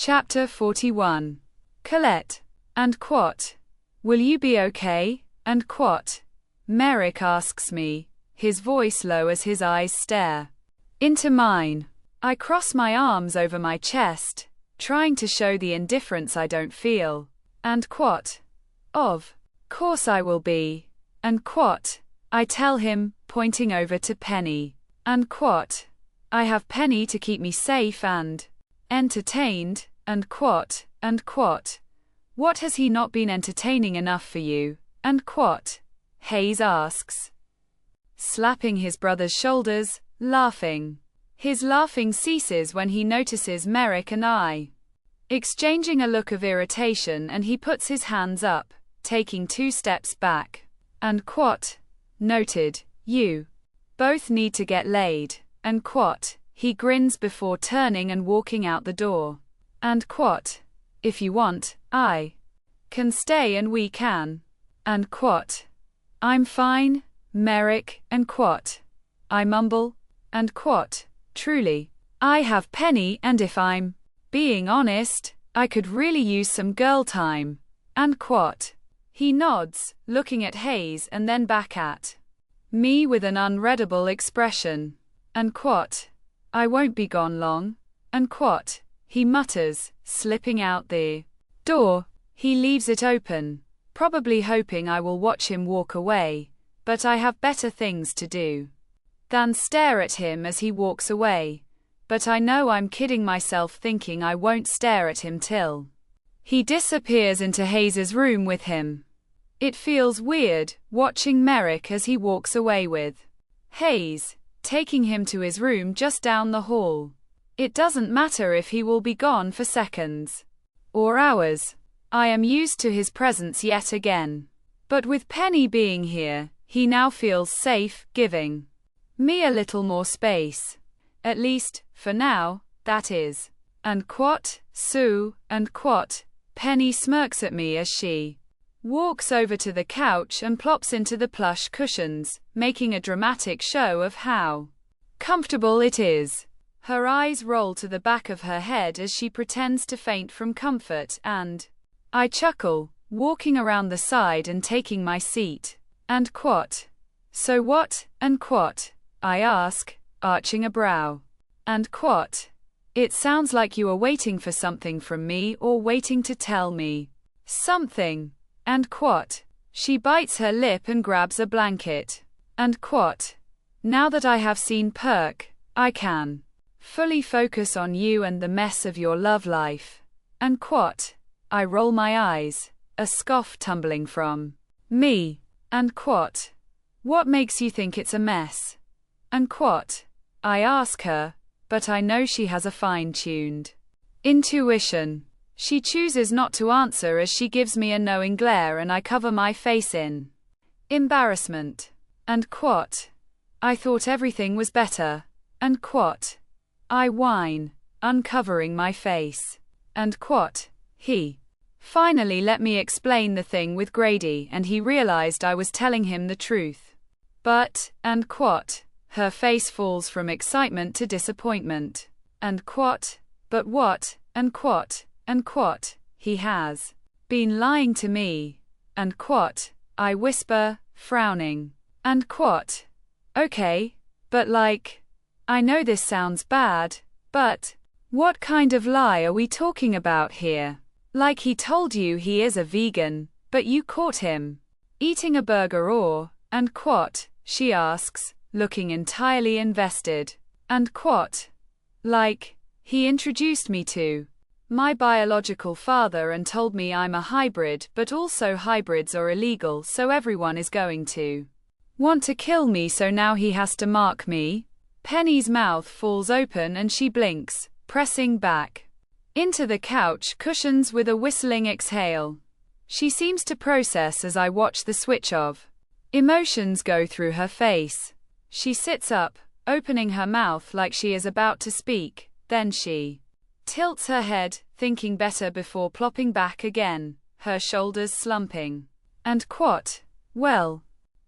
Chapter 41. Colette. And Quat. Will you be okay? And Quat. Merrick asks me, his voice low as his eyes stare into mine. I cross my arms over my chest, trying to show the indifference I don't feel. And Quat. Of course I will be. And Quat. I tell him, pointing over to Penny. And Quat. I have Penny to keep me safe and entertained. And Quat. And Quat. What has he not been entertaining enough for you? And Quat. Hayes asks, slapping his brother's shoulders, laughing. His laughing ceases when he notices Merrick and I exchanging a look of irritation, and he puts his hands up, taking 2 steps back. And Quat. Noted. You both need to get laid. And Quat. He grins before turning and walking out the door. And Quat. If you want, I can stay and we can. And Quat. I'm fine, Merrick. And Quat. I mumble. And Quat. Truly. I have Penny, and if I'm being honest, I could really use some girl time. And Quat. He nods, looking at Hayes and then back at me with an unreadable expression. And Quat. I won't be gone long. And Quat. He mutters, slipping out the door. He leaves it open, probably hoping I will watch him walk away, but I have better things to do than stare at him as he walks away. But I know I'm kidding myself thinking I won't stare at him till he disappears into Hayes's room with him. It feels weird, watching Merrick as he walks away with Hayes, taking him to his room just down the hall. It doesn't matter if he will be gone for seconds or hours. I am used to his presence yet again. But with Penny being here, he now feels safe, giving me a little more space. At least, for now, that is. And Quat, Sue, and Quat. Penny smirks at me as she walks over to the couch and plops into the plush cushions, making a dramatic show of how comfortable it is. Her eyes roll to the back of her head as she pretends to faint from comfort, and I chuckle, walking around the side and taking my seat. And Quat. So what? And Quat. I ask, arching a brow. And Quat. It sounds like you are waiting for something from me or waiting to tell me something. And Quat. She bites her lip and grabs a blanket. And Quat. Now that I have seen Perk, I can fully focus on you and the mess of your love life. And Quat. I roll my eyes, a scoff tumbling from me. And Quat. What makes you think it's a mess? And Quat. I ask her, but I know she has a fine-tuned intuition. She chooses not to answer as she gives me a knowing glare, and I cover my face in embarrassment. And Quat. I thought everything was better. And Quat. I whine, uncovering my face. And Quat. He finally let me explain the thing with Grady, and he realized I was telling him the truth. But, and Quat. Her face falls from excitement to disappointment. And Quat. But what? And Quat. And Quat. He has been lying to me. And Quat. I whisper, frowning. And Quat. Okay, but like, I know this sounds bad, but what kind of lie are we talking about here? Like he told you he is a vegan, but you caught him eating a burger or, and Quat, she asks, looking entirely invested. And Quat. Like, he introduced me to my biological father and told me I'm a hybrid, but also hybrids are illegal, so everyone is going to want to kill me, so now he has to mark me. Penny's mouth falls open and she blinks, pressing back into the couch cushions with a whistling exhale. She seems to process as I watch the switch of emotions go through her face. She sits up, opening her mouth like she is about to speak, then she tilts her head, thinking better before plopping back again, her shoulders slumping. And Quat. Well,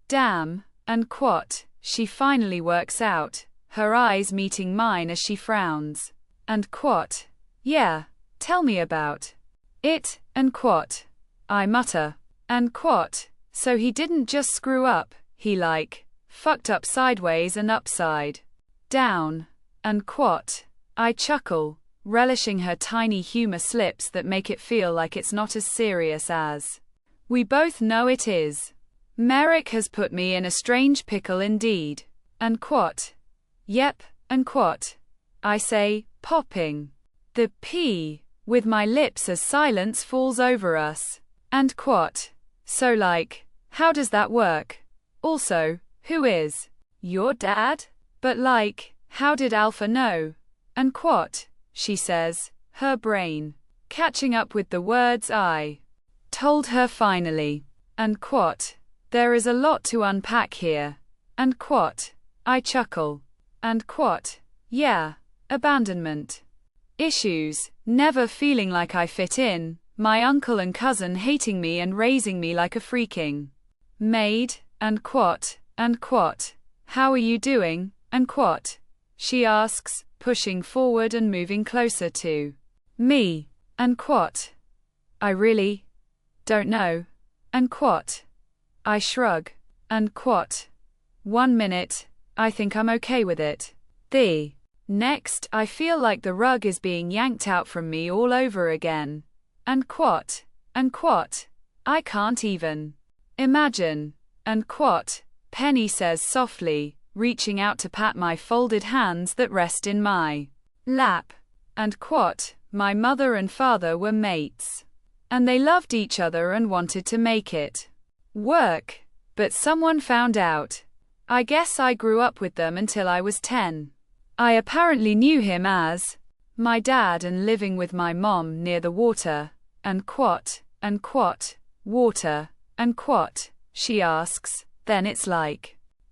damn. And Quat. She finally works out, her eyes meeting mine as she frowns. And Quat. Yeah, Tell me about it, and quat. I mutter. And quat. So he didn't just screw up, he fucked up sideways and upside down. And quat. I chuckle, relishing her tiny humor slips that make it feel like it's not as serious as we both know it is. Merrick has put me in a strange pickle indeed. And quat. Yep, and quat. I say, popping the P with my lips as silence falls over us. And quat. So how does that work? Also, who is your dad? But how did Alpha know? And quat, she says, her brain catching up with the words I told her finally. And quat. There is a lot to unpack here. And quat. I chuckle. And quat. Yeah. Abandonment issues, never feeling like I fit in, my uncle and cousin hating me and raising me like a freaking maid. And quat. And quat. How are you doing? And quat. She asks, pushing forward and moving closer to me. And quat. I really don't know. And quat. I shrug. And quat. 1 minute, I think I'm okay with it. The next, I feel like the rug is being yanked out from me all over again. And quat. And quat. I can't even imagine. And quat. Penny says softly, reaching out to pat my folded hands that rest in my lap. And quat. My mother and father were mates. And they loved each other and wanted to make it work. But someone found out. I guess I grew up with them until I was 10. I apparently knew him as my dad and living with my mom near the water. And quat. And quat. Water. And quat. She asks. Then it's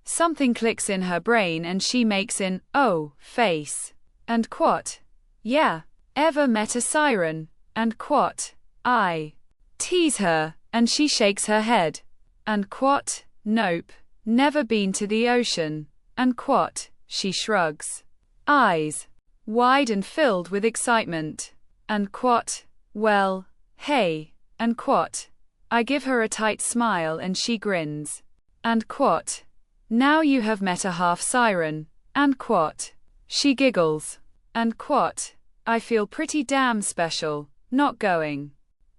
something clicks in her brain and she makes an oh face. And quat. Yeah. Ever met a siren? And quat. I tease her, and she shakes her head. And quat. Nope. Never been to the ocean. And quat. She shrugs. Eyes wide and filled with excitement. And quat. Well, hey. And quat. I give her a tight smile and she grins. And quat. Now you have met a half siren. And quat. She giggles. And quat. I feel pretty damn special, not going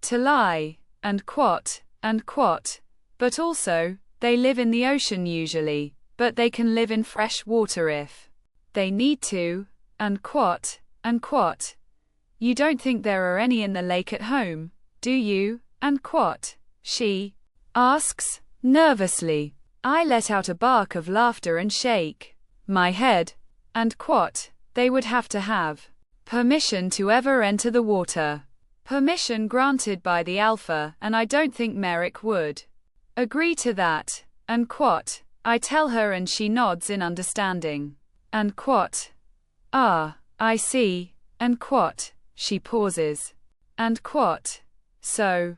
to lie. And quat. And quat. But also, they live in the ocean usually, but they can live in fresh water if they need to. And quat. And quat. You don't think there are any in the lake at home, do you? And quat. She asks, nervously. I let out a bark of laughter and shake my head. And quat. They would have to have permission to ever enter the water. Permission granted by the Alpha, and I don't think Merrick would agree to that. And quat. I tell her and she nods in understanding. And quat. Ah, I see. And quat. She pauses. And quat. So,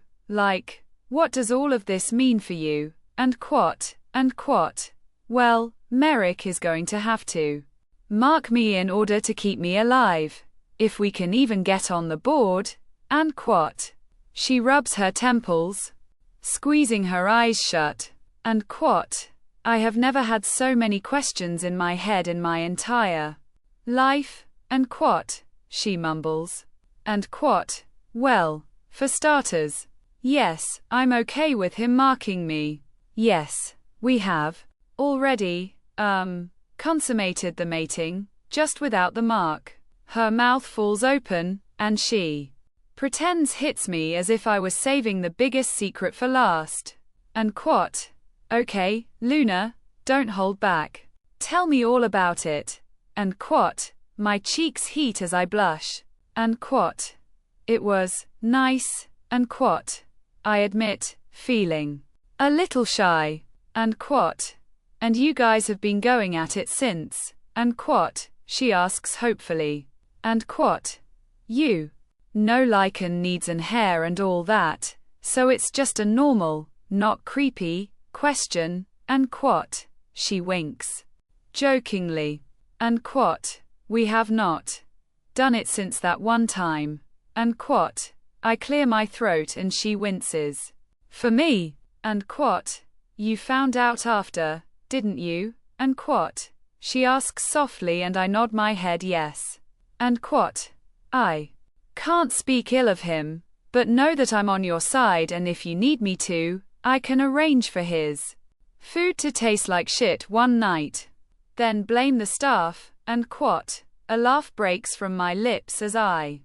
what does all of this mean for you? And quat. And quat. Well, Merrick is going to have to mark me in order to keep me alive. If we can even get on the board. And quat. She rubs her temples, squeezing her eyes shut. And quat. I have never had so many questions in my head in my entire life. And quat. She mumbles. And quat. Well, for starters, yes, I'm okay with him marking me. Yes, we have already, consummated the mating, just without the mark. Her mouth falls open, and she pretends hits me as if I was saving the biggest secret for last. And quat. Okay, Luna, don't hold back. Tell me all about it. And quat. My cheeks heat as I blush. And quat. It was nice. And quat. I admit, feeling a little shy. And quat. And you guys have been going at it since. And quat. She asks hopefully. And quat. You know lycan needs and hair and all that, so it's just a normal, not creepy, question. And quat. She winks jokingly. And quat. We have not done it since that one time. and quat. I clear my throat and she winces. For me, and quat. You found out after, didn't you, and quat. She asks softly and I nod my head yes. And quat. I can't speak ill of him, but know that I'm on your side and if you need me to, I can arrange for his food to taste like shit one night. Then blame the staff, and quat. A laugh breaks from my lips as I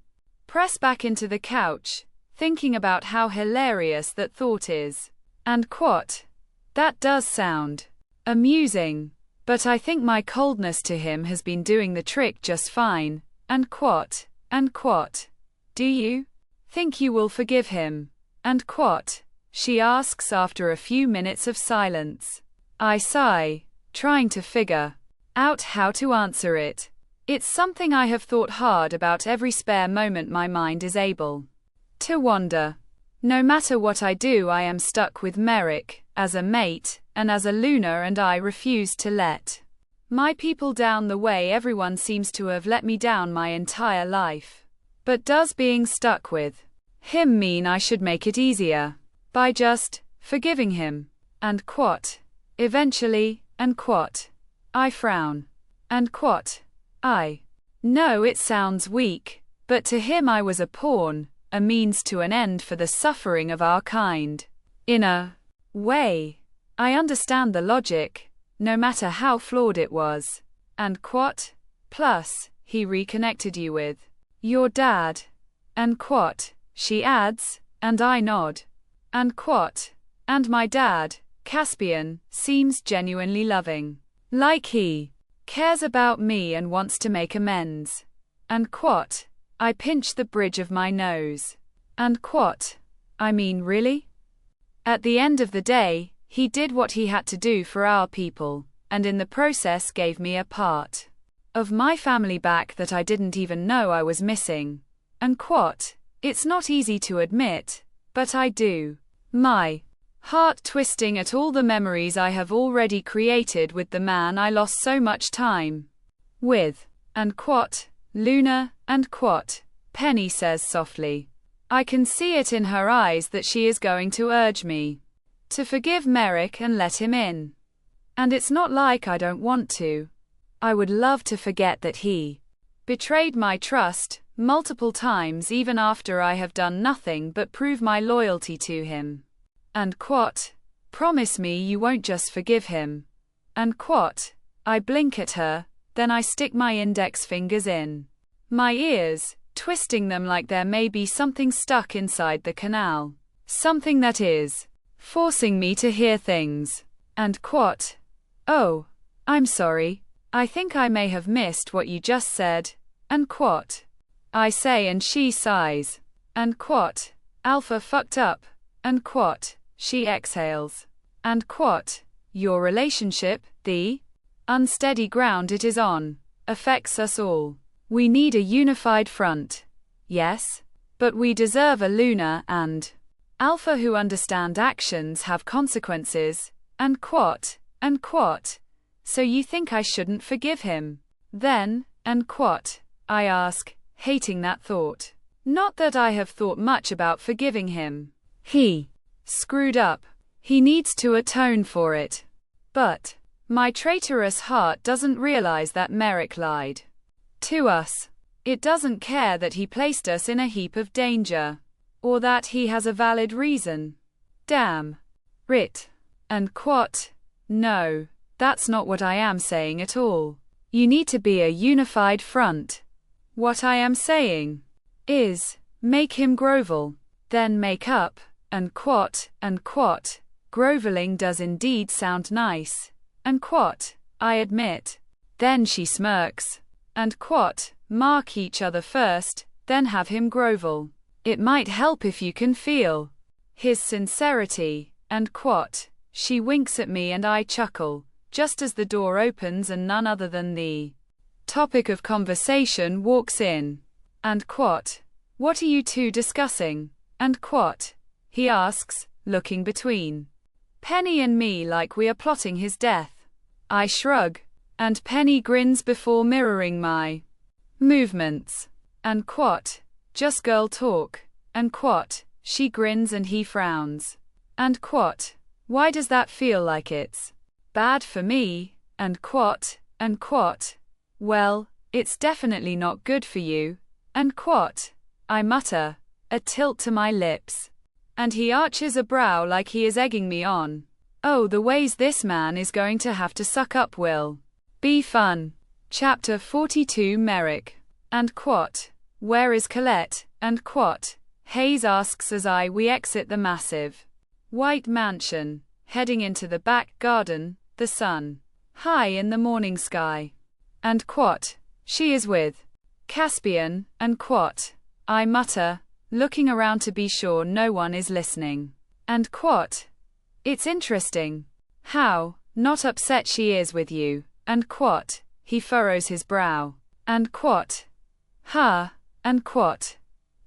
press back into the couch, thinking about how hilarious that thought is. And quat. That does sound amusing, but I think my coldness to him has been doing the trick just fine. And quat. And quat. Do you think you will forgive him? And quat. She asks after a few minutes of silence. I sigh, trying to figure out how to answer it. It's something I have thought hard about every spare moment my mind is able to wander. No matter what I do, I am stuck with Merrick, as a mate, and as a Luna, and I refuse to let my people down the way everyone seems to have let me down my entire life. But does being stuck with him mean I should make it easier by just forgiving him? And quat. Eventually, and quat. I frown. And quat. I know it sounds weak, but to him I was a pawn, a means to an end for the suffering of our kind. In a way, I understand the logic, no matter how flawed it was. And quat. Plus, he reconnected you with your dad. And quat. She adds, and I nod. And quat. And my dad, Caspian, seems genuinely loving. Like he cares about me and wants to make amends. And quat. I pinch the bridge of my nose. And quat. I mean, really? At the end of the day, he did what he had to do for our people, and in the process gave me a part of my family back that I didn't even know I was missing. And quat. It's not easy to admit, but I do. My heart twisting at all the memories I have already created with the man I lost so much time with. And quat. Luna, and quat. Penny says softly. I can see it in her eyes that she is going to urge me to forgive Merrick and let him in. And it's not like I don't want to. I would love to forget that he betrayed my trust multiple times even after I have done nothing but prove my loyalty to him. And quat. Promise me you won't just forgive him. And quat. I blink at her, then I stick my index fingers in my ears, twisting them like there may be something stuck inside the canal. Something that is forcing me to hear things. And quat. Oh, I'm sorry. I think I may have missed what you just said. And quat. I say and she sighs. And quat. Alpha fucked up. And quat. She exhales. And quat. Your relationship, the unsteady ground it is on, affects us all. We need a unified front. Yes, but we deserve a Luna and Alpha who understand actions have consequences. And quat. And quat. So you think I shouldn't forgive him? Then, and quat. I ask, hating that thought. Not that I have thought much about forgiving him. He screwed up. He needs to atone for it. But my traitorous heart doesn't realize that Merrick lied to us. It doesn't care that he placed us in a heap of danger, or that he has a valid reason. Damn it. And quat. No, that's not what I am saying at all. You need to be a unified front. What I am saying is, make him grovel, then make up. And quat. And quat. Groveling does indeed sound nice. And quat. I admit. Then she smirks. And quat. Mark each other first, then have him grovel. It might help if you can feel his sincerity. And quat. She winks at me and I chuckle, just as the door opens and none other than the topic of conversation walks in. And quat. What are you two discussing? And quat. He asks, looking between Penny and me like we are plotting his death. I shrug, and Penny grins before mirroring my movements. And quat. just girl talk. And quat, she grins and he frowns. And quat, why does that feel like it's bad for me? And quat, well, it's definitely not good for you. And quat, I mutter, a tilt to my lips. And he arches a brow like he is egging me on. Oh, the ways this man is going to have to suck up will be fun. Chapter 42 Merrick. And quat, where is Colette? And quat, Hayes asks as we exit the massive white mansion, heading into the back garden, the sun high in the morning sky. And quat, she is with Caspian. And quat, I mutter, looking around to be sure no one is listening. And quat, it's interesting how not upset she is with you. And quat, he furrows his brow. And quat, ha. And quat,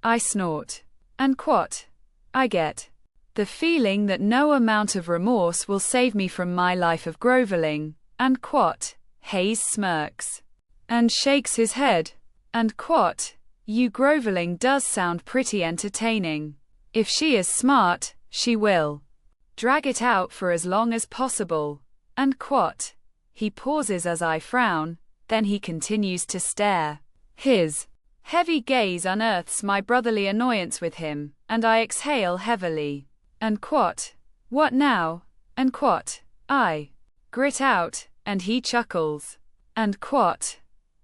I snort. And quat, I get the feeling that no amount of remorse will save me from my life of groveling. And quat, Hayes smirks and shakes his head. And quat, you groveling does sound pretty entertaining. If she is smart, she will drag it out for as long as possible. And quat, he pauses as I frown, then he continues to stare. His heavy gaze unearths my brotherly annoyance with him, and I exhale heavily. And quat, what now? And quat, I grit out, and he chuckles. And quat,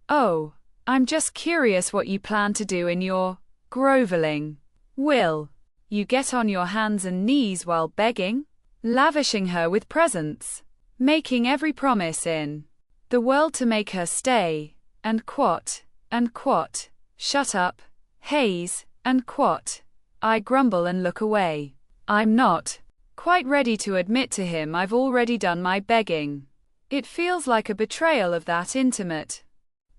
oh, I'm just curious what you plan to do in your groveling. Will you get on your hands and knees while begging? Lavishing her with presents? Making every promise in the world to make her stay? And quat, shut up, Hayes. And quat, I grumble and look away. I'm not quite ready to admit to him I've already done my begging. It feels like a betrayal of that intimate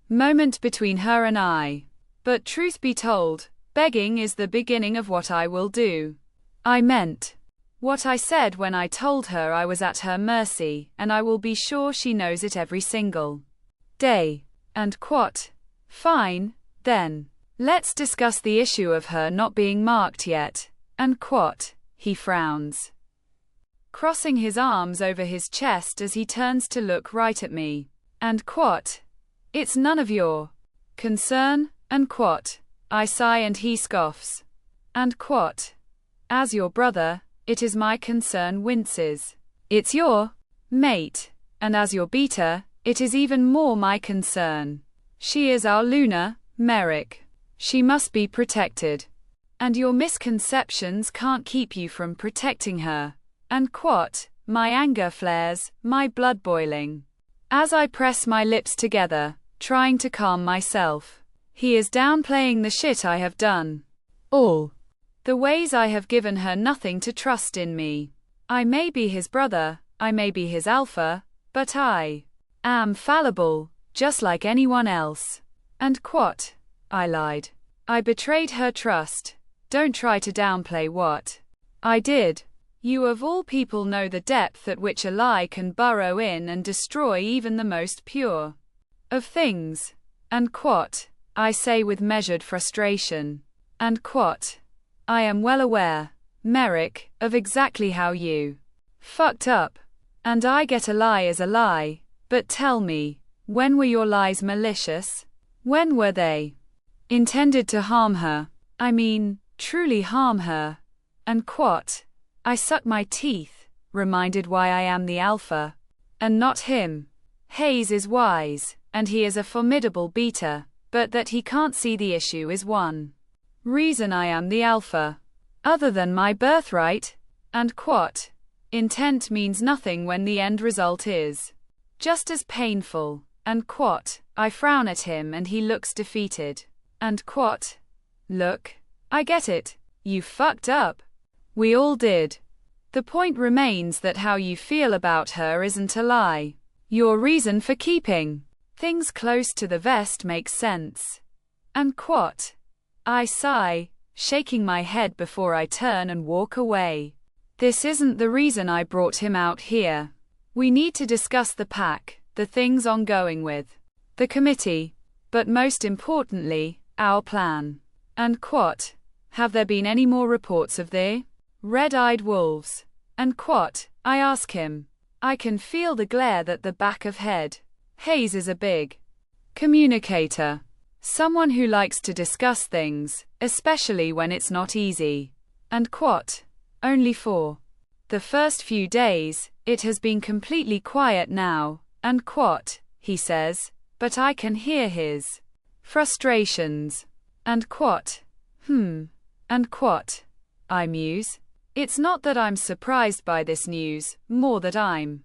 moment between her and I. But truth be told, begging is the beginning of what I will do. I meant what I said when I told her I was at her mercy, and I will be sure she knows it every single day. And quat, fine, then. Let's discuss the issue of her not being marked yet. And quat, he frowns, crossing his arms over his chest as he turns to look right at me. And quat, it's none of your concern. And quat, I sigh and he scoffs. And quat, as your brother, it is my concern. Winces. It's your mate, and as your beater, it is even more my concern. She is our Luna, Merrick. She must be protected. And your misconceptions can't keep you from protecting her. And quat, my anger flares, my blood boiling, as I press my lips together, trying to calm myself. He is downplaying the shit I have done. All the ways I have given her nothing to trust in me. I may be his brother, I may be his alpha, but I am fallible, just like anyone else. And quat, I lied. I betrayed her trust. Don't try to downplay what I did. You of all people know the depth at which a lie can burrow in and destroy even the most pure of things. And quat, I say with measured frustration. And quat, I am well aware, Merrick, of exactly how you fucked up. And I get a lie is a lie, but tell me, when were your lies malicious? When were they intended to harm her? I mean, truly harm her. And quat, I suck my teeth, reminded why I am the alpha, and not him. Hayes is wise, and he is a formidable beater, but that he can't see the issue is one reason I am the alpha. Other than my birthright. And quat, intent means nothing when the end result is just as painful. And quat, I frown at him and he looks defeated. And quat, look, I get it. You fucked up. We all did. The point remains that how you feel about her isn't a lie. Your reason for keeping things close to the vest makes sense. And quat, I sigh, shaking my head before I turn and walk away. This isn't the reason I brought him out here. We need to discuss the pack, the things ongoing with the committee, but most importantly, our plan. And quat, have there been any more reports of the red-eyed wolves? And quat, I ask him. I can feel the glare at the back of head. Hayes is a big communicator. Someone who likes to discuss things, especially when it's not easy. And quat, only for the first few days, it has been completely quiet now. And quat, he says, but I can hear his frustrations. And quat, and quat, I muse. It's not that I'm surprised by this news, more that I'm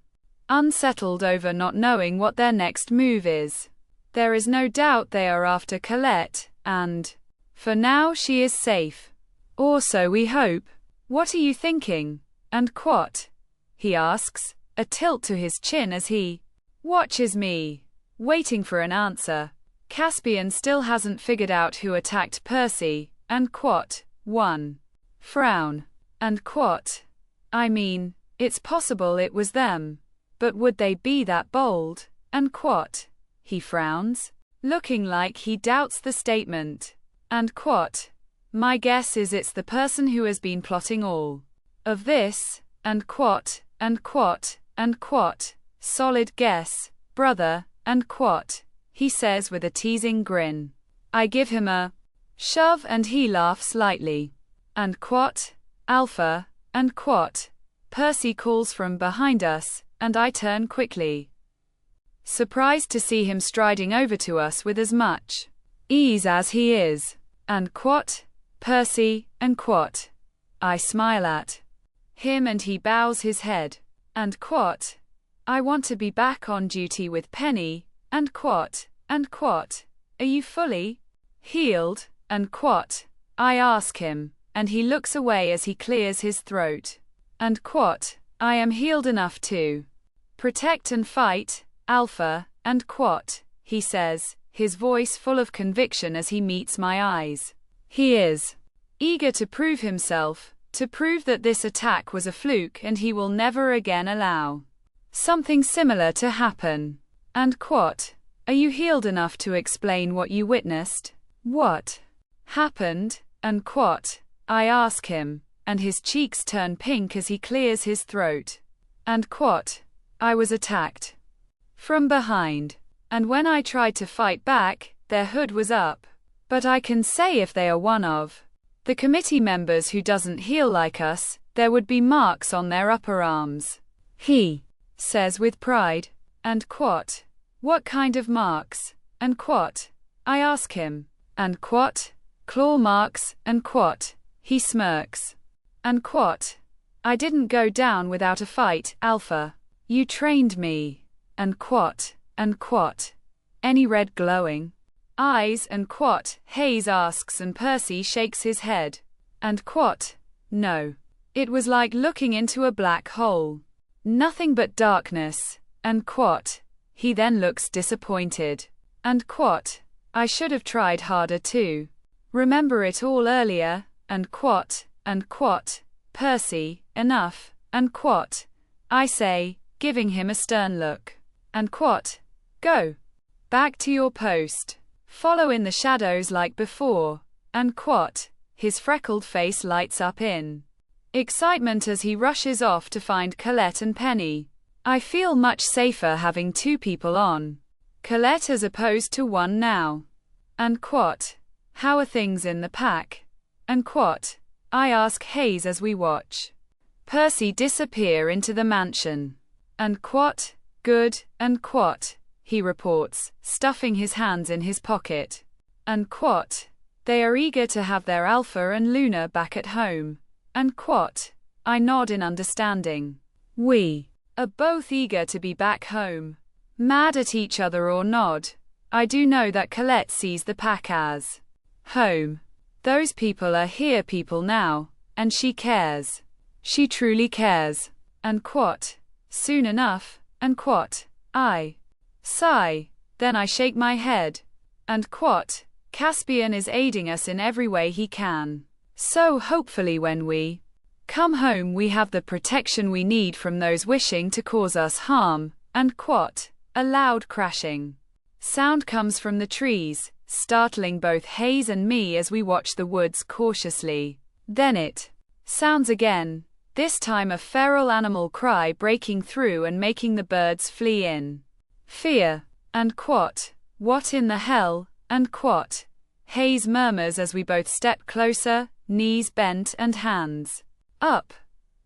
unsettled over not knowing what their next move is. There is no doubt they are after Colette, and for now she is safe. Or so we hope. What are you thinking? And quat, he asks, a tilt to his chin as he watches me, waiting for an answer. Caspian still hasn't figured out who attacked Percy. And quat, one frown. And quat, I mean, it's possible it was them. But would they be that bold? And quat, he frowns, looking like he doubts the statement. And quat, my guess is it's the person who has been plotting all of this. And quat, and quat, and quat, solid guess, brother. And quat, he says with a teasing grin. I give him a shove and he laughs lightly. And quat, Alpha. And quat, Percy calls from behind us, and I turn quickly, surprised to see him striding over to us with as much ease as he is. And quat, Percy. And quat, I smile at him and he bows his head. And quat, I want to be back on duty with Penny. And quat, are you fully healed? And quat, I ask him, and he looks away as he clears his throat. And quat, I am healed enough to protect and fight, Alpha. And quat, he says, his voice full of conviction as he meets my eyes. He is eager to prove himself, to prove that this attack was a fluke and he will never again allow something similar to happen. And quat, are you healed enough to explain what you witnessed? What happened? And quat, I ask him, and his cheeks turn pink as he clears his throat. And quat, I was attacked from behind, and when I tried to fight back, their hood was up. But I can say if they are one of the committee members who doesn't heal like us, there would be marks on their upper arms. He says with pride. And quat, what kind of marks? And quat, I ask him. And quat, claw marks. And quat, he smirks. And quat, I didn't go down without a fight, Alpha. You trained me. And quat, any red glowing eyes? And quat, Hayes asks and Percy shakes his head. And quat, no. It was like looking into a black hole. Nothing but darkness. And quat, he then looks disappointed. And quat, I should have tried harder to remember it all earlier. And quat, Percy, enough. And quat, I say, giving him a stern look. And quat, go back to your post. Follow in the shadows like before. And quat, his freckled face lights up in excitement as he rushes off to find Colette and Penny. I feel much safer having two people on Colette as opposed to one now. And quat, how are things in the pack? And quat, I ask Hayes as we watch Percy disappear into the mansion. And quat, good. And quat, he reports, stuffing his hands in his pocket. And quat, they are eager to have their Alpha and Luna back at home. And quat, I nod in understanding. We are both eager to be back home. Mad at each other or nod. I do know that Colette sees the pack as home. Those people are here people now, and she cares. She truly cares. And quat, soon enough. And quat, I sigh. Then I shake my head. And quat, Caspian is aiding us in every way he can. So hopefully when we come home we have the protection we need from those wishing to cause us harm. And quat, a loud crashing sound comes from the trees, startling both Hayes and me as we watch the woods cautiously. Then it sounds again, this time a feral animal cry breaking through and making the birds flee in fear. And what in the hell, and Hayes murmurs as we both step closer, knees bent and hands up,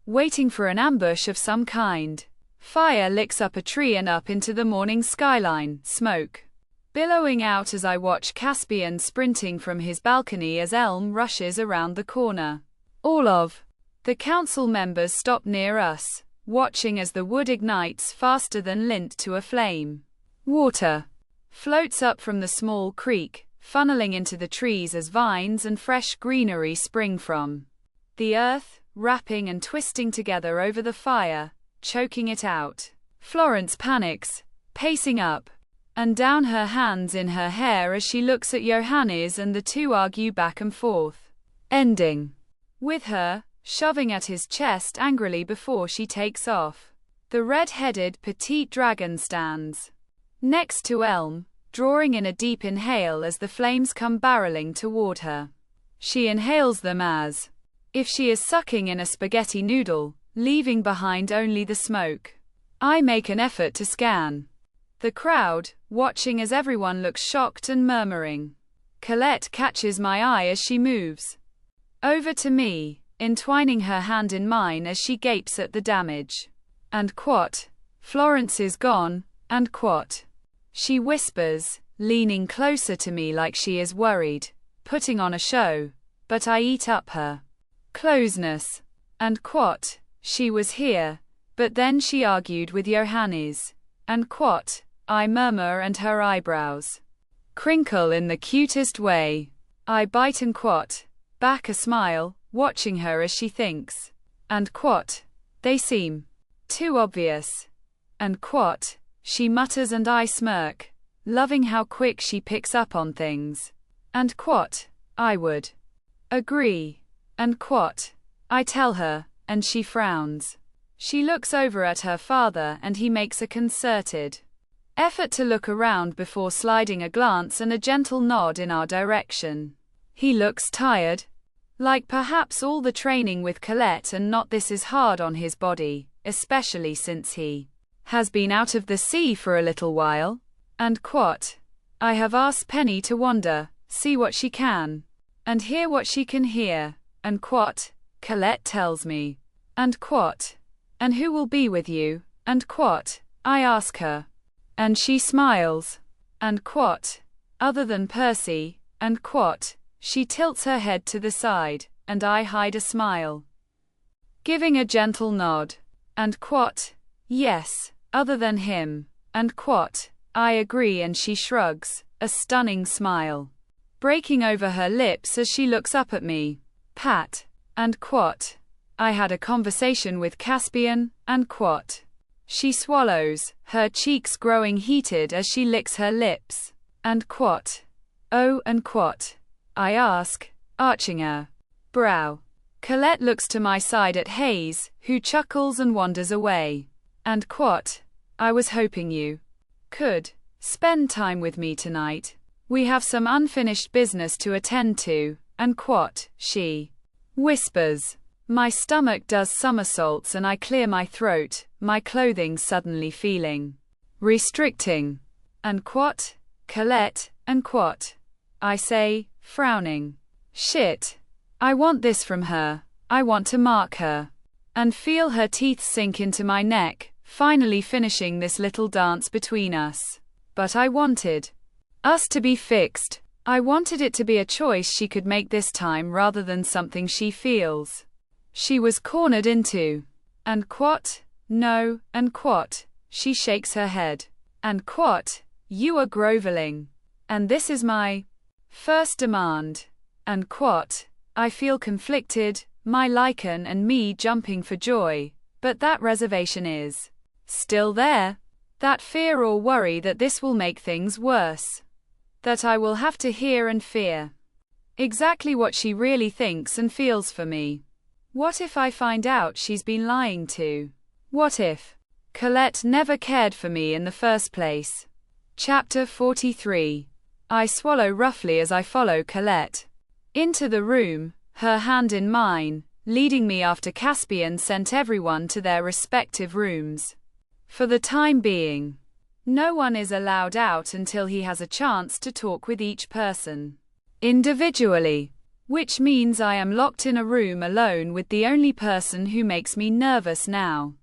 waiting for an ambush of some kind. Fire licks up a tree and up into the morning skyline, smoke billowing out as I watch Caspian sprinting from his balcony as Elm rushes around the corner. All of the council members stop near us, watching as the wood ignites faster than lint to a flame. Water floats up from the small creek, funneling into the trees as vines and fresh greenery spring from the earth, wrapping and twisting together over the fire, choking it out. Florence panics, pacing up and down, her hands in her hair as she looks at Johannes, and the two argue back and forth, ending with her shoving at his chest angrily before she takes off. The red-headed petite dragon stands next to Elm, drawing in a deep inhale as the flames come barreling toward her. She inhales them as if she is sucking in a spaghetti noodle, leaving behind only the smoke. I make an effort to scan the crowd, watching as everyone looks shocked and murmuring. Colette catches my eye as she moves over to me, entwining her hand in mine as she gapes at the damage. And Florence is gone, and she whispers, leaning closer to me like she is worried, putting on a show, but I eat up her closeness. And she was here, but then she argued with Johannes. And I murmur, and her eyebrows crinkle in the cutest way. I bite and back a smile, watching her as she thinks. And they seem too obvious. And she mutters and I smirk, loving how quick she picks up on things. And I would agree. And I tell her, and she frowns. She looks over at her father and he makes a concerted effort to look around before sliding a glance and a gentle nod in our direction. He looks tired, like perhaps all the training with Colette and not this is hard on his body, especially since he has been out of the sea for a little while. And I have asked Penny to wander, see what she can, and hear what she can hear. And Colette tells me. And and who will be with you? And I ask her. And she smiles. And other than Percy. And she tilts her head to the side, and I hide a smile, giving a gentle nod. And yes, other than him. And I agree, and she shrugs, a stunning smile breaking over her lips as she looks up at me. Pat. And I had a conversation with Caspian. And she swallows, her cheeks growing heated as she licks her lips. And oh, and I ask, arching a brow. Colette looks to my side at Hayes, who chuckles and wanders away. And I was hoping you could spend time with me tonight. We have some unfinished business to attend to. And she whispers. My stomach does somersaults and I clear my throat, my clothing suddenly feeling restricting. And Colette. And I say, frowning. Shit. I want this from her. I want to mark her. And feel her teeth sink into my neck, finally finishing this little dance between us. But I wanted us to be fixed. I wanted it to be a choice she could make this time rather than something she feels she was cornered into. And no. And she shakes her head. And you are groveling. And this is my first demand. And I feel conflicted, my lycan and me jumping for joy, but that reservation is still there. That fear or worry that this will make things worse. That I will have to hear and fear exactly what she really thinks and feels for me. What if I find out she's been lying to? What if Colette never cared for me in the first place? Chapter 43. I swallow roughly as I follow Colette into the room, her hand in mine, leading me after Caspian sent everyone to their respective rooms. For the time being, no one is allowed out until he has a chance to talk with each person individually, which means I am locked in a room alone with the only person who makes me nervous now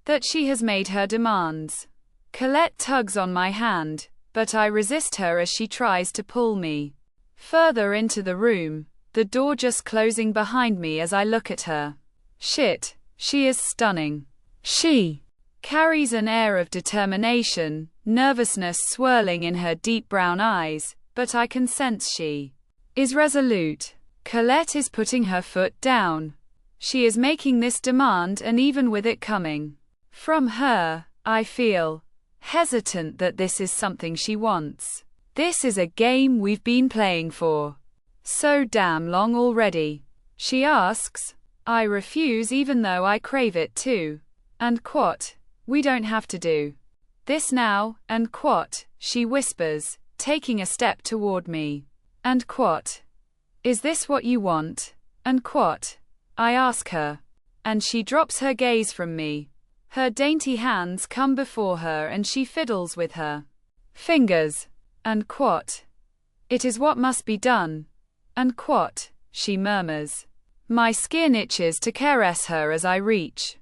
that she has made her demands. Colette tugs on my hand, but I resist her as she tries to pull me further into the room, the door just closing behind me as I look at her. Shit, she is stunning. She carries an air of determination, nervousness swirling in her deep brown eyes, but I can sense she is resolute. Colette is putting her foot down. She is making this demand, and even with it coming from her, I feel hesitant that this is something she wants. This is a game we've been playing for so damn long already. She asks. I refuse even though I crave it too. And quat, we don't have to do this now, and quat, she whispers, taking a step toward me. And quat, is this what you want? And quat, I ask her. And she drops her gaze from me. Her dainty hands come before her and she fiddles with her fingers. And quat, it is what must be done. And quat, she murmurs. My skin itches to caress her as I reach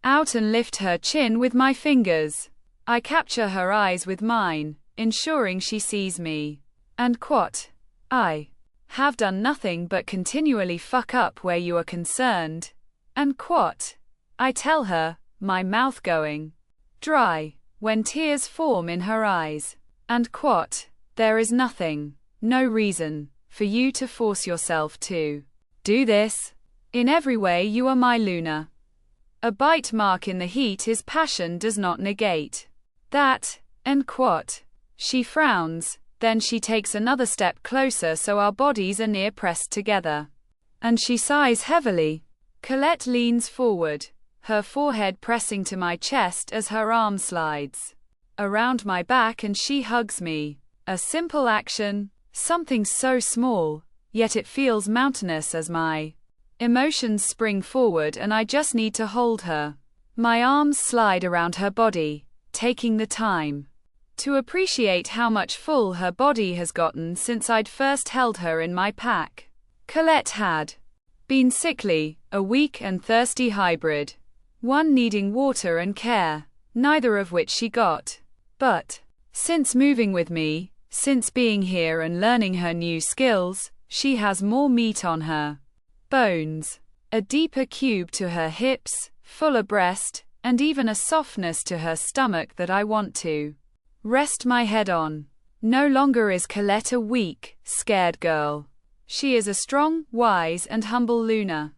out and lift her chin with my fingers. I capture her eyes with mine, ensuring she sees me. And quat, I have done nothing but continually fuck up where you are concerned. And quat, I tell her, my mouth going dry when tears form in her eyes. And quat, there is nothing, no reason, for you to force yourself to do this. In every way you are my Luna. A bite mark in the heat is passion does not negate that. And quat, she frowns, then she takes another step closer so our bodies are near pressed together. And she sighs heavily. Colette leans forward, her forehead pressing to my chest as her arm slides around my back and she hugs me. A simple action, something so small, yet it feels mountainous as my emotions spring forward and I just need to hold her. My arms slide around her body, taking the time to appreciate how much full her body has gotten since I'd first held her in my pack. Colette had been sickly, a weak and thirsty hybrid, one needing water and care, neither of which she got. But since moving with me, since being here and learning her new skills, she has more meat on her bones, a deeper cube to her hips, fuller breast, and even a softness to her stomach that I want to rest my head on. No longer is Colette a weak, scared girl. She is a strong, wise, and humble Luna,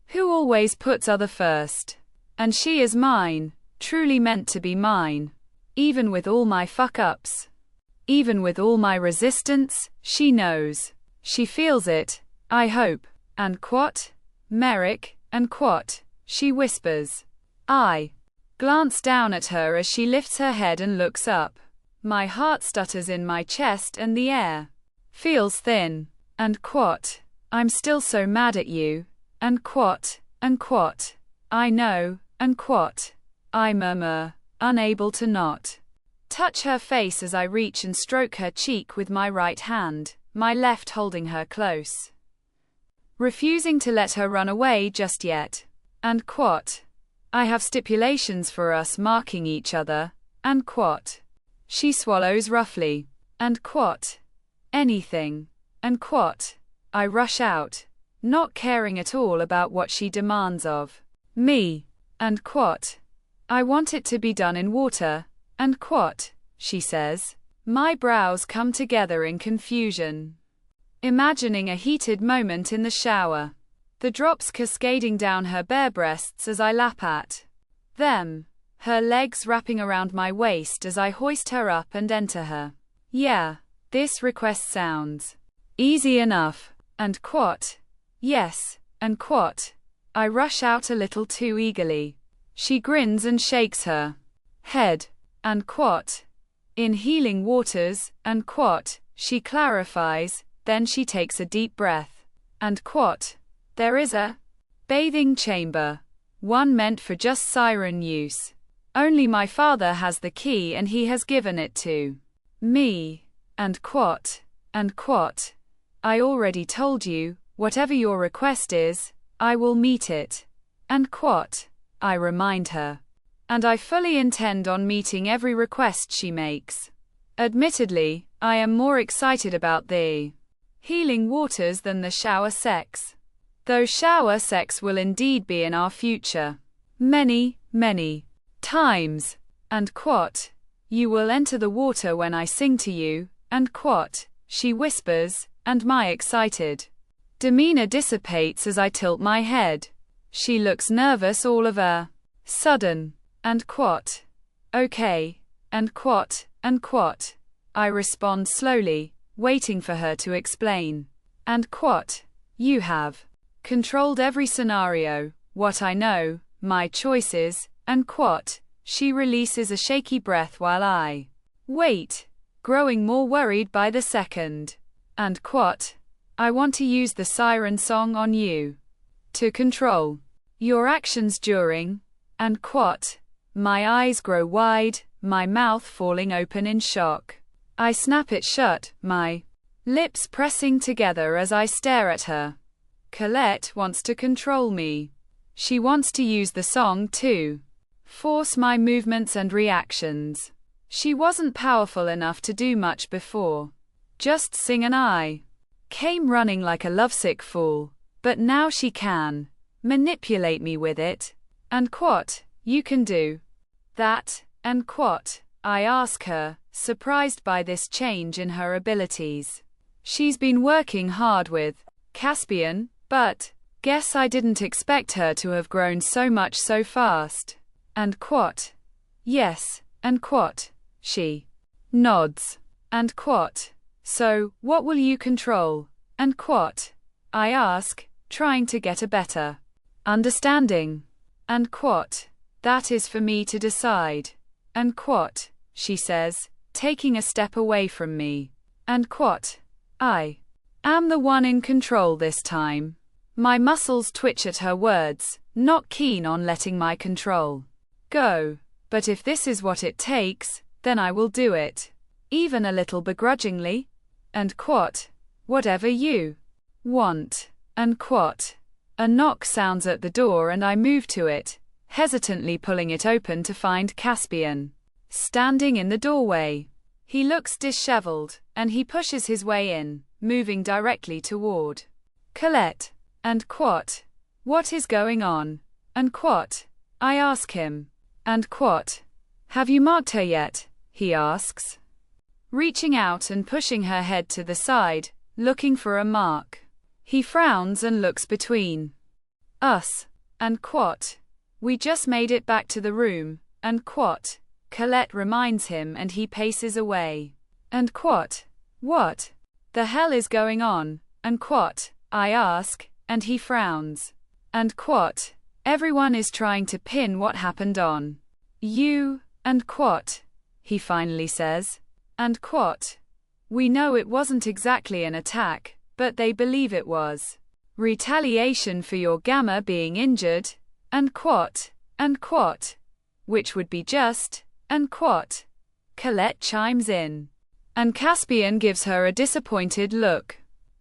who always puts other first. And she is mine, truly meant to be mine. Even with all my fuck-ups, even with all my resistance, she knows. She feels it, I hope. And quat, Merrick, and quat, she whispers. I glance down at her as she lifts her head and looks up. My heart stutters in my chest and the air feels thin. And quat, I'm still so mad at you. And quat, I know. And quat, I murmur, unable to not touch her face as I reach and stroke her cheek with my right hand, my left holding her close, refusing to let her run away just yet. And quat, I have stipulations for us marking each other. And quat, she swallows roughly. And quat, anything. And quat, I rush out, not caring at all about what she demands of me. And quat, I want it to be done in water. And quat, she says. My brows come together in confusion, imagining a heated moment in the shower, the drops cascading down her bare breasts as I lap at them, her legs wrapping around my waist as I hoist her up and enter her. Yeah, this request sounds easy enough. And quat, yes. And quat, I rush out a little too eagerly. She grins and shakes her head. And quat, in healing waters. And quat, She clarifies, then she takes a deep breath. And quat. There is a bathing chamber. One meant for just siren use. Only my father has the key and he has given it to me. And quat. I already told you, whatever your request is, I will meet it. And quat. I remind her. And I fully intend on meeting every request she makes. Admittedly, I am more excited about the healing waters than the shower sex. Though shower sex will indeed be in our future. Many, many times. And quat. You will enter the water when I sing to you, and quat. She whispers, and my excited demeanor dissipates as I tilt my head. She looks nervous all of a sudden. And quat. Okay. And quat. I respond slowly, waiting for her to explain. And quat. You have controlled every scenario, what I know, my choices, and quat. She releases a shaky breath while I wait, growing more worried by the second. And quat. I want to use the siren song on you. To control your actions during. And quat. My eyes grow wide, my mouth falling open in shock. I snap it shut, my lips pressing together as I stare at her. Colette wants to control me. She wants to use the song to force my movements and reactions. She wasn't powerful enough to do much before. Just sing and I came running like a lovesick fool. But now she can manipulate me with it. And quat. You can do that. And quat. I ask her, surprised by this change in her abilities. She's been working hard with Caspian, but guess I didn't expect her to have grown so much so fast. And quat. Yes. And quat. She nods. And quat. So, what will you control? And quat. I ask, trying to get a better understanding. And quat. That is for me to decide. And quat. She says, taking a step away from me. And quat. I am the one in control this time. My muscles twitch at her words, not keen on letting my control go. But if this is what it takes, then I will do it. Even a little begrudgingly. And quat. Whatever you want. And quat. A knock sounds at the door and I move to it, hesitantly pulling it open to find Caspian standing in the doorway. He looks disheveled, and he pushes his way in, moving directly toward Colette. And quat. What is going on? And quat. I ask him. And quat. Have you marked her yet? He asks, reaching out and pushing her head to the side, looking for a mark. He frowns and looks between us. And quat. We just made it back to the room. And quat. Colette reminds him and he paces away. And quat. What the hell is going on? And quat. I ask, and he frowns. And quat. Everyone is trying to pin what happened on you. And quat. He finally says. And quat. We know it wasn't exactly an attack, but they believe it was retaliation for your gamma being injured. And quat. Which would be just. And quat. Colette chimes in. And Caspian gives her a disappointed look.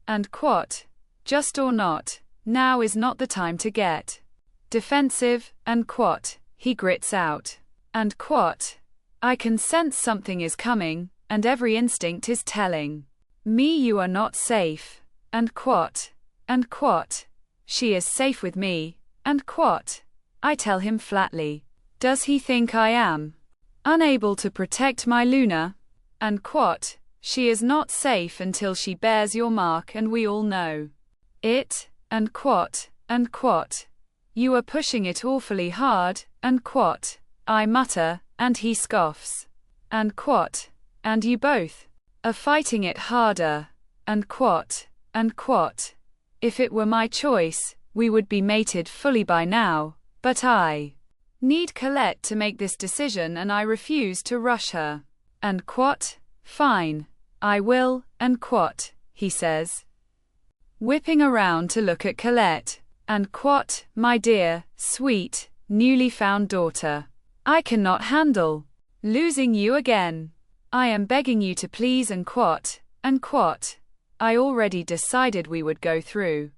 And quat. Just or not, now is not the time to get defensive. And quat. He grits out. And quat. I can sense something is coming, and every instinct is telling me you are not safe. And quat. She is safe with me. And quat. I tell him flatly. Does he think I am unable to protect my Luna? And quat. She is not safe until she bears your mark, and we all know it. And quat. You are pushing it awfully hard. And quat. I mutter, and he scoffs. And quat. And you both are fighting it harder. And quat. If it were my choice, we would be mated fully by now, but I need Colette to make this decision and I refuse to rush her. And quat. Fine. I will. and quat, he says, whipping around to look at Colette, and quat, my dear, sweet, newly found daughter. I cannot handle losing you again. I am begging you to please, and quat, I already decided we would go through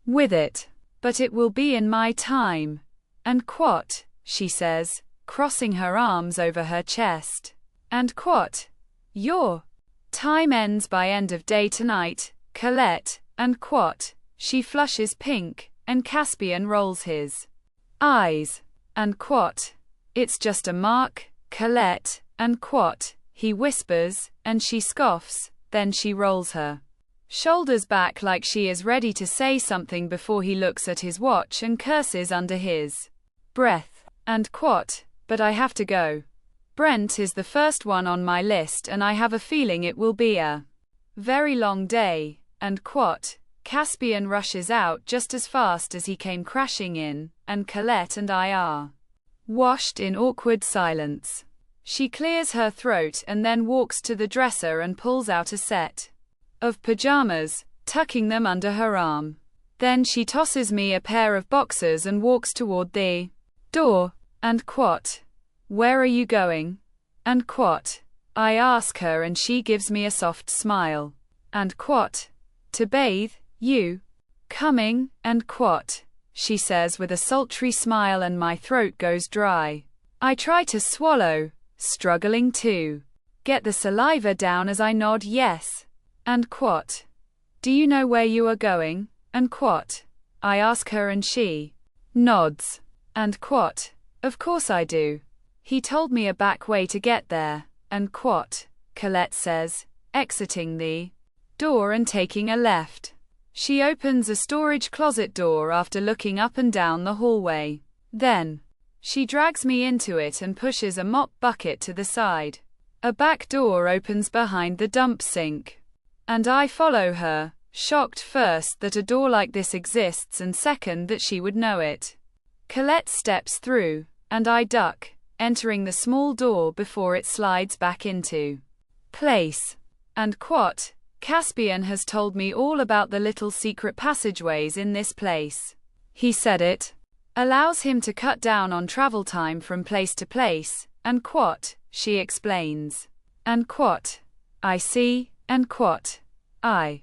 with it, but it will be in my time, and quat, she says, crossing her arms over her chest, and quat, your time ends by end of day tonight, Colette, and quat, she flushes pink, and Caspian rolls his eyes, and quat, it's just a mark, Colette, and quat, he whispers, and she scoffs, then she rolls her shoulders back like she is ready to say something before he looks at his watch and curses under his breath, and quat, but I have to go. Brent is the first one on my list and I have a feeling it will be a very long day, and quat, Caspian rushes out just as fast as he came crashing in, and Colette and I are washed in awkward silence. She clears her throat and then walks to the dresser and pulls out a set of pajamas, tucking them under her arm. Then she tosses me a pair of boxers and walks toward the door, and quat, where are you going? And quat, I ask her and she gives me a soft smile, and quat, to bathe, you coming? And quat, she says with a sultry smile, and my throat goes dry. I try to swallow, struggling to get the saliva down as I nod yes. And quat, do you know where you are going? And quat, I ask her and she nods. And quat, of course I do. He told me a back way to get there. And quat, Colette says, exiting the door and taking a left. She opens a storage closet door after looking up and down the hallway. Then she drags me into it and pushes a mop bucket to the side. A back door opens behind the dump sink, and I follow her, shocked first that a door like this exists and second that she would know it. Colette steps through, and I duck, entering the small door before it slides back into place. And quat, Caspian has told me all about the little secret passageways in this place. He said it allows him to cut down on travel time from place to place, and quat, she explains. And quat, I see, and quat, I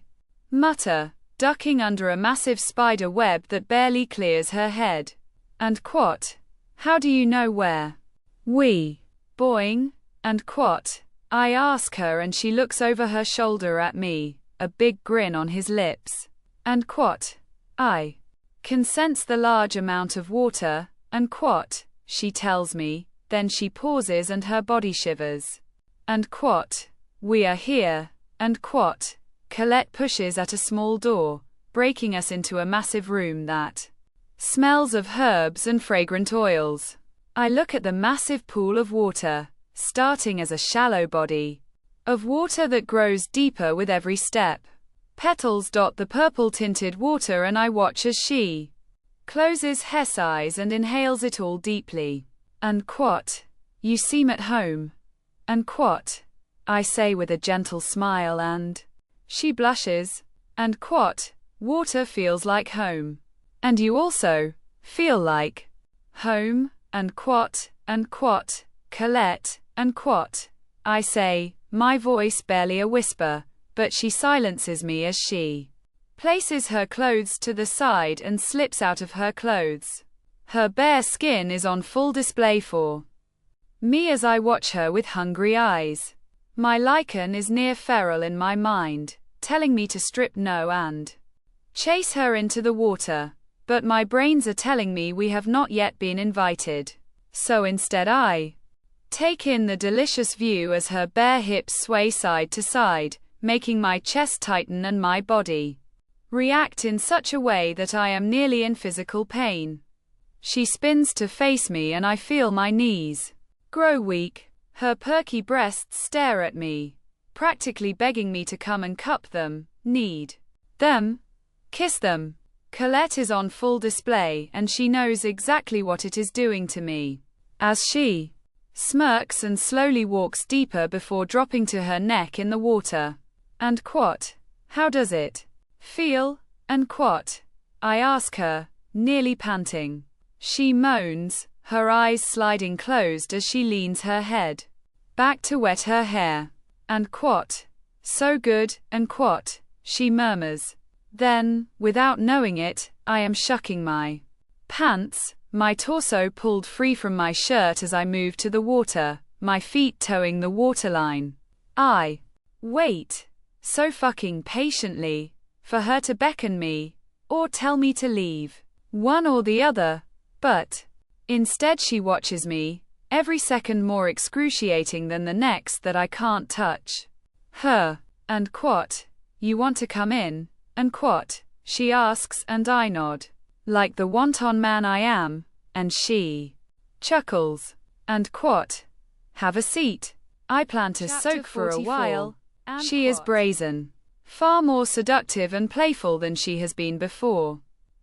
mutter, ducking under a massive spider web that barely clears her head. And quat, how do you know where we boing? And quat, I ask her and she looks over her shoulder at me, a big grin on his lips. And quat, I can sense the large amount of water, and quat, she tells me, then she pauses and her body shivers. And quat, we are here, and quat, Colette pushes at a small door, breaking us into a massive room that smells of herbs and fragrant oils. I look at the massive pool of water, starting as a shallow body of water that grows deeper with every step. Petals dot the purple-tinted water and I watch as she closes her eyes and inhales it all deeply. And quat, you seem at home. And quat, I say with a gentle smile, and she blushes. And quat, water feels like home. And you also feel like home. And quat, Colette, and quat, I say, my voice barely a whisper, but she silences me as she places her clothes to the side and slips out of her clothes. Her bare skin is on full display for me as I watch her with hungry eyes. My lycan is near feral in my mind, telling me to strip no and chase her into the water, but my brains are telling me we have not yet been invited. So instead I take in the delicious view as her bare hips sway side to side, making my chest tighten and my body react in such a way that I am nearly in physical pain. She spins to face me and I feel my knees grow weak. Her perky breasts stare at me, practically begging me to come and cup them, knead them, kiss them. Colette is on full display and she knows exactly what it is doing to me. As she smirks and slowly walks deeper before dropping to her neck in the water. And quat, how does it feel? And quat, I ask her, nearly panting. She moans, her eyes sliding closed as she leans her head back to wet her hair. And quat, so good, and quat, she murmurs. Then, without knowing it, I am shucking my pants, my torso pulled free from my shirt as I move to the water, my feet toeing the waterline. I wait, so fucking patiently, for her to beckon me, or tell me to leave. One or the other, but instead she watches me, every second more excruciating than the next that I can't touch her. And quat, you want to come in? And quat, she asks, and I nod, like the wanton man I am, and she chuckles. And quat, have a seat. I plan to soak for a while. She is brazen, far more seductive and playful than she has been before.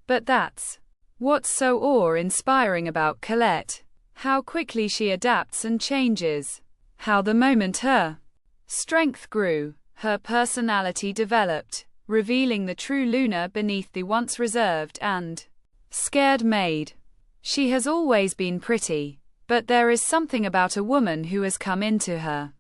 But that's what's so awe-inspiring about Colette. How quickly she adapts and changes. How the moment her strength grew, her personality developed, revealing the true Luna beneath the once reserved and scared maid. She has always been pretty, but there is something about a woman who has come into her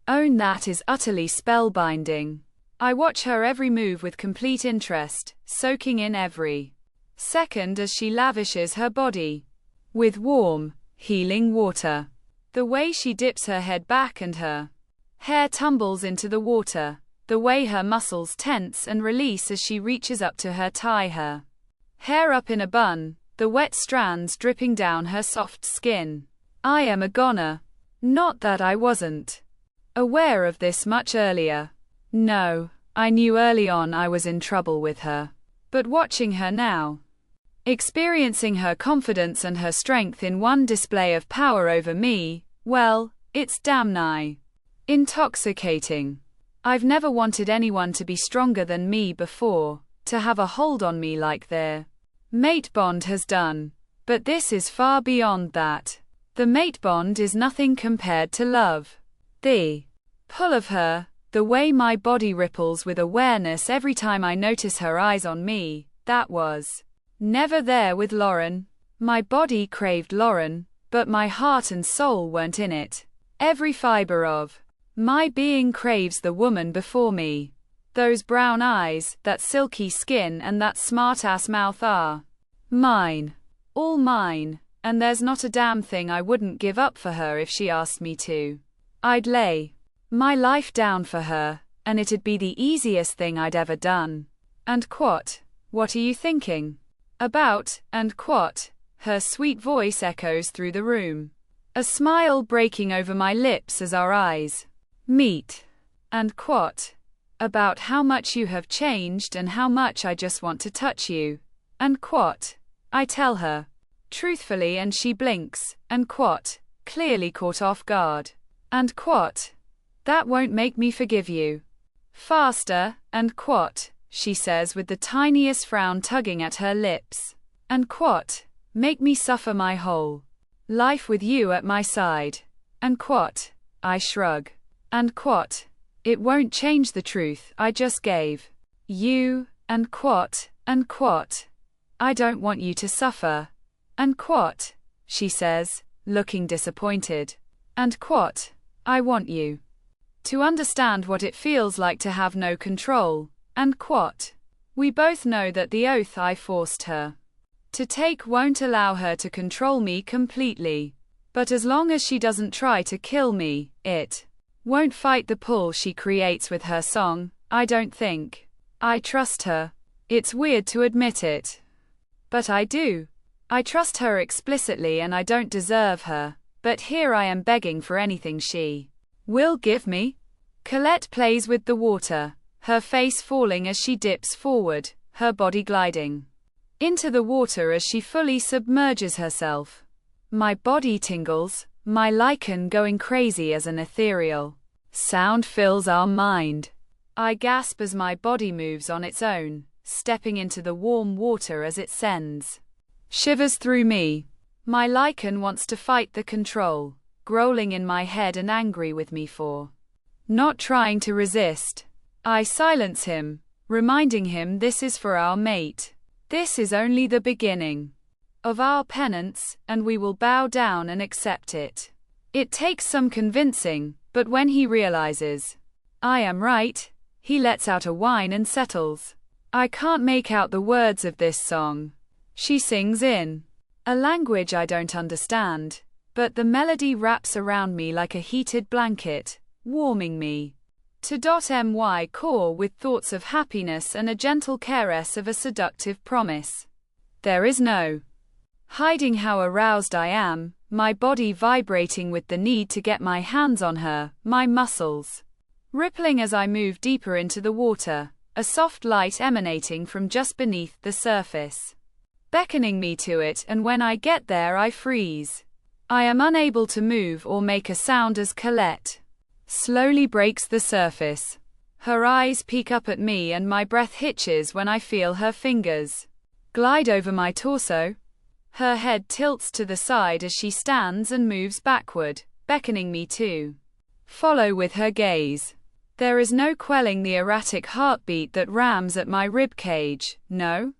own that is utterly spellbinding. I watch her every move with complete interest, soaking in every second as she lavishes her body with warm, healing water. The way she dips her head back and her hair tumbles into the water, the way her muscles tense and release as she reaches up to tie her hair up in a bun, the wet strands dripping down her soft skin. I am a goner. Not that I wasn't aware of this much earlier. No, I knew early on I was in trouble with her. But watching her now, experiencing her confidence and her strength in one display of power over me, well, it's damn nigh intoxicating. I've never wanted anyone to be stronger than me before, to have a hold on me like their mate bond has done. But this is far beyond that. The mate bond is nothing compared to love. The pull of her, the way my body ripples with awareness every time I notice her eyes on me, that was never there with Lauren. My body craved Lauren, but my heart and soul weren't in it. Every fiber of my being craves the woman before me. Those brown eyes, that silky skin, and that smart-ass mouth are mine. All mine, and there's not a damn thing I wouldn't give up for her if she asked me to. I'd lay my life down for her, and it'd be the easiest thing I'd ever done. And quat, what are you thinking about? And quat, her sweet voice echoes through the room, a smile breaking over my lips as our eyes meet. And quat, about how much you have changed and how much I just want to touch you. And quat, I tell her truthfully, and she blinks. And quat, clearly caught off guard. And quat, that won't make me forgive you faster. And quat, she says with the tiniest frown tugging at her lips. And quat, make me suffer my whole life with you at my side. And quat, I shrug. And quat, it won't change the truth I just gave you. And quat, I don't want you to suffer. And quat, she says, looking disappointed. And quat, I want you to understand what it feels like to have no control. And quat, we both know that the oath I forced her to take won't allow her to control me completely. But as long as she doesn't try to kill me, it won't fight the pull she creates with her song, I don't think. I trust her. It's weird to admit it, but I do. I trust her explicitly, and I don't deserve her, but here I am begging for anything she will give me. Colette plays with the water, her face falling as she dips forward, her body gliding into the water as she fully submerges herself. My body tingles, my lycan going crazy as an ethereal sound fills our mind. I gasp as my body moves on its own, stepping into the warm water as it sends shivers through me. My lycan wants to fight the control, growling in my head and angry with me for not trying to resist. I silence him, reminding him this is for our mate. This is only the beginning of our penance, and we will bow down and accept it. It takes some convincing, but when he realizes I am right, he lets out a whine and settles. I can't make out the words of this song. She sings in a language I don't understand, but the melody wraps around me like a heated blanket, warming me to my core with thoughts of happiness and a gentle caress of a seductive promise. There is no hiding how aroused I am, my body vibrating with the need to get my hands on her, my muscles rippling as I move deeper into the water, a soft light emanating from just beneath the surface, beckoning me to it, and when I get there I freeze. I am unable to move or make a sound as Colette slowly breaks the surface. Her eyes peek up at me and my breath hitches when I feel her fingers glide over my torso. Her head tilts to the side as she stands and moves backward, beckoning me to follow with her gaze. There is no quelling the erratic heartbeat that rams at my rib cage, no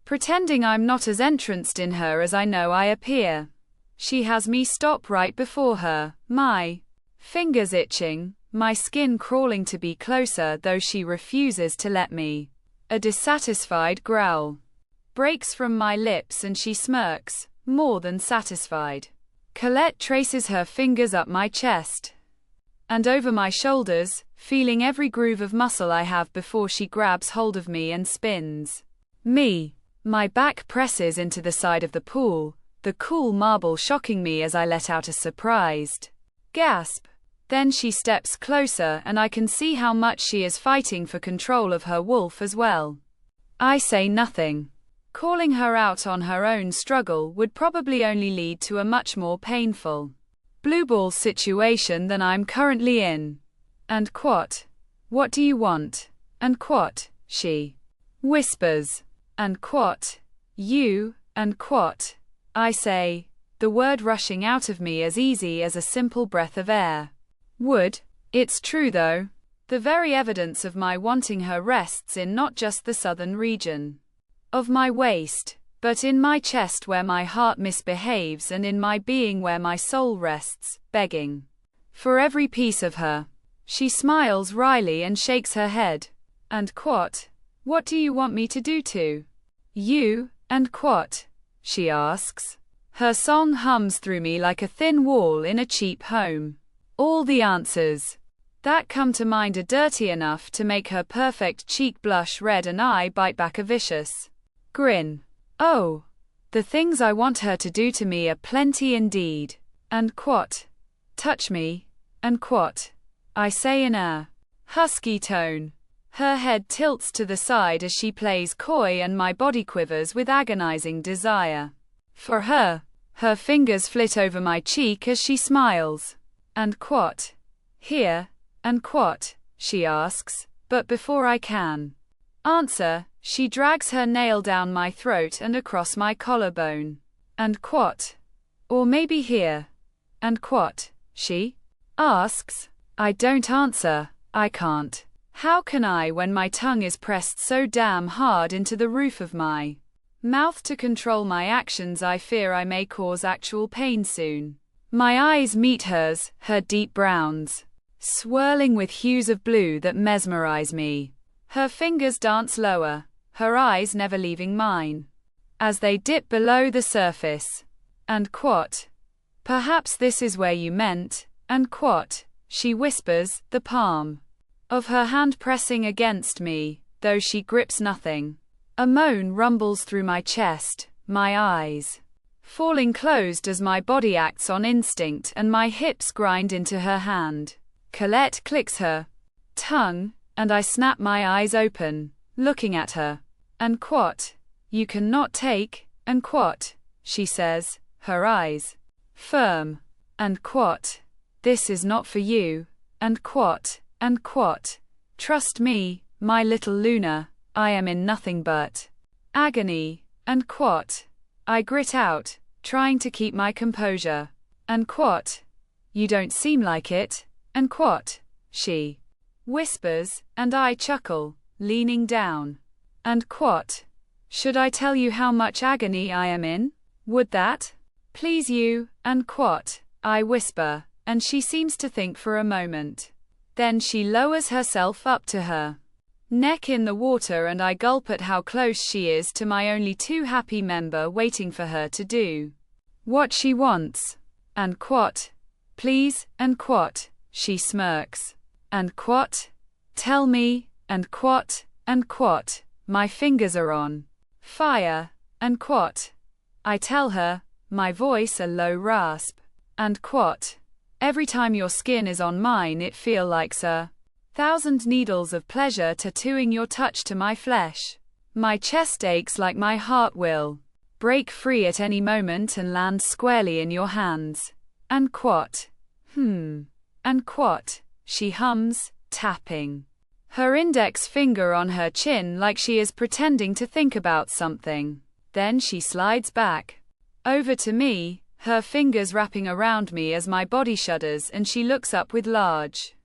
pretending I'm not as entranced in her as I know I appear. She has me stop right before her, my fingers itching, my skin crawling to be closer, though she refuses to let me. A dissatisfied growl breaks from my lips and she smirks, more than satisfied. Colette traces her fingers up my chest and over my shoulders, feeling every groove of muscle I have before she grabs hold of me and spins me. My back presses into the side of the pool, the cool marble shocking me as I let out a surprised gasp. Then she steps closer and I can see how much she is fighting for control of her wolf as well. I say nothing. Calling her out on her own struggle would probably only lead to a much more painful blue ball situation than I'm currently in. And what do you want? And what? She whispers. And what? You, and what? I say, the word rushing out of me as easy as a simple breath of air would. It's true though. The very evidence of my wanting her rests in not just the southern region of my waist, but in my chest where my heart misbehaves, and in my being where my soul rests, begging for every piece of her. She smiles wryly and shakes her head. And what? What do you want me to do to you, and what? She asks. Her song hums through me like a thin wall in a cheap home. All the answers that come to mind are dirty enough to make her perfect cheek blush red and I bite back a vicious grin. Oh, the things I want her to do to me are plenty indeed. And what? Touch me. And what? I say in a husky tone. Her head tilts to the side as she plays coy and my body quivers with agonizing desire for her. Her fingers flit over my cheek as she smiles. And what? Here. And what? She asks, but before I can answer, she drags her nail down my throat and across my collarbone. And what? Or maybe here. And what? She asks. I don't answer. I can't. How can I when my tongue is pressed so damn hard into the roof of my mouth to control my actions? I fear I may cause actual pain soon. My eyes meet hers, her deep browns swirling with hues of blue that mesmerize me. Her fingers dance lower, her eyes never leaving mine as they dip below the surface. And what? Perhaps this is where you meant. And what? She whispers, the palm of her hand pressing against me, though she grips nothing. A moan rumbles through my chest, my eyes falling closed as my body acts on instinct and my hips grind into her hand. Colette clicks her tongue, and I snap my eyes open, looking at her. And what? You cannot take. And what? She says, her eyes firm. And what? This is not for you. And what? And what? Trust me, my little Luna, I am in nothing but agony. And what? I grit out, trying to keep my composure. And what? You don't seem like it. And what? She whispers, and I chuckle, leaning down. And quat. Should I tell you how much agony I am in? Would that please you? And quat. I whisper, and she seems to think for a moment. Then she lowers herself up to her neck in the water, and I gulp at how close she is to my only too happy member, waiting for her to do what she wants. And quat. Please, and quat. She smirks. And quat. Tell me, and quat, and quat. My fingers are on fire, and quat. I tell her, my voice a low rasp. And quat. Every time your skin is on mine it feel like 1,000 needles of pleasure tattooing your touch to my flesh. My chest aches like my heart will break free at any moment and land squarely in your hands. And quat. And quat. She hums, tapping her index finger on her chin like she is pretending to think about something. Then she slides back over to me, her fingers wrapping around me as my body shudders, and she looks up with large,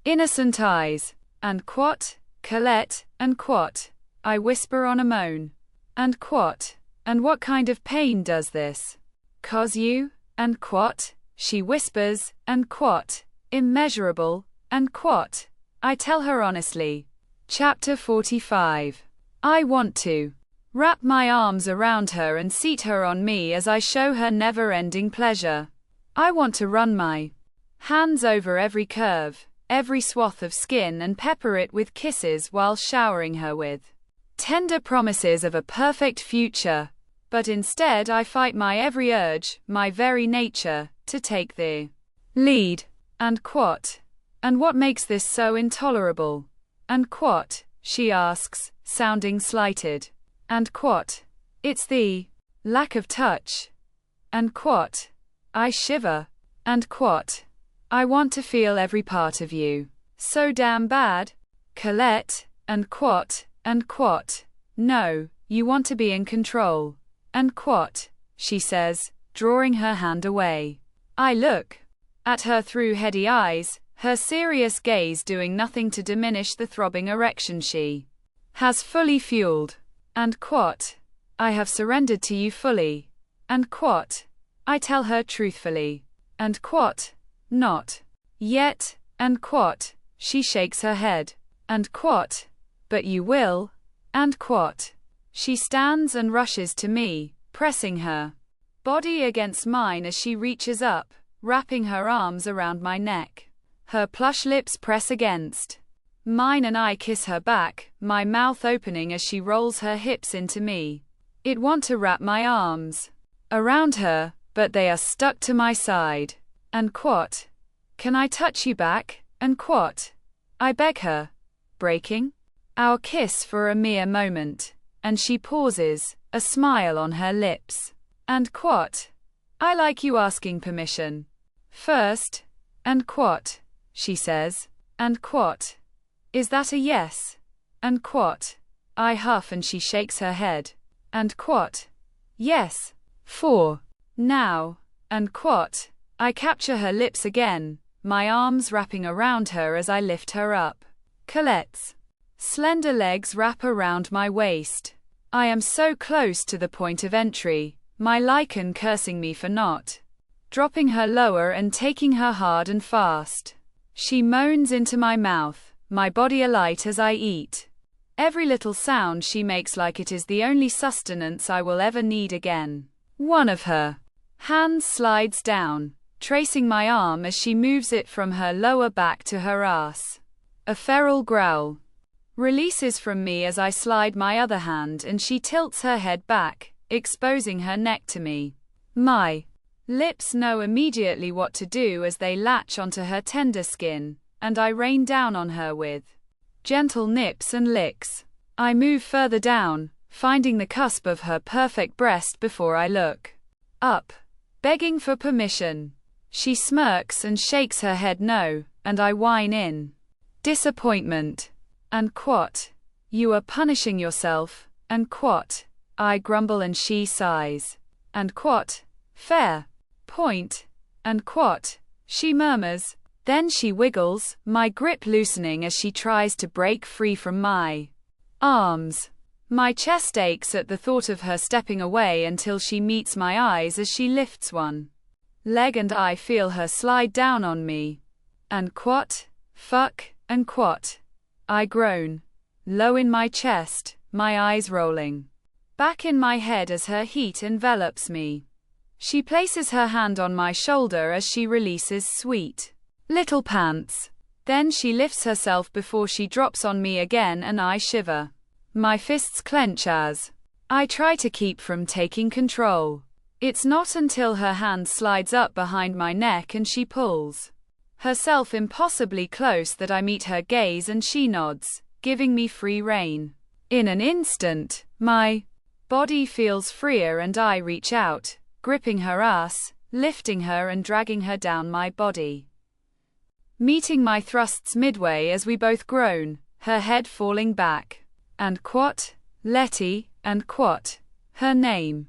innocent eyes. And quat. Colette, and quat. I whisper on a moan. And quat. And what kind of pain does this cause you? And quat. She whispers, and quat. Immeasurable, and quat. I tell her honestly. Chapter 45. I want to wrap my arms around her and seat her on me as I show her never-ending pleasure. I want to run my hands over every curve, every swath of skin, and pepper it with kisses while showering her with tender promises of a perfect future. But instead I fight my every urge, my very nature, to take the lead. And quat. And what makes this so intolerable? And quat. She asks, sounding slighted. And quat. It's the lack of touch. And quat. I shiver. And quat. I want to feel every part of you so damn bad. Colette. And quat. And quat. No, you want to be in control. And quat. She says, drawing her hand away. I look at her through heady eyes, her serious gaze doing nothing to diminish the throbbing erection she has fully fueled. And quat. I have surrendered to you fully. And quat. I tell her truthfully. And quat. Not yet. And quat. She shakes her head. And quat. But you will. And quat. She stands and rushes to me, pressing her body against mine as she reaches up, wrapping her arms around my neck. Her plush lips press against mine and I kiss her back, my mouth opening as she rolls her hips into me. I want to wrap my arms around her, but they are stuck to my side. And quat. Can I touch you back? And quat. I beg her, breaking our kiss for a mere moment, and she pauses, a smile on her lips. And quat. I like you asking permission first. And quat. She says. And quat. Is that a yes? And quat. I huff and she shakes her head. And quat. Yes. For now. And quat. I capture her lips again, my arms wrapping around her as I lift her up. Colette's slender legs wrap around my waist. I am so close to the point of entry, my lycan cursing me for not dropping her lower and taking her hard and fast. She moans into my mouth, my body alight as I eat. Every little sound she makes like it is the only sustenance I will ever need again. One of her hands slides down, tracing my arm as she moves it from her lower back to her ass. A feral growl releases from me as I slide my other hand and she tilts her head back, exposing her neck to me. My lips know immediately what to do as they latch onto her tender skin, and I rain down on her with gentle nips and licks. I move further down, finding the cusp of her perfect breast before I look up, begging for permission. She smirks and shakes her head no, and I whine in disappointment. And quat. You are punishing yourself. And quat. I grumble and she sighs. And quat. Fair point. And quat. She murmurs. Then she wiggles, my grip loosening as she tries to break free from my arms. My chest aches at the thought of her stepping away until she meets my eyes as she lifts one leg and I feel her slide down on me. And quat, fuck, and quat. I groan, low in my chest, my eyes rolling back in my head as her heat envelops me. She places her hand on my shoulder as she releases sweet little pants. Then she lifts herself before she drops on me again and I shiver. My fists clench as I try to keep from taking control. It's not until her hand slides up behind my neck and she pulls herself impossibly close that I meet her gaze and she nods, giving me free rein. In an instant, my body feels freer and I reach out, gripping her ass, lifting her and dragging her down my body. Meeting my thrusts midway as we both groan, her head falling back. And quat, Letty, and quat, her name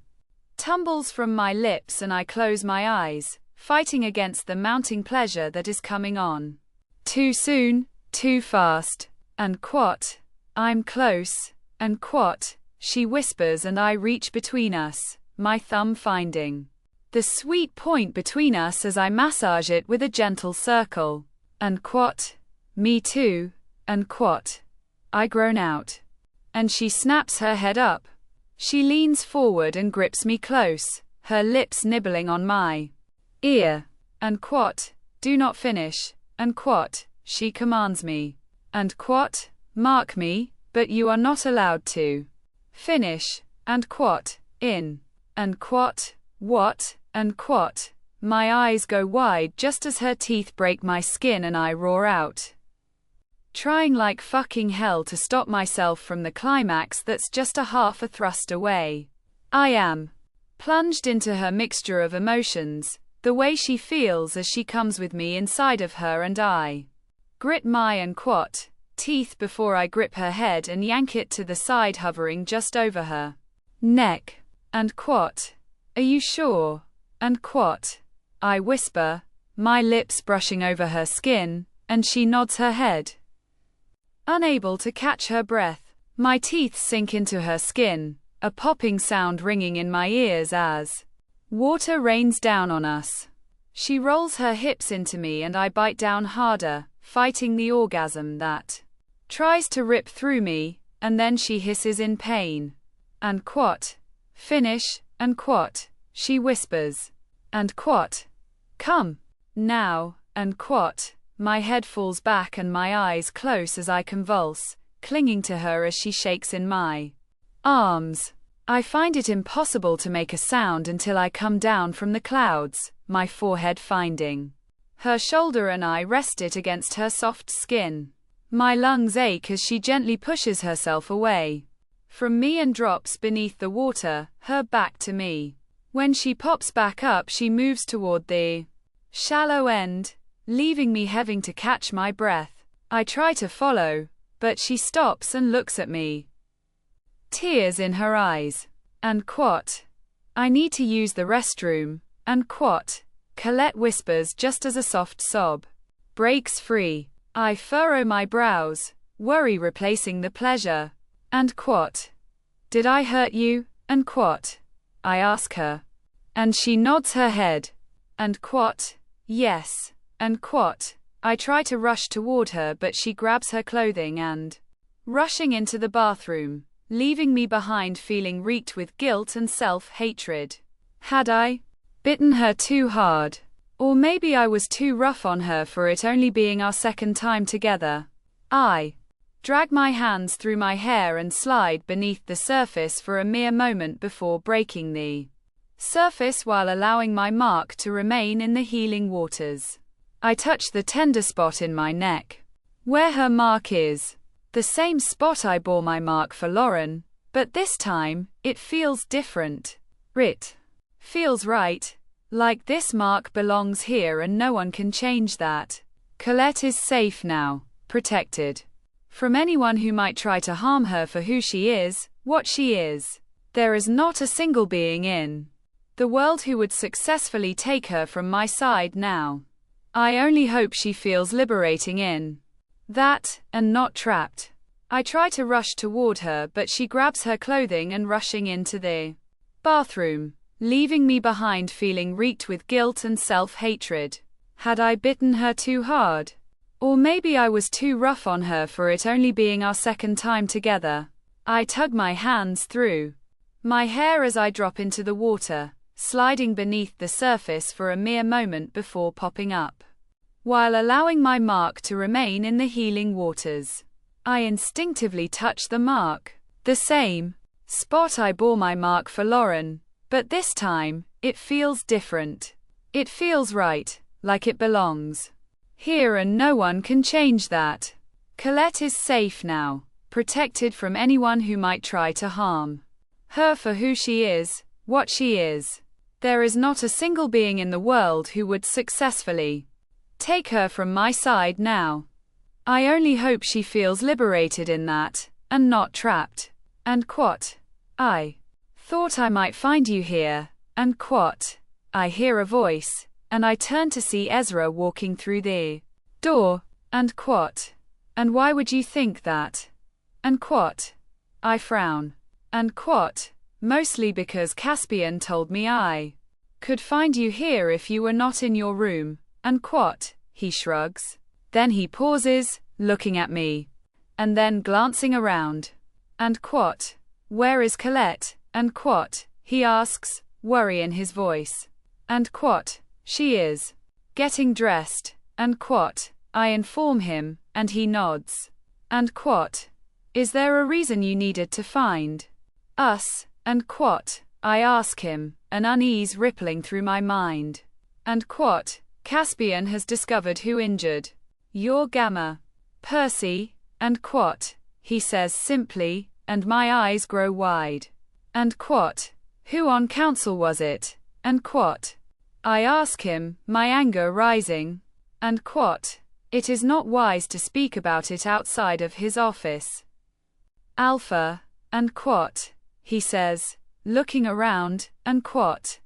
tumbles from my lips and I close my eyes, fighting against the mounting pleasure that is coming on. Too soon, too fast, and quat, I'm close, and quat, she whispers and I reach between us, my thumb finding the sweet point between us as I massage it with a gentle circle. And quat, me too, and quat, I groan out. And she snaps her head up. She leans forward and grips me close, her lips nibbling on my ear. And quat, do not finish, and quat, she commands me. And quat, mark me, but you are not allowed to finish, and quat, in. And quat, what, and quat, my eyes go wide just as her teeth break my skin and I roar out, trying like fucking hell to stop myself from the climax that's just a half a thrust away. I am plunged into her mixture of emotions, the way she feels as she comes with me inside of her and I grit my and quat teeth before I grip her head and yank it to the side hovering just over her neck. And quat, are you sure? And quat, I whisper, my lips brushing over her skin, and she nods her head. Unable to catch her breath, my teeth sink into her skin, a popping sound ringing in my ears as water rains down on us. She rolls her hips into me and I bite down harder, fighting the orgasm that tries to rip through me, and then she hisses in pain. And quat, finish, and quat, she whispers. And quat, come, now, and quat, my head falls back and my eyes close as I convulse, clinging to her as she shakes in my arms. I find it impossible to make a sound until I come down from the clouds, my forehead finding her shoulder and I rest it against her soft skin. My lungs ache as she gently pushes herself away from me and drops beneath the water, her back to me. When she pops back up, she moves toward the shallow end, leaving me having to catch my breath. I try to follow, but she stops and looks at me, tears in her eyes. And quat, I need to use the restroom. And quat, Colette whispers just as a soft sob breaks free. I furrow my brows, worry replacing the pleasure. And quat, did I hurt you? And quat, I ask her. And she nods her head. And quat, yes. And quat, I try to rush toward her but she grabs her clothing and rushing into the bathroom, leaving me behind feeling reeked with guilt and self-hatred. Had I bitten her too hard? Or maybe I was too rough on her for it only being our second time together. I drag my hands through my hair and slide beneath the surface for a mere moment before breaking the surface while allowing my mark to remain in the healing waters. I touch the tender spot in my neck, where her mark is. The same spot I bore my mark for Lauren, but this time, it feels different. It feels right. Like this mark belongs here and no one can change that. Colette is safe now, protected from anyone who might try to harm her for who she is, what she is. There is not a single being in the world who would successfully take her from my side now. I only hope she feels liberating in that, and not trapped. I try to rush toward her, but she grabs her clothing and rushing into the bathroom, leaving me behind feeling reeked with guilt and self-hatred. Had I bitten her too hard? Or maybe I was too rough on her for it only being our second time together. I tug my hands through my hair as I drop into the water, sliding beneath the surface for a mere moment before popping up, while allowing my mark to remain in the healing waters. I instinctively touch the mark, the same spot I bore my mark for Lauren, but this time, it feels different. It feels right, like it belongs here, and no one can change that. Colette is safe now, protected from anyone who might try to harm her for who she is, what she is. There is not a single being in the world who would successfully take her from my side now. I only hope she feels liberated in that, and not trapped. And quote, I thought I might find you here, and quote, I hear a voice, and I turn to see Ezra walking through the door, and quote, and why would you think that? And quote, I frown. And quote, mostly because Caspian told me I could find you here if you were not in your room, and quote, he shrugs. Then he pauses, looking at me, and then glancing around. And quote, where is Colette? And quote, he asks, worry in his voice. And quote, she is getting dressed. And quote, I inform him, and he nods. And quote, is there a reason you needed to find us? And quote, I ask him, an unease rippling through my mind. And quote, Caspian has discovered who injured your Gamma. Percy. And quote, he says simply, and my eyes grow wide. And quote, who on council was it? And quote, I ask him, my anger rising. And quote, it is not wise to speak about it outside of his office. Alpha. And quote, he says, looking around, and quote,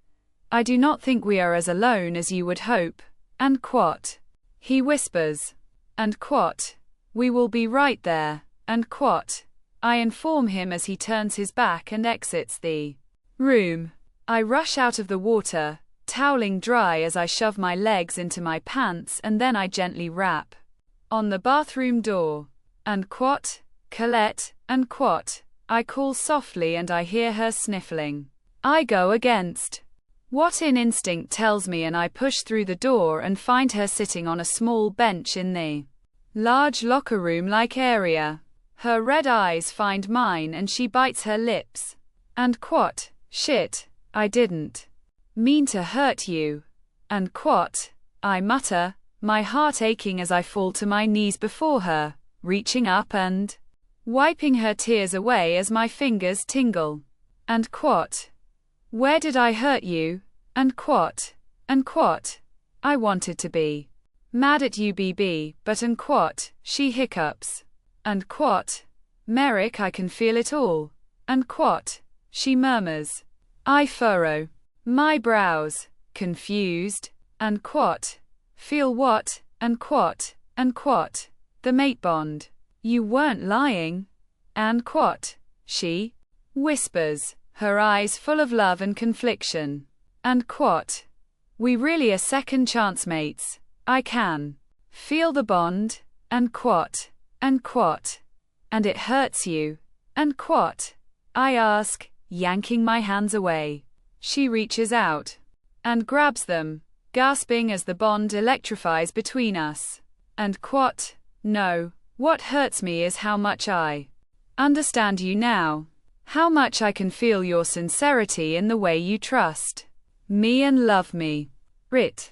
I do not think we are as alone as you would hope. And quote, he whispers. And quote, we will be right there. And quote, I inform him as he turns his back and exits the room. I rush out of the water, toweling dry as I shove my legs into my pants, and then I gently rap on the bathroom door. And quote, Colette. And quote, I call softly and I hear her sniffling. I go against what in instinct tells me, and I push through the door and find her sitting on a small bench in the large locker room-like area. Her red eyes find mine and she bites her lips. And quote, shit, I didn't mean to hurt you. And quote, I mutter, my heart aching as I fall to my knees before her, reaching up and wiping her tears away as my fingers tingle. And quote, where did I hurt you? And quote, I wanted to be mad at you, BB, but and quote, she hiccups. And quote, Merrick, I can feel it all. And quote, she murmurs. I furrow my brows, confused. And quote, feel what? And quote, the mate bond. You weren't lying. And quote, she whispers, her eyes full of love and confliction. And quote, we really a second chance mates. I can feel the bond. And quote, and it hurts you. And quote, I ask, yanking my hands away. She reaches out and grabs them, gasping as the bond electrifies between us. And quote, no, what hurts me is how much I understand you now. How much I can feel your sincerity in the way you trust me and love me. It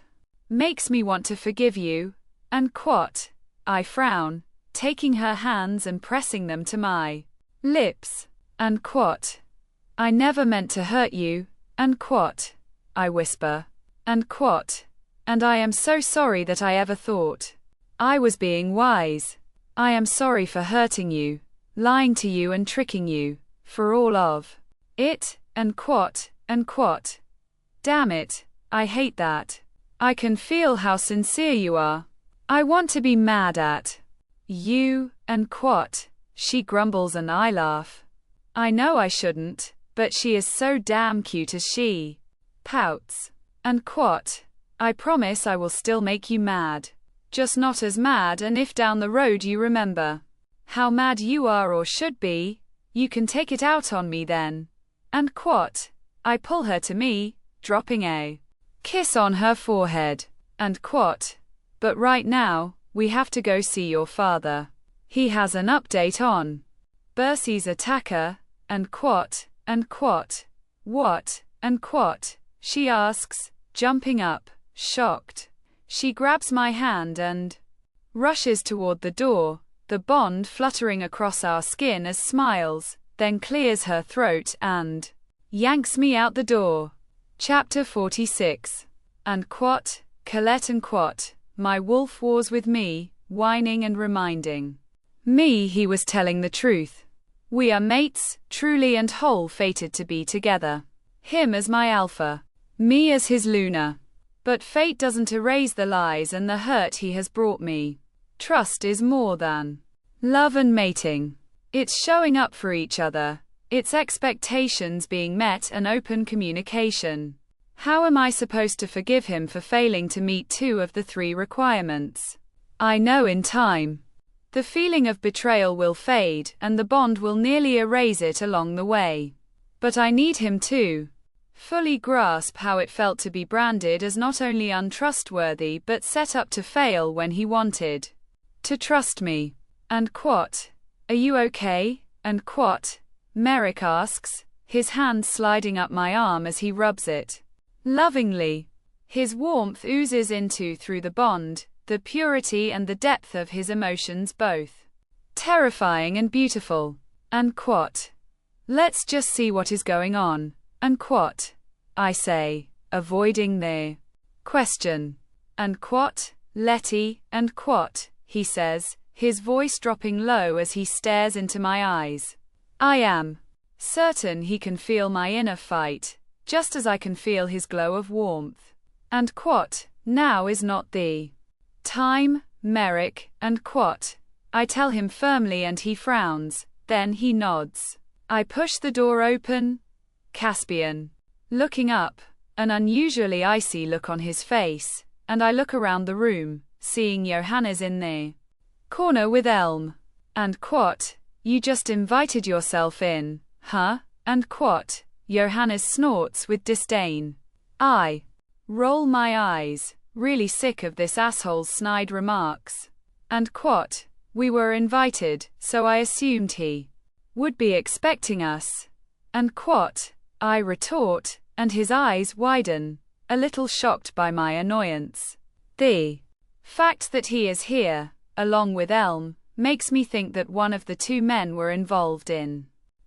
makes me want to forgive you. And quote, I frown, taking her hands and pressing them to my lips. And quote, I never meant to hurt you. And quote, I whisper. And quote, and I am so sorry that I ever thought I was being wise. I am sorry for hurting you, lying to you and tricking you, for all of it. And quote, damn it, I hate that. I can feel how sincere you are. I want to be mad at you, and quat. She grumbles and I laugh. I know I shouldn't, but she is so damn cute as she pouts. And quat. I promise I will still make you mad. Just not as mad, and if down the road you remember how mad you are or should be, you can take it out on me then. And quat. I pull her to me, dropping a kiss on her forehead. And quat. But right now, we have to go see your father. He has an update on Bercie's attacker. And quat. And quat. What? And quat? She asks, jumping up, shocked. She grabs my hand and rushes toward the door, the bond fluttering across our skin as smiles, then clears her throat and yanks me out the door. Chapter 46. And quat, Colette and quat, my wolf wars with me, whining and reminding me he was telling the truth. We are mates, truly and whole, fated to be together. Him as my alpha, me as his Luna. But fate doesn't erase the lies and the hurt he has brought me. Trust is more than love and mating. It's showing up for each other. It's expectations being met and open communication. How am I supposed to forgive him for failing to meet 2 of the 3 requirements? I know in time, the feeling of betrayal will fade and the bond will nearly erase it along the way. But I need him to fully grasp how it felt to be branded as not only untrustworthy but set up to fail when he wanted to trust me. And quat. Are you okay? And quat. Merrick asks, his hand sliding up my arm as he rubs it lovingly. His warmth oozes into through the bond, the purity and the depth of his emotions both terrifying and beautiful. And quat. Let's just see what is going on. And quat. I say, avoiding the question. And quat, Letty, and quat, he says, his voice dropping low as he stares into my eyes. I am certain he can feel my inner fight, just as I can feel his glow of warmth. And quat, now is not the time, Merrick, and quat. I tell him firmly and he frowns, then he nods. I push the door open. Caspian, looking up, an unusually icy look on his face, and I look around the room, seeing Johannes in the corner with Elm. And quat, you just invited yourself in, huh? And quat, Johannes snorts with disdain. I roll my eyes, really sick of this asshole's snide remarks. And quat, we were invited, so I assumed he would be expecting us. And quat, I retort, and his eyes widen, a little shocked by my annoyance. The fact that he is here, along with Elm, makes me think that one of the 2 men were involved in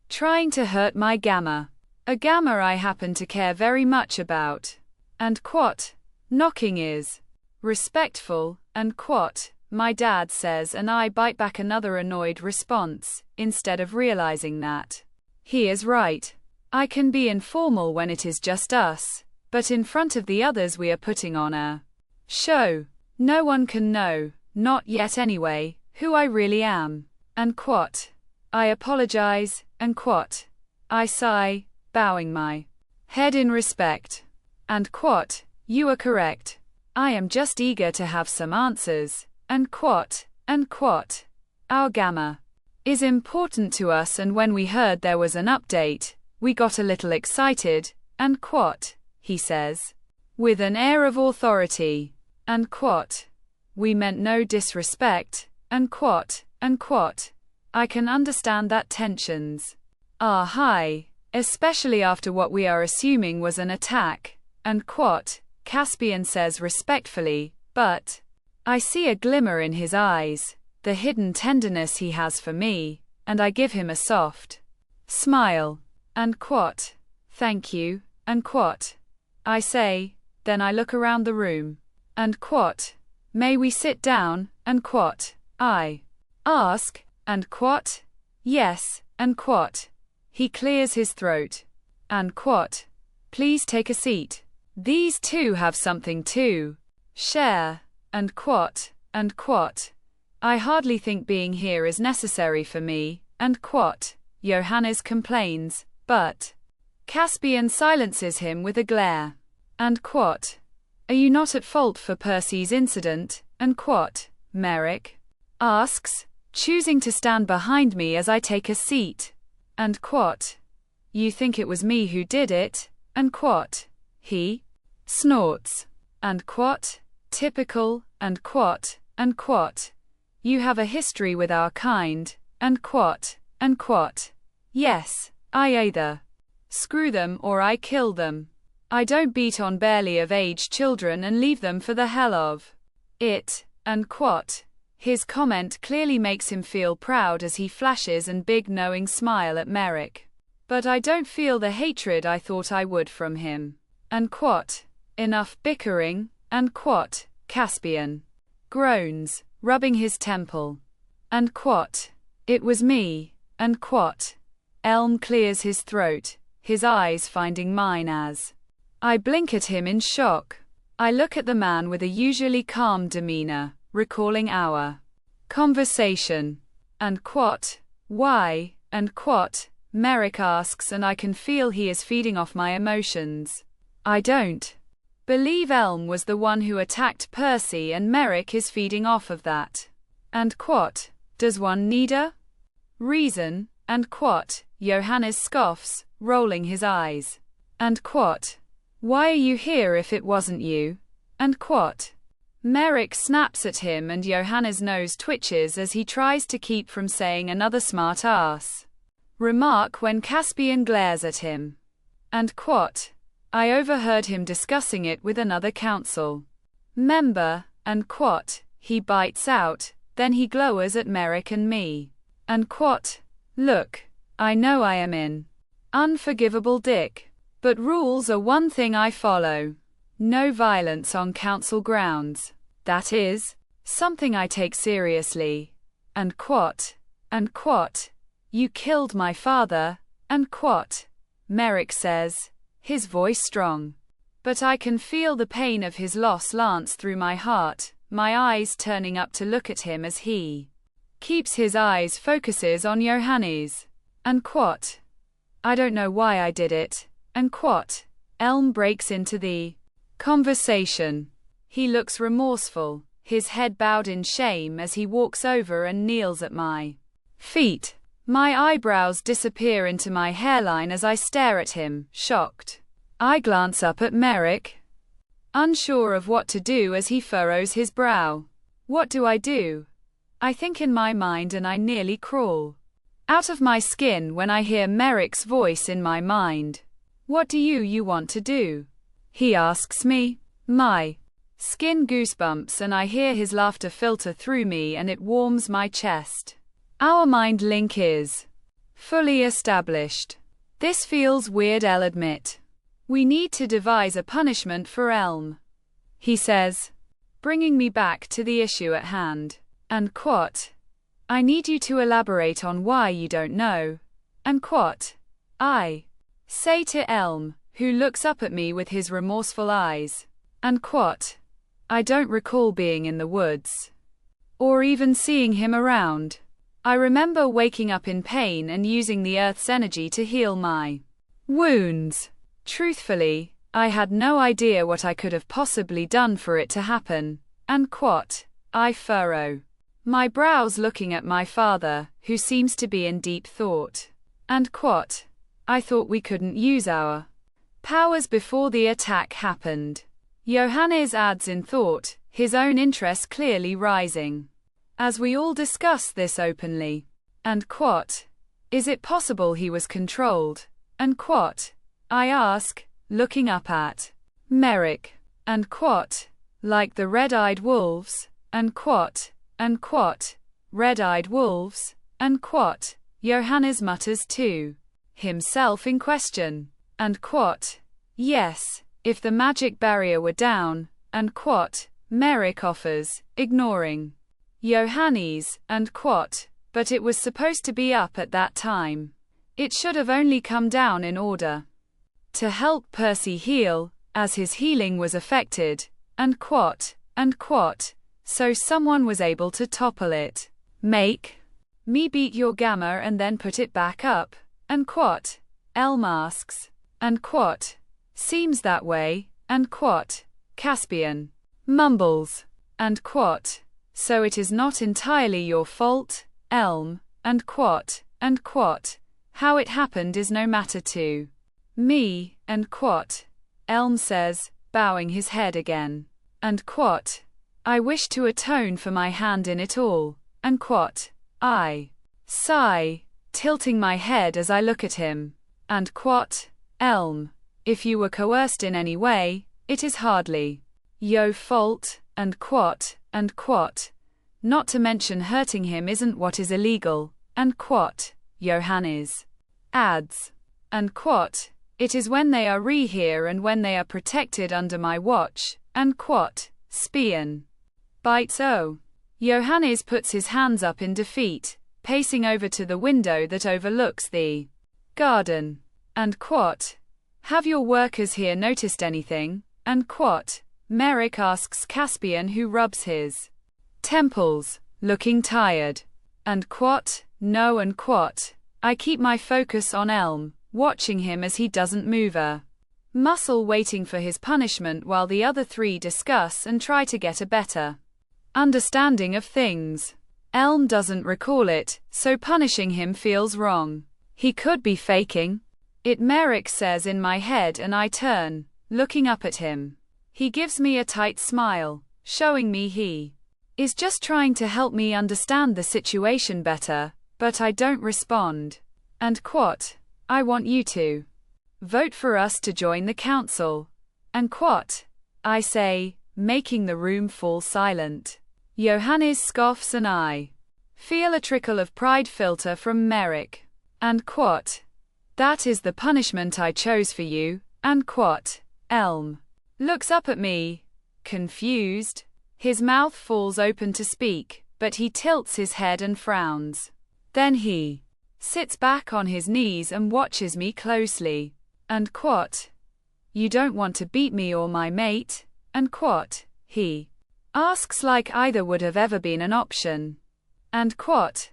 trying to hurt my gamma. A gamma I happen to care very much about. And quat, knocking is respectful, and quat, my dad says, and I bite back another annoyed response, instead of realizing that he is right. I can be informal when it is just us, but in front of the others we are putting on a show. No one can know, not yet anyway, who I really am. And quat. I apologize, and quat. I sigh, bowing my head in respect. And quat. You are correct. I am just eager to have some answers. And quat. And quat. Our gamma is important to us, and when we heard there was an update, we got a little excited. And quat. He says, with an air of authority. And quat. We meant no disrespect. And quat. And quat. I can understand that tensions are high, especially after what we are assuming was an attack. And quat. Caspian says respectfully, but I see a glimmer in his eyes, the hidden tenderness he has for me, and I give him a soft smile. And quat. Thank you. And quat. I say, then I look around the room. And quat. May we sit down? And quat. I ask. And quat. Yes. And quat. He clears his throat. And quat. Please take a seat. These 2 have something to share, and I hardly think being here is necessary for me, Johannes complains, but Caspian silences him with a glare. Are you not at fault for Percy's incident? Merrick asks, choosing to stand behind me as I take a seat. You think it was me who did it? He snorts. Typical, You have a history with our kind, Yes, I either screw them or I kill them. I don't beat on barely of age children and leave them for the hell of it, His comment clearly makes him feel proud as he flashes a big knowing smile at Merrick. But I don't feel the hatred I thought I would from him. Enough bickering, Caspian groans, rubbing his temple. It was me, Elm clears his throat, his eyes finding mine as I blink at him in shock. I look at the man with a usually calm demeanor, recalling our conversation. Why? Merrick asks, and I can feel he is feeding off my emotions. I don't believe Elm was the one who attacked Percy, and Merrick is feeding off of that. Does one need a reason? Johannes scoffs, rolling his eyes. Why are you here if it wasn't you? Merrick snaps at him, and Johannes' nose twitches as he tries to keep from saying another smart ass remark when Caspian glares at him. I overheard him discussing it with another council member, he bites out, then he glowers at Merrick and me. Look, I know I am in unforgivable dick. But rules are one thing I follow. No violence on council grounds. That is something I take seriously. You killed my father, Merrick says, his voice strong. But I can feel the pain of his loss lance through my heart, my eyes turning up to look at him as he keeps his eyes focuses on Johannes. I don't know why I did it. Elm breaks into the conversation. He looks remorseful, his head bowed in shame as he walks over and kneels at my feet. My eyebrows disappear into my hairline as I stare at him, shocked. I glance up at Merrick, unsure of what to do as he furrows his brow. What do? I think in my mind, and I nearly crawl out of my skin when I hear Merrick's voice in my mind. What do you want to do? He asks me. My skin goosebumps and I hear his laughter filter through me and it warms my chest. Our mind link is fully established. This feels weird, I'll admit. We need to devise a punishment for Elm, he says, bringing me back to the issue at hand. I need you to elaborate on why you don't know. I say to Elm, who looks up at me with his remorseful eyes. I don't recall being in the woods, or even seeing him around. I remember waking up in pain and using the earth's energy to heal my wounds. Truthfully, I had no idea what I could have possibly done for it to happen. I furrow my brows looking at my father, who seems to be in deep thought. I thought we couldn't use our powers before the attack happened. Johannes adds in thought, his own interest clearly rising. As we all discuss this openly. Is it possible he was controlled? I ask, looking up at Merrick. Like the red-eyed wolves? Red-eyed wolves? Johannes mutters to himself in question. Yes, if the magic barrier were down, Merrick offers, ignoring Johannes, but it was supposed to be up at that time. It should have only come down in order to help Percy heal, as his healing was affected, and quat, so someone was able to topple it. Make me beat your gamma and then put it back up, and quat, Elm asks, and quat, seems that way, and quat, Caspian mumbles, and quat, so it is not entirely your fault, Elm, and quat, how it happened is no matter to me, and quat, Elm says, bowing his head again, and quat, I wish to atone for my hand in it all, and quat, I sigh, tilting my head as I look at him, and quat, Elm, if you were coerced in any way, it is hardly your fault, and quat, not to mention hurting him isn't what is illegal, and quat, Johannes adds, and quat, it is when they are here and when they are protected under my watch, and quat, Spion bites o. Johannes puts his hands up in defeat, pacing over to the window that overlooks the garden, and quat, have your workers here noticed anything, and quat, Merrick asks Caspian, who rubs his temples, looking tired, and quat, no, and quat, I keep my focus on Elm, watching him as he doesn't move a muscle, waiting for his punishment while the other three discuss and try to get a better understanding of things. Elm doesn't recall it, so punishing him feels wrong. He could be faking it, Merrick says in my head, and I turn, looking up at him. He gives me a tight smile, showing me he is just trying to help me understand the situation better, but I don't respond. And quat, I want you to vote for us to join the council. And quat, I say, making the room fall silent. Johannes scoffs and I feel a trickle of pride filter from Merrick. And quat, that is the punishment I chose for you, and quat, Elm looks up at me, confused. His mouth falls open to speak, but he tilts his head and frowns. Then he sits back on his knees and watches me closely. And quat, you don't want to beat me or my mate, and quat, he asks like either would have ever been an option. And quat,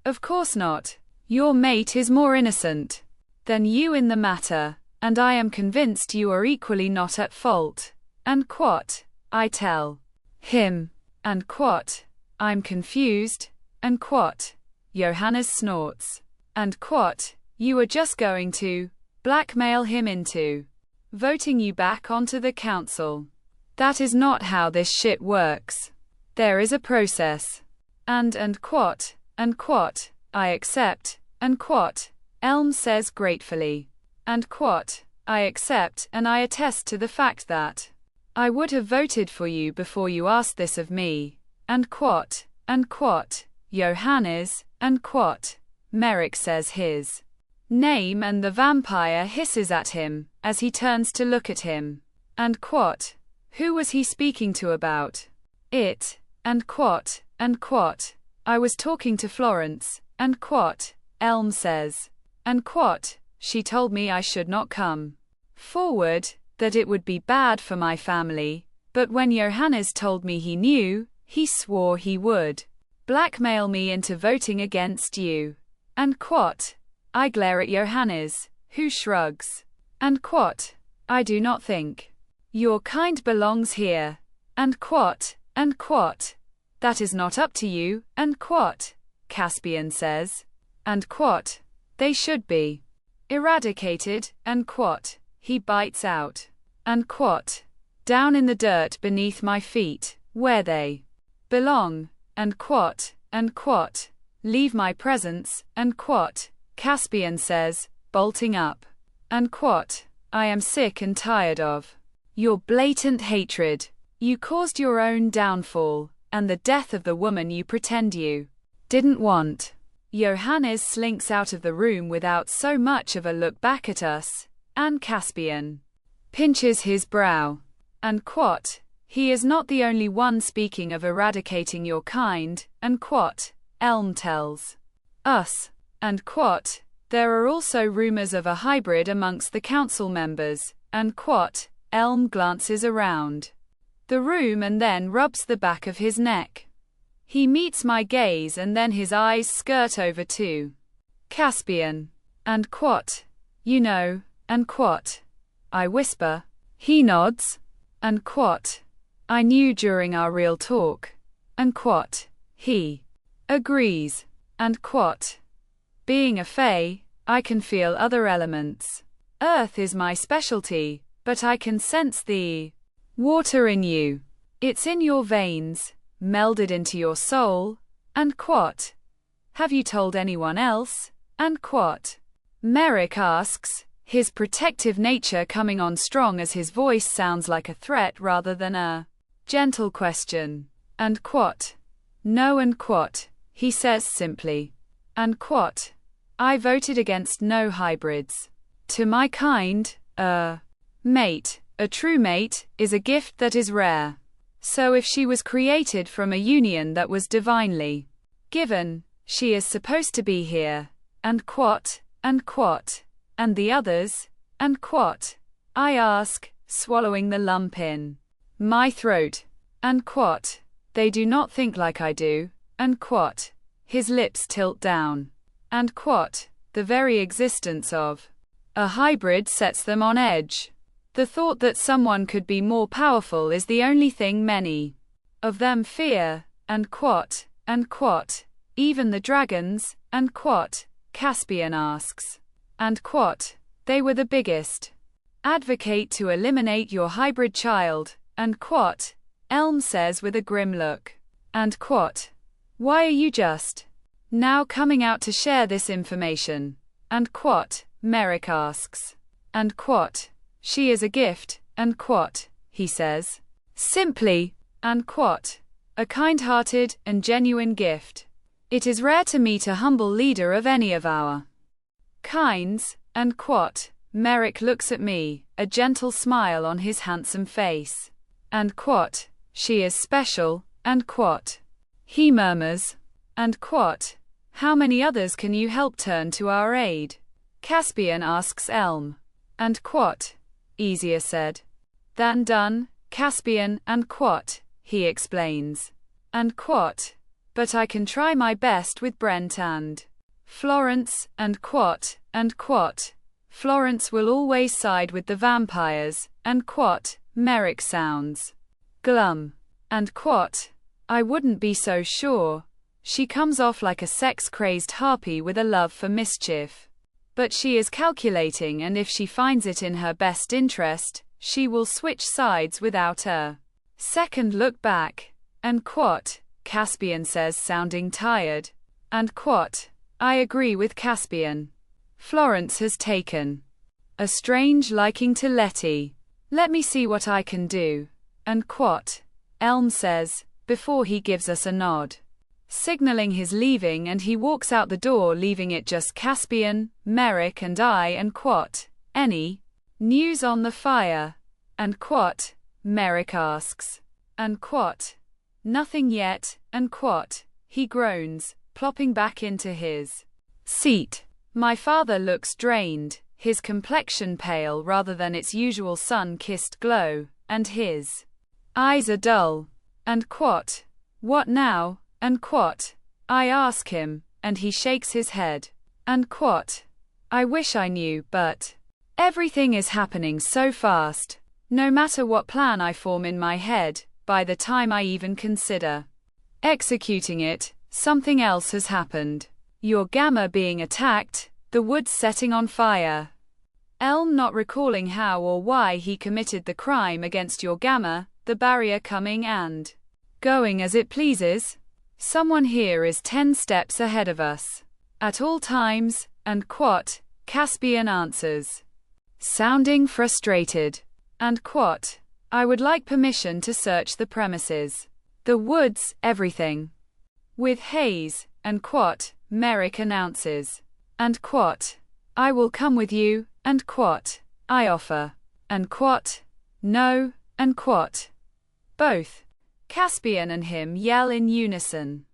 of course not. Your mate is more innocent than you in the matter, and I am convinced you are equally not at fault. And quat, I tell him. And quat, I'm confused. And quat, Johannes snorts. And quat, you are just going to blackmail him into voting you back onto the council. That is not how this shit works. There is a process. And quat, I accept, and quat, Elm says gratefully. And quat, I accept, and I attest to the fact that I would have voted for you before you asked this of me. And quat, Johannes, and quat, Merrick says his name and the vampire hisses at him, as he turns to look at him. And quat, who was he speaking to about it? And quat, I was talking to Florence, and quat, Elm says. And quat, she told me I should not come forward, that it would be bad for my family, but when Johannes told me he knew, he swore he would blackmail me into voting against you. And quat, I glare at Johannes, who shrugs. And quat, I do not think your kind belongs here. And quat, that is not up to you, and quat, Caspian says. And quat, they should be eradicated, and quat, he bites out. And quat, down in the dirt beneath my feet, where they belong. And quat, leave my presence, and quat, Caspian says, bolting up. And quat, I am sick and tired of your blatant hatred. You caused your own downfall, and the death of the woman you pretend you didn't want. Johannes slinks out of the room without so much of a look back at us, and Caspian pinches his brow. And quat, he is not the only one speaking of eradicating your kind, and quat, Elm tells us. And quat, there are also rumors of a hybrid amongst the council members, and quat, Elm glances around. the room and then rubs the back of his neck. He meets my gaze and then his eyes skirt over to Caspian. And what? You know, and what? I whisper. He nods. And what? I knew during our real talk. And what? He agrees. And what? Being a fae, I can feel other elements. Earth is my specialty, but I can sense the water in you. It's in your veins, melded into your soul. And what? Have you told anyone else? And what? Merrick asks, his protective nature coming on strong as his voice sounds like a threat rather than a gentle question. And what? No, and what? He says simply. And what? I voted against no hybrids. To my kind, mate, a true mate, is a gift that is rare. So if she was created from a union that was divinely given, she is supposed to be here. And what? And what? And the others? And what? I ask, swallowing the lump in my throat. And what? They do not think like I do. And what? His lips tilt down. And what? The very existence of a hybrid sets them on edge. The thought that someone could be more powerful is the only thing many of them fear. And what? And what? Even the dragons? And what? Caspian asks. And what? They were the biggest. Advocate to eliminate your hybrid child. And what? Elm says with a grim look. And what? Why are you just now coming out to share this information? And what? Merrick asks. And what? She is a gift. And what? He says. Simply. And what? A kind-hearted and genuine gift. It is rare to meet a humble leader of any of our kinds. And what? Merrick looks at me, a gentle smile on his handsome face. And what? She is special. And what? He murmurs. And what? How many others can you help turn to our aid? Caspian asks Elm. And what? Easier said than done, Caspian. And what? He explains. And what? But I can try my best with Brent and Florence. And what? And what? Florence will always side with the vampires. And what? Merrick sounds glum. And what? I wouldn't be so sure. She comes off like a sex-crazed harpy with a love for mischief. But she is calculating, and if she finds it in her best interest, she will switch sides without a second look back. And what? Caspian says, sounding tired. And what? I agree with Caspian. Florence has taken a strange liking to Letty. Let me see what I can do. And what? Elm says, before he gives us a nod, signaling his leaving, and he walks out the door, leaving it just Caspian, Merrick and I. And what? Any news on the fire? And what? Merrick asks. And what? Nothing yet. And what? He groans, plopping back into his seat. My father looks drained, his complexion pale rather than its usual sun-kissed glow, and his eyes are dull. And what? What now? And what? I ask him, and he shakes his head. And what? I wish I knew, but everything is happening so fast. No matter what plan I form in my head, by the time I even consider executing it, something else has happened. Your gamma being attacked, the woods setting on fire. Elm not recalling how or why he committed the crime against your gamma, the barrier coming and going as it pleases. Someone here is 10 steps ahead of us. At all times. And what? Caspian answers, sounding frustrated. And what? I would like permission to search the premises. The woods, everything. With Hayes. And what? Merrick announces. And what? I will come with you. And what? I offer. And what? No. And what? Both Caspian and him yell in unison.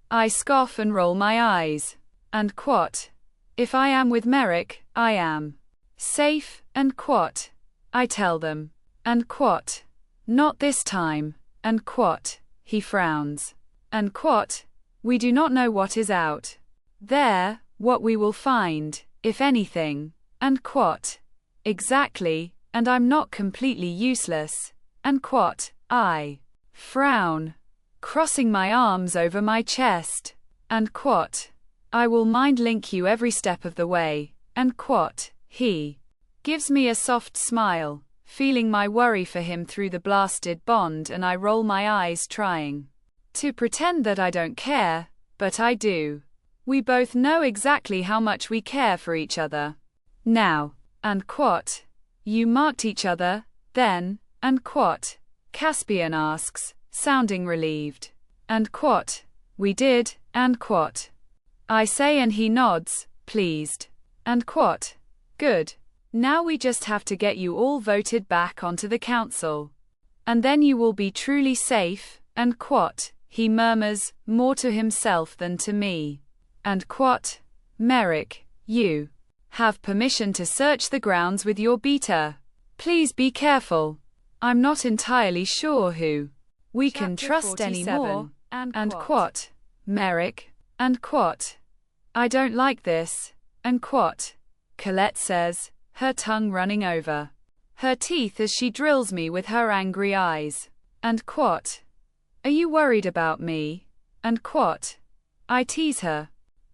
I scoff and roll my eyes. And what? If I am with Merrick, I am safe. And what? I tell them. And what? Not this time. And quat, he frowns. And quat, we do not know what is out there, what we will find, if anything. And quat, exactly, and I'm not completely useless. And quat, I frown, crossing my arms over my chest. And quat, I will mind link you every step of the way. And quat, he gives me a soft smile, feeling my worry for him through the blasted bond, and I roll my eyes trying to pretend that I don't care, but I do. We both know exactly how much we care for each other. Now. And quat, you marked each other, then? And quat, Caspian asks, sounding relieved. And quat, we did. And quat, I say, and he nods, pleased. And quat, good. Now we just have to get you all voted back onto the council. And then you will be truly safe. And quat, he murmurs, more to himself than to me. And quat, Merrick, you have permission to search the grounds with your beta. Please be careful. I'm not entirely sure who we can trust anymore. And quat, Merrick. And quat, I don't like this. And quat, Colette says, her tongue running over her teeth as she drills me with her angry eyes. And quat, are you worried about me? And quat, I tease her.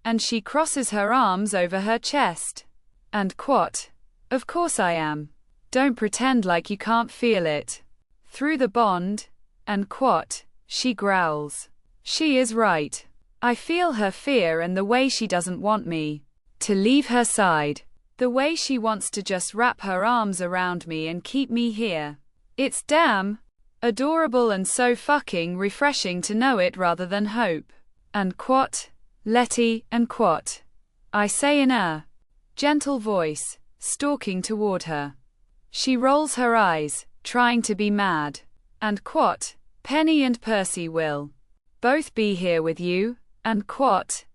And she crosses her arms over her chest. And quat, of course I am. Don't pretend like you can't feel it. Through the bond. And quat, she growls. She is right. I feel her fear and the way she doesn't want me to leave her side. The way she wants to just wrap her arms around me and keep me here. It's damn adorable and so fucking refreshing to know it rather than hope. And quat, Letty. And quat, I say in a gentle voice, stalking toward her. She rolls her eyes, trying to be mad. And quat, Penny and Percy will both be here with you. And quat,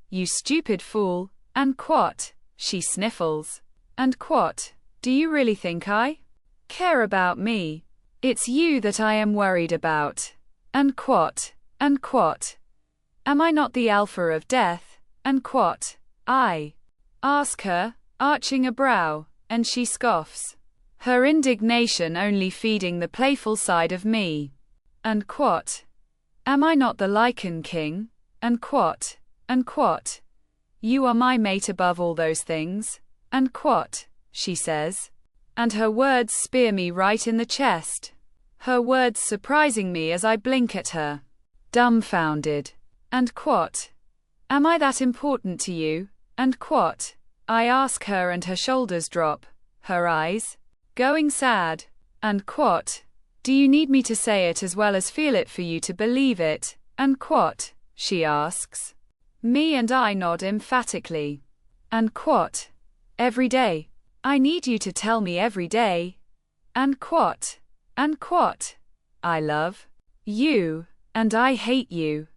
you stupid fool. And quat, she sniffles. And quat, do you really think I care about me? It's you that I am worried about. And quat, am I not the alpha of death? And quat, I ask her, arching a brow, and she scoffs, her indignation only feeding the playful side of me. And quat, am I not the lycan king? And quat, you are my mate above all those things. And quat, she says. And her words spear me right in the chest. Her words surprising me as I blink at her, dumbfounded. And quat, am I that important to you? And quat, I ask her, and her shoulders drop, her eyes going sad. And quat, do you need me to say it as well as feel it for you to believe it? And quat, she asks me, and I nod emphatically. And quat, every day. I need you to tell me every day. And quat, I love you, and I hate you.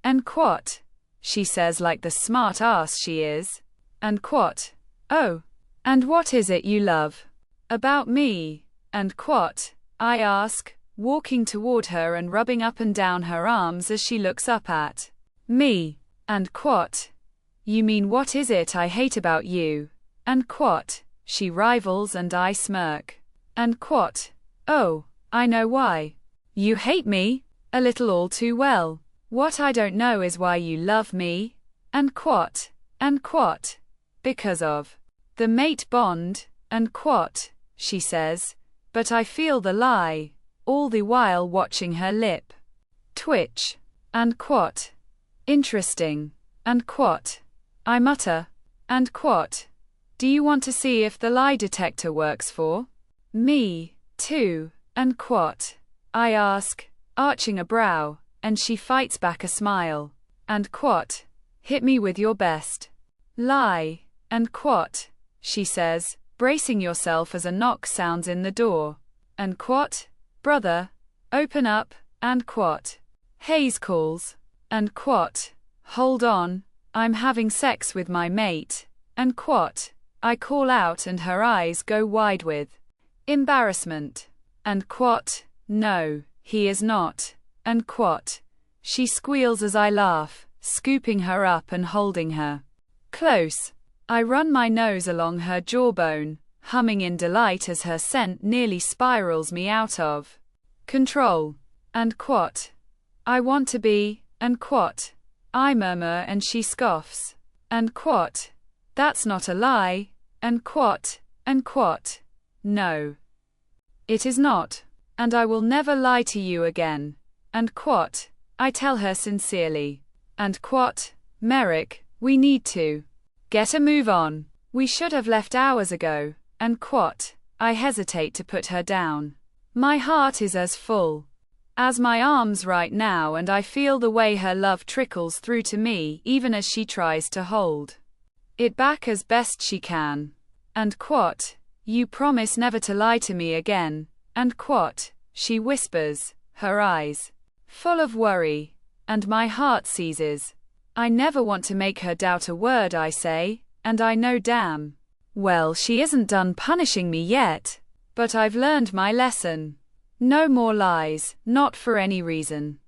And quat, she says like the smart ass she is. And quat, oh, and what is it you love about me? And quat, I ask, walking toward her and rubbing up and down her arms as she looks up at me. And quat, you mean what is it I hate about you? And quat, she rivals, and I smirk. And quat, oh, I know why you hate me, a little all too well. What I don't know is why you love me. And quat, because of the mate bond. And quat, she says, but I feel the lie, all the while watching her lip twitch. And quat, interesting. And quat, I mutter. And quat, do you want to see if the lie detector works for me, too? And quat, I ask, arching a brow, and she fights back a smile. And quat, hit me with your best lie. And quat, she says, bracing yourself as a knock sounds in the door. And quat, brother, open up. And quat, Hayes calls. And quat, hold on, I'm having sex with my mate. And quat, I call out, and her eyes go wide with embarrassment. and quat, no, he is not, and quat. She squeals as I laugh, scooping her up and holding her close. I run my nose along her jawbone, humming in delight as her scent nearly spirals me out of control. And quat. I want to be, and quat. I murmur and she scoffs. And quat. That's not a lie, and quat, and quat. No. It is not, and I will never lie to you again. And quat. I tell her sincerely. And quat. Merrick, we need to get a move on. We should have left hours ago. And quat. I hesitate to put her down. My heart is as full as my arms right now, and I feel the way her love trickles through to me even as she tries to hold it back as best she can. And quat. You promise never to lie to me again. And quat. She whispers, her eyes full of worry. And my heart seizes. I never want to make her doubt a word I say, and I know damn well she isn't done punishing me yet. But I've learned my lesson. No more lies, not for any reason.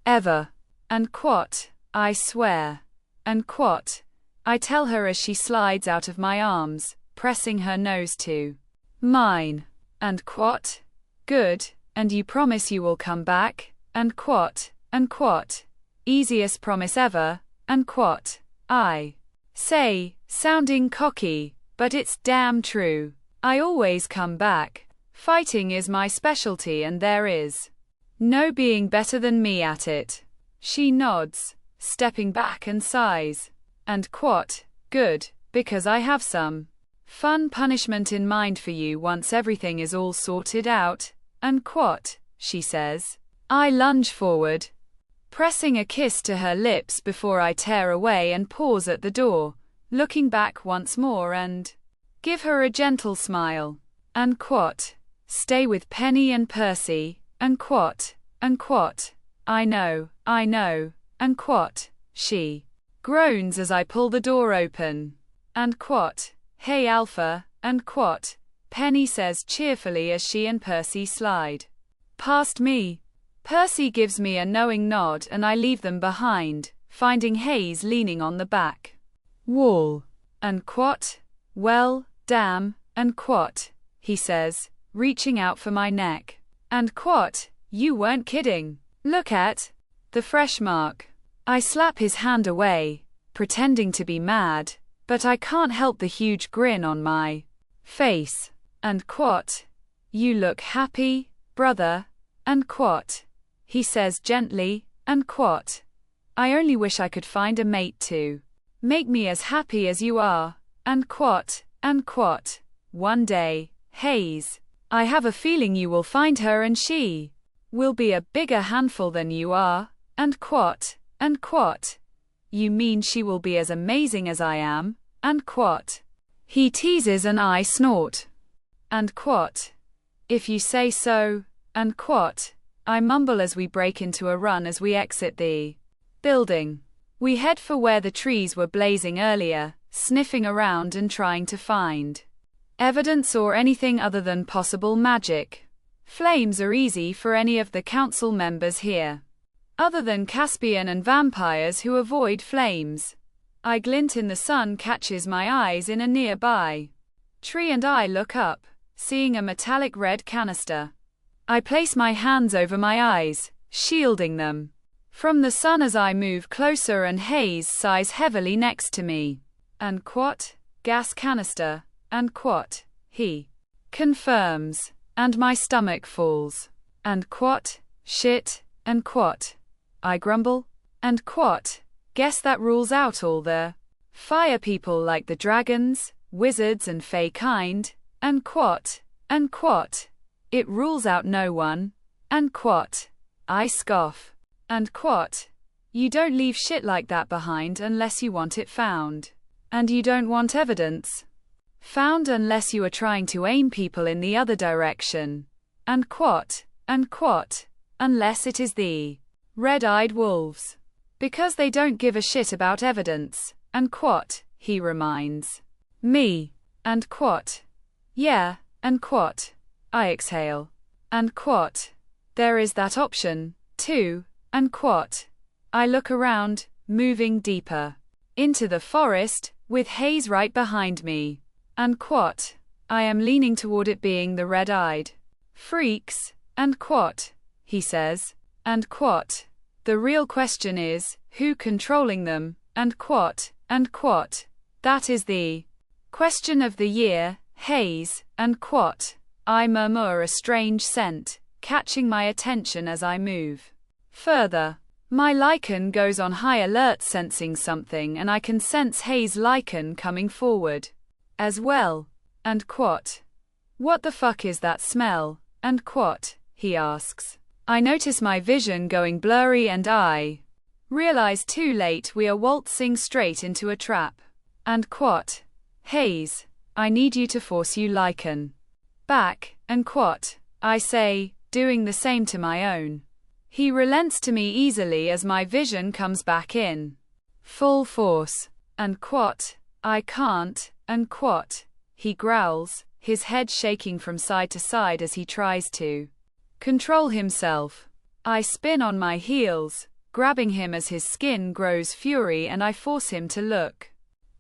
Ever. And quat. I swear. And quat. I tell her as she slides out of my arms, pressing her nose to mine. And quat. Good, and you promise you will come back? And quat. And quat. Easiest promise ever. And quat. I say, sounding cocky, but it's damn true. I always come back. Fighting is my specialty and there is no being better than me at it. She nods, stepping back and sighs. And quat. Good, because I have some fun punishment in mind for you once everything is all sorted out. And quat. She says. I lunge forward, pressing a kiss to her lips before I tear away and pause at the door, looking back once more and give her a gentle smile. And quat. Stay with Penny and Percy. And quat. And quat. I know, and quat. She groans as I pull the door open. And quat. Hey Alpha, and quat. Penny says cheerfully as she and Percy slide past me. Percy gives me a knowing nod and I leave them behind, finding Hayes leaning on the back wall. And quat. Well, damn, and quat. He says, reaching out for my neck. And quat. You weren't kidding. Look at the fresh mark. I slap his hand away, pretending to be mad, but I can't help the huge grin on my face. And quat. You look happy, brother. And quat. He says gently. And quat. I only wish I could find a mate to make me as happy as you are. And quat. And quat. One day, Hayes. I have a feeling you will find her and she will be a bigger handful than you are. And quat. And quat. You mean she will be as amazing as I am? And quat. He teases and I snort. And quat. If you say so. And quat. I mumble as we break into a run as we exit the building. We head for where the trees were blazing earlier, sniffing around and trying to find evidence or anything other than possible magic. Flames are easy for any of the council members here, other than Caspian and vampires who avoid flames. A glint in the sun catches my eyes in a nearby tree and I look up, seeing a metallic red canister. I place my hands over my eyes, shielding them from the sun as I move closer and Hayes sighs heavily next to me. And quat. Gas canister. And quat. He confirms. And my stomach falls. And quat. Shit. And quat. I grumble. And quat. Guess that rules out all the fire people like the dragons, wizards and fae kind. And quat. And quat. It rules out no one. And quat. I scoff. And quat. You don't leave shit like that behind unless you want it found. And you don't want evidence found unless you are trying to aim people in the other direction. And quat. And quat. Unless it is the red-eyed wolves. Because they don't give a shit about evidence. And quat. He reminds me. And quat. Yeah. And quat. I exhale. And quat. There is that option, too, and quat. I look around, moving deeper into the forest, with Hayes right behind me. And quat. I am leaning toward it being the red-eyed freaks, and quat, he says. And quat. The real question is, who controlling them, and quat, and quat. That is the question of the year, Hayes, and quat. I murmur a strange scent, catching my attention as I move further. My lycan goes on high alert, sensing something, and I can sense Hayes' lycan coming forward as well. And quat. What the fuck is that smell? And quat, he asks. I notice my vision going blurry and I realize too late we are waltzing straight into a trap. And quat. Hayes, I need you to force you lycan back, and quat. I say, doing the same to my own. He relents to me easily as my vision comes back in full force. And quat. I can't, and quat. He growls, his head shaking from side to side as he tries to control himself. I spin on my heels, grabbing him as his skin grows fury, and I force him to look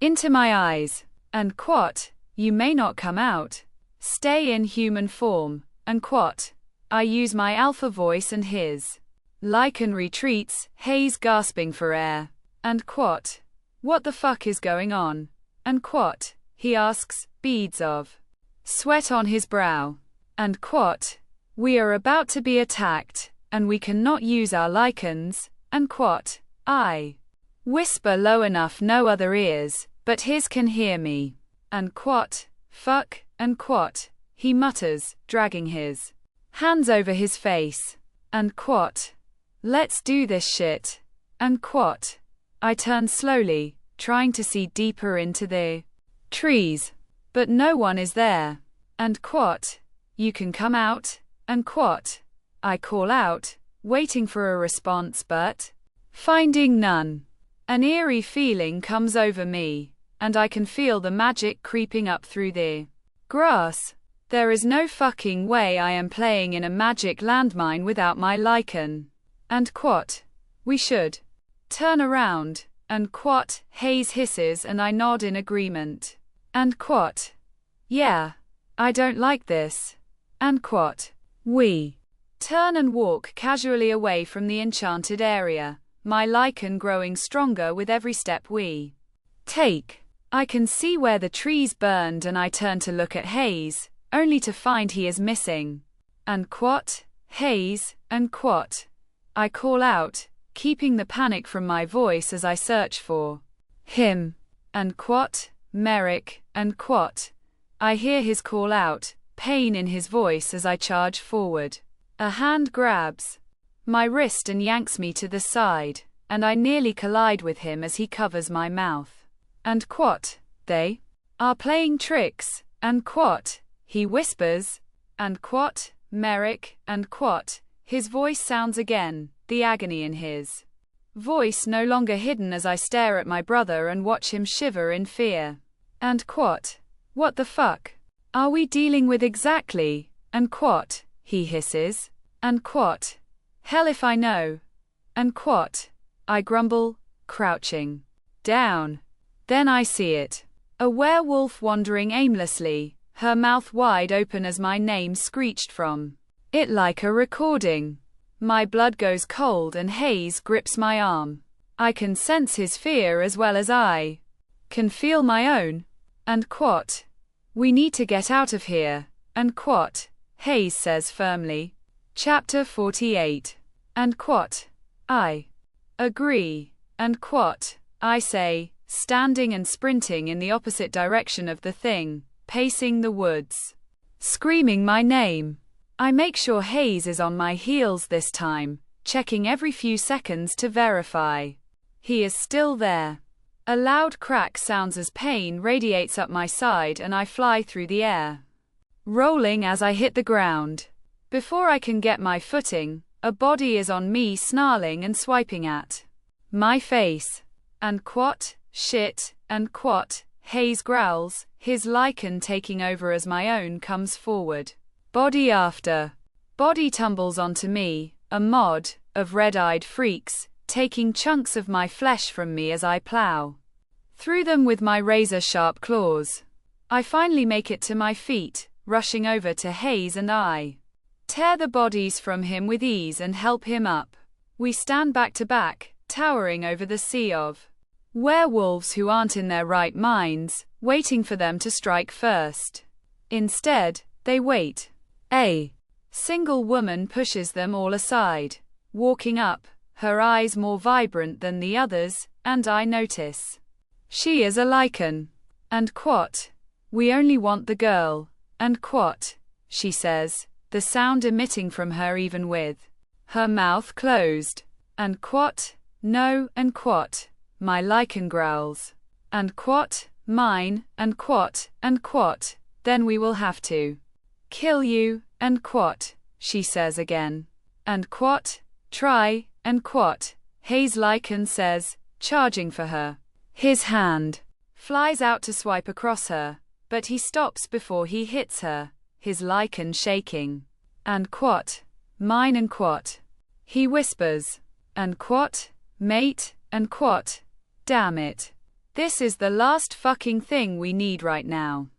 into my eyes. And quat. You may not come out. Stay in human form, and quat. I use my alpha voice and his lycan retreats, Hayes gasping for air. And quat. What the fuck is going on? And quat. He asks, beads of sweat on his brow. And quat. We are about to be attacked, and we cannot use our lycans. And quat. I whisper low enough no other ears, but his can hear me. And quat. Fuck, and quat. He mutters, dragging his hands over his face. And quat. Let's do this shit. And quat. I turn slowly, trying to see deeper into the trees. But no one is there. And quat. You can come out. And quat. I call out, waiting for a response but finding none. An eerie feeling comes over me, and I can feel the magic creeping up through the grass. There is no fucking way I am playing in a magic landmine without my lycan. And quat. We should turn around. And quat. Hayes hisses and I nod in agreement. And quat. Yeah. I don't like this. And quat. We turn and walk casually away from the enchanted area, my lycan growing stronger with every step we take. I can see where the trees burned and I turn to look at Hayes, only to find he is missing. And quat. Hayes, and quat. I call out, keeping the panic from my voice as I search for him. And quat. Merrick, and quat. I hear his call out, pain in his voice as I charge forward. A hand grabs my wrist and yanks me to the side, and I nearly collide with him as he covers my mouth. And quat. They are playing tricks. And quat. He whispers. And quat. Merrick, and quat. His voice sounds again, the agony in his voice no longer hidden as I stare at my brother and watch him shiver in fear. And quat. What the fuck are we dealing with exactly? And quat. He hisses. And quat. Hell if I know. And quat. I grumble, crouching down. Then I see it. A werewolf wandering aimlessly, her mouth wide open as my name screeched from it like a recording. My blood goes cold and Hayes grips my arm. I can sense his fear as well as I can feel my own. And quat. We need to get out of here. And quat. Hayes says firmly. Chapter 48. And quat. I agree. And quat. I say, standing and sprinting in the opposite direction of the thing, pacing the woods, screaming my name. I make sure Hayes is on my heels this time, checking every few seconds to verify he is still there. A loud crack sounds as pain radiates up my side and I fly through the air, rolling as I hit the ground. Before I can get my footing, a body is on me snarling and swiping at my face. And quat. Shit. And quat. Hayes growls, his lycan taking over as my own comes forward. Body after Body tumbles onto me, a mod of red-eyed freaks, taking chunks of my flesh from me as I plow through them with my razor-sharp claws. I finally make it to my feet, rushing over to Hayes, and I tear the bodies from him with ease and help him up. We stand back to back, towering over the sea of werewolves who aren't in their right minds, waiting for them to strike first. Instead, they wait. A single woman pushes them all aside, walking up, her eyes more vibrant than the others, and I notice she is a lycan. And quat, we only want the girl. And quat, she says, the sound emitting from her even with her mouth closed. And quat, no, and quat, my lycan growls. And quat, mine, and quat, then we will have to kill you, and quat, she says again. And quat, try, and quat, Hayes lycan says, charging for her. His hand flies out to swipe across her, but he stops before he hits her, his lycan shaking. And quat, mine, and quat, he whispers. And quat, mate, and quat, damn it. This is the last fucking thing we need right now.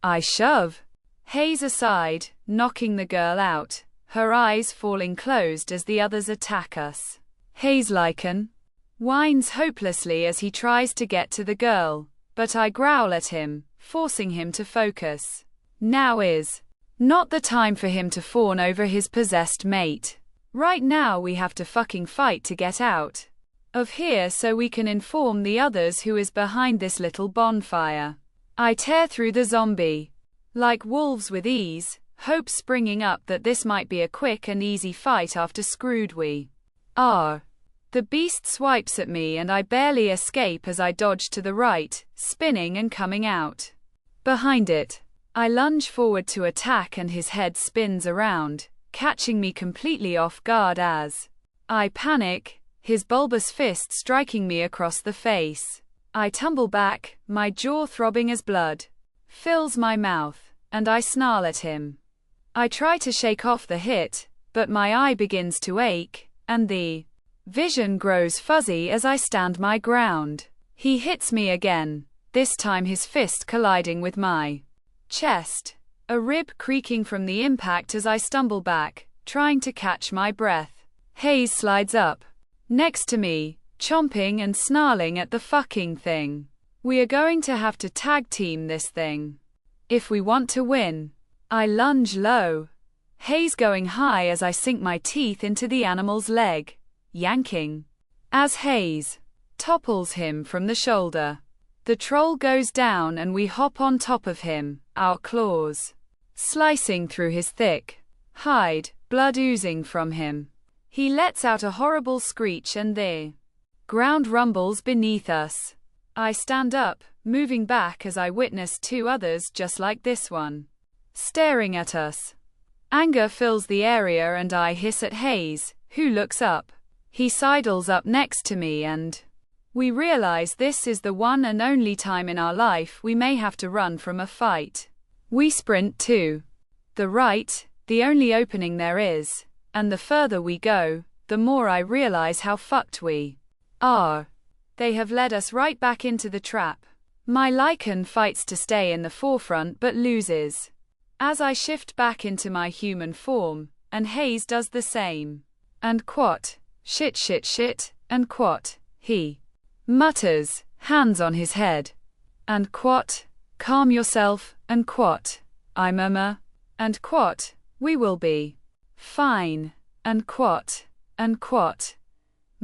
I shove Hayes aside, knocking the girl out, her eyes falling closed as the others attack us. Hayes lycan whines hopelessly as he tries to get to the girl, but I growl at him, forcing him to focus. Now is not the time for him to fawn over his possessed mate. Right now we have to fucking fight to get out of here so we can inform the others who is behind this little bonfire. I tear through the zombie like wolves with ease, hope springing up that this might be a quick and easy fight after screwed we are. The beast swipes at me and I barely escape as I dodge to the right, spinning and coming out behind it. I lunge forward to attack and his head spins around, catching me completely off guard as I panic, his bulbous fist striking me across the face. I tumble back, my jaw throbbing as blood fills my mouth, and I snarl at him. I try to shake off the hit, but my eye begins to ache, and the vision grows fuzzy as I stand my ground. He hits me again, this time his fist colliding with my chest, a rib creaking from the impact as I stumble back, trying to catch my breath. Hayes slides up next to me, chomping and snarling at the fucking thing. We are going to have to tag team this thing if we want to win. I lunge low, Hayes going high as I sink my teeth into the animal's leg, yanking as Hayes topples him from the shoulder. The troll goes down and we hop on top of him, our claws slicing through his thick hide, blood oozing from him. He lets out a horrible screech and the ground rumbles beneath us. I stand up, moving back as I witness two others just like this one staring at us. Anger fills the area and I hiss at Hayes, who looks up. He sidles up next to me and we realize this is the one and only time in our life we may have to run from a fight. We sprint to the right, the only opening there is, and the further we go, the more I realize how fucked we are. They have led us right back into the trap. My lycan fights to stay in the forefront but loses as I shift back into my human form, and Hayes does the same. And quat, shit, and quat, he mutters, hands on his head. And quat, calm yourself, and quat, I murmur. And quat, we will be fine. And quat,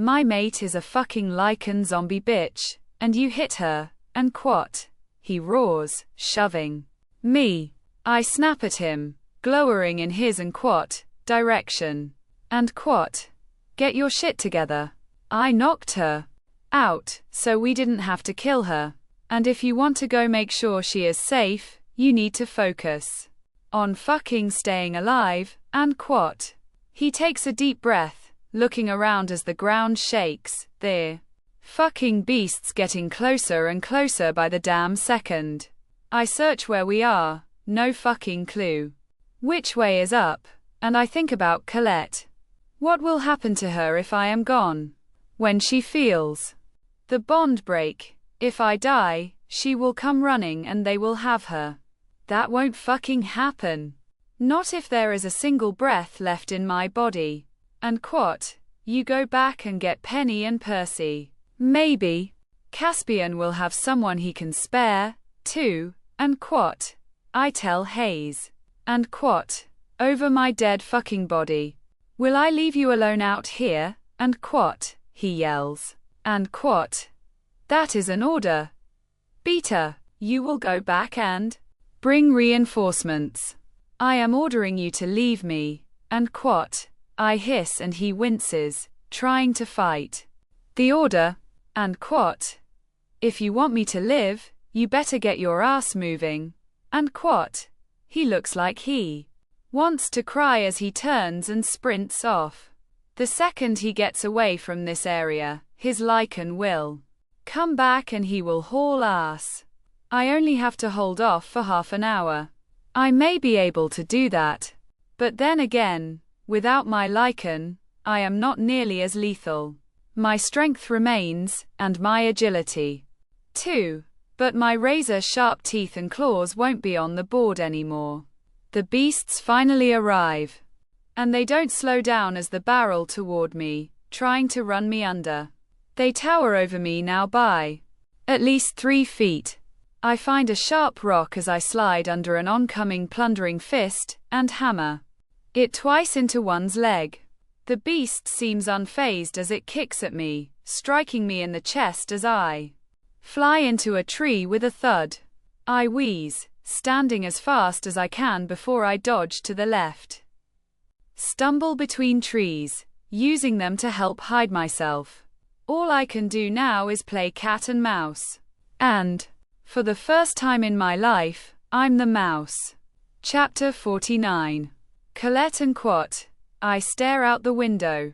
my mate is a fucking lycan zombie bitch, and you hit her, and quat, he roars, shoving me. I snap at him, glowering in his and quat direction. And quat, get your shit together. I knocked her out, so we didn't have to kill her. And if you want to go make sure she is safe, you need to focus on fucking staying alive, and quat. He takes a deep breath, looking around as the ground shakes, the fucking beast's getting closer and closer by the damn second. I search where we are, no fucking clue. Which way is up? and I think about Colette. What will happen to her if I am gone? When she feels the bond break, if I die, she will come running and they will have her. That won't fucking happen. Not if there is a single breath left in my body. And quat, you go back and get Penny and Percy. Maybe Caspian will have someone he can spare, too, and quat, I tell Hayes. And quat, over my dead fucking body. Will I leave you alone out here? And quat, he yells. And quat, that is an order. Beta, you will go back and bring reinforcements. I am ordering you to leave me. And quat, I hiss and he winces, trying to fight the order. And quat, if you want me to live, you better get your ass moving. And quat, he looks like he wants to cry as he turns and sprints off. The second he gets away from this area, his lycan will come back and he will haul ass. I only have to hold off for half an hour. I may be able to do that. But then again, without my lycan, I am not nearly as lethal. My strength remains, and my agility too. But my razor-sharp teeth and claws won't be on the board anymore. The beasts finally arrive. And they don't slow down as they barrel toward me, trying to run me under. They tower over me now by at least 3 feet. I find a sharp rock as I slide under an oncoming plundering fist, and hammer it twice into one's leg. The beast seems unfazed as it kicks at me, striking me in the chest as I fly into a tree with a thud. I wheeze, standing as fast as I can before I dodge to the left. Stumble between trees, using them to help hide myself. All I can do now is play cat and mouse. And, for the first time in my life, I'm the mouse. Chapter 49. Colette and Quat. I stare out the window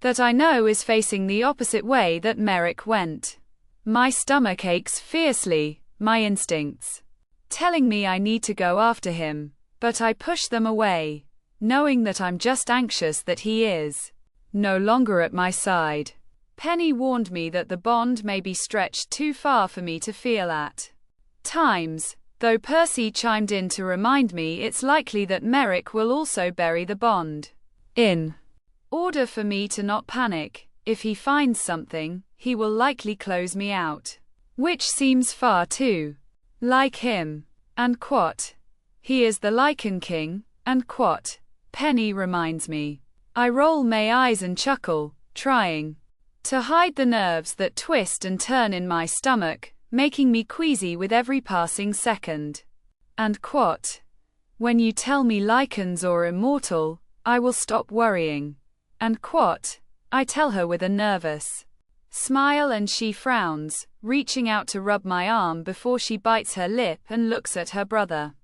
that I know is facing the opposite way that Merrick went. My stomach aches fiercely, my instincts telling me I need to go after him, but I push them away, knowing that I'm just anxious that he is no longer at my side. Penny warned me that the bond may be stretched too far for me to feel at times, though Percy chimed in to remind me it's likely that Merrick will also bury the bond. In order for me to not panic, if he finds something, he will likely close me out. Which seems far too like him. And quat, he is the lycan king, and quat, Penny reminds me. I roll my eyes and chuckle, trying to hide the nerves that twist and turn in my stomach, making me queasy with every passing second. And quat, when you tell me lycans are immortal, I will stop worrying. And quat, I tell her with a nervous smile and she frowns, reaching out to rub my arm before she bites her lip and looks at her brother.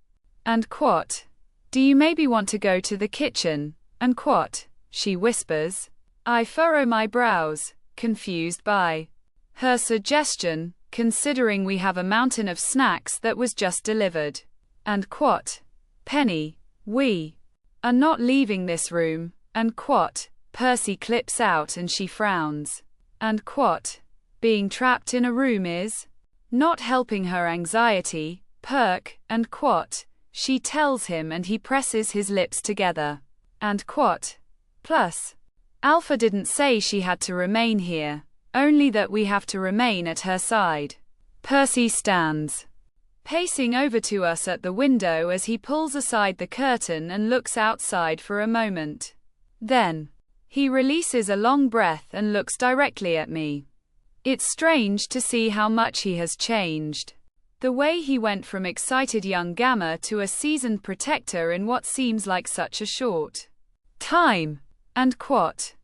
And quat, do you maybe want to go to the kitchen? And quat, she whispers. I furrow my brows, confused by her suggestion, considering we have a mountain of snacks that was just delivered. And quat, Penny, we are not leaving this room. And quat, Percy clips out and she frowns. And quat, being trapped in a room is not helping her anxiety, perk, and quat, she tells him and he presses his lips together. And quat, plus, Alpha didn't say she had to remain here, only that we have to remain at her side. Percy stands, pacing over to us at the window as he pulls aside the curtain and looks outside for a moment. Then, he releases a long breath and looks directly at me. It's strange to see how much he has changed. The way he went from excited young Gamma to a seasoned protector in what seems like such a short time. And quat,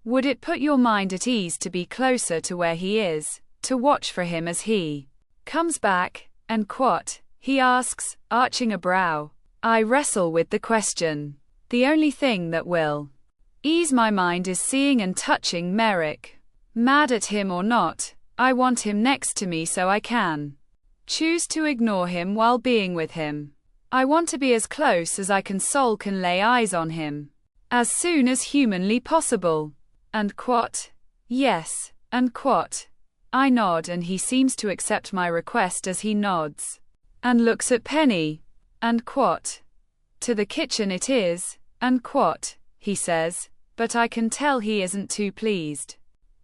would it put your mind at ease to be closer to where he is, to watch for him as he comes back? And quat, he asks, arching a brow. I wrestle with the question. The only thing that will ease my mind is seeing and touching Merrick. Mad at him or not, I want him next to me so I can choose to ignore him while being with him. I want to be as close as I can sulk and lay eyes on him, As soon as humanly possible. And quat? Yes, and quat? I nod and he seems to accept my request as he nods. And looks at Penny. And quat? To the kitchen it is, and quat, he says, but I can tell he isn't too pleased.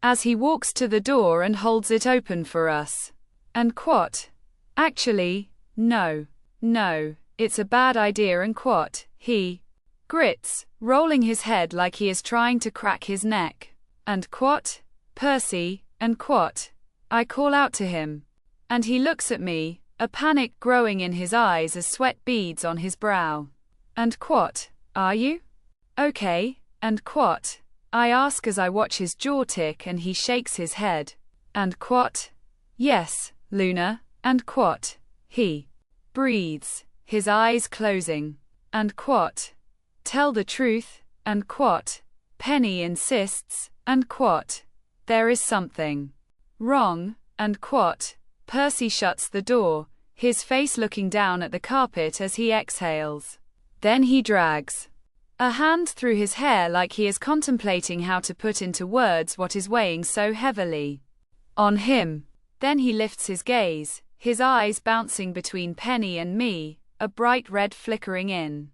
As he walks to the door and holds it open for us. And quat? Actually, no, it's a bad idea and quat, he grits, rolling his head like he is trying to crack his neck. And quat? Percy, and quat? I call out to him. And he looks at me, a panic growing in his eyes as sweat beads on his brow. And quat? Are you? Okay, and quat? I ask as I watch his jaw tick and he shakes his head. And quat? Yes, Luna, and quat? He breathes, his eyes closing. And quat? Tell the truth, and quat? Penny insists, and quat? There is something wrong, and quat? Percy shuts the door, his face looking down at the carpet as he exhales. Then he drags a hand through his hair like he is contemplating how to put into words what is weighing so heavily on him. Then he lifts his gaze, his eyes bouncing between Penny and me, a bright red flickering in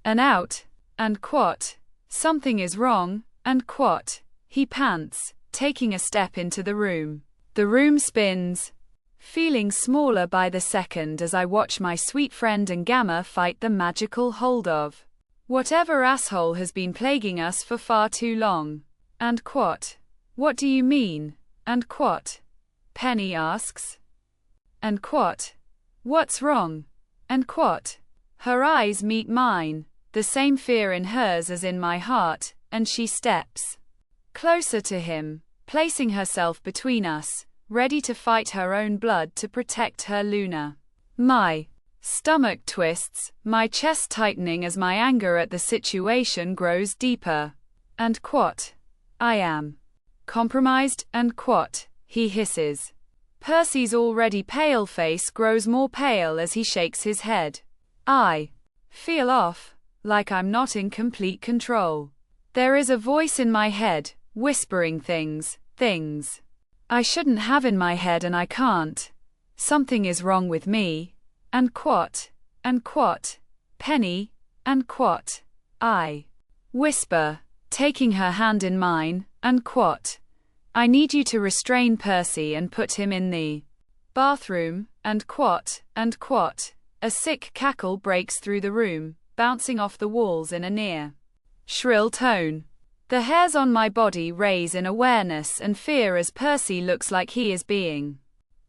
and out. And quat? Something is wrong, and quat? He pants, taking a step into the room. The room spins, feeling smaller by the second as I watch my sweet friend and Gamma fight the magical hold of whatever asshole has been plaguing us for far too long. And quat? What do you mean, and quat? Penny asks. And quat? What's wrong? And quat? Her eyes meet mine, the same fear in hers as in my heart, and she steps closer to him, placing herself between us, ready to fight her own blood to protect her Luna. My stomach twists, my chest tightening as my anger at the situation grows deeper. And quat? I am compromised, and quat? He hisses. Percy's already pale face grows more pale as he shakes his head. I feel off, like I'm not in complete control. There is a voice in my head, whispering things I shouldn't have in my head and I can't. Something is wrong with me. And quat? And quat? Penny? And quat? I whisper, taking her hand in mine, and quat? I need you to restrain Percy and put him in the bathroom, and quat? And quat? A sick cackle breaks through the room, bouncing off the walls in a near shrill tone. The hairs on my body raise in awareness and fear as Percy looks like he is being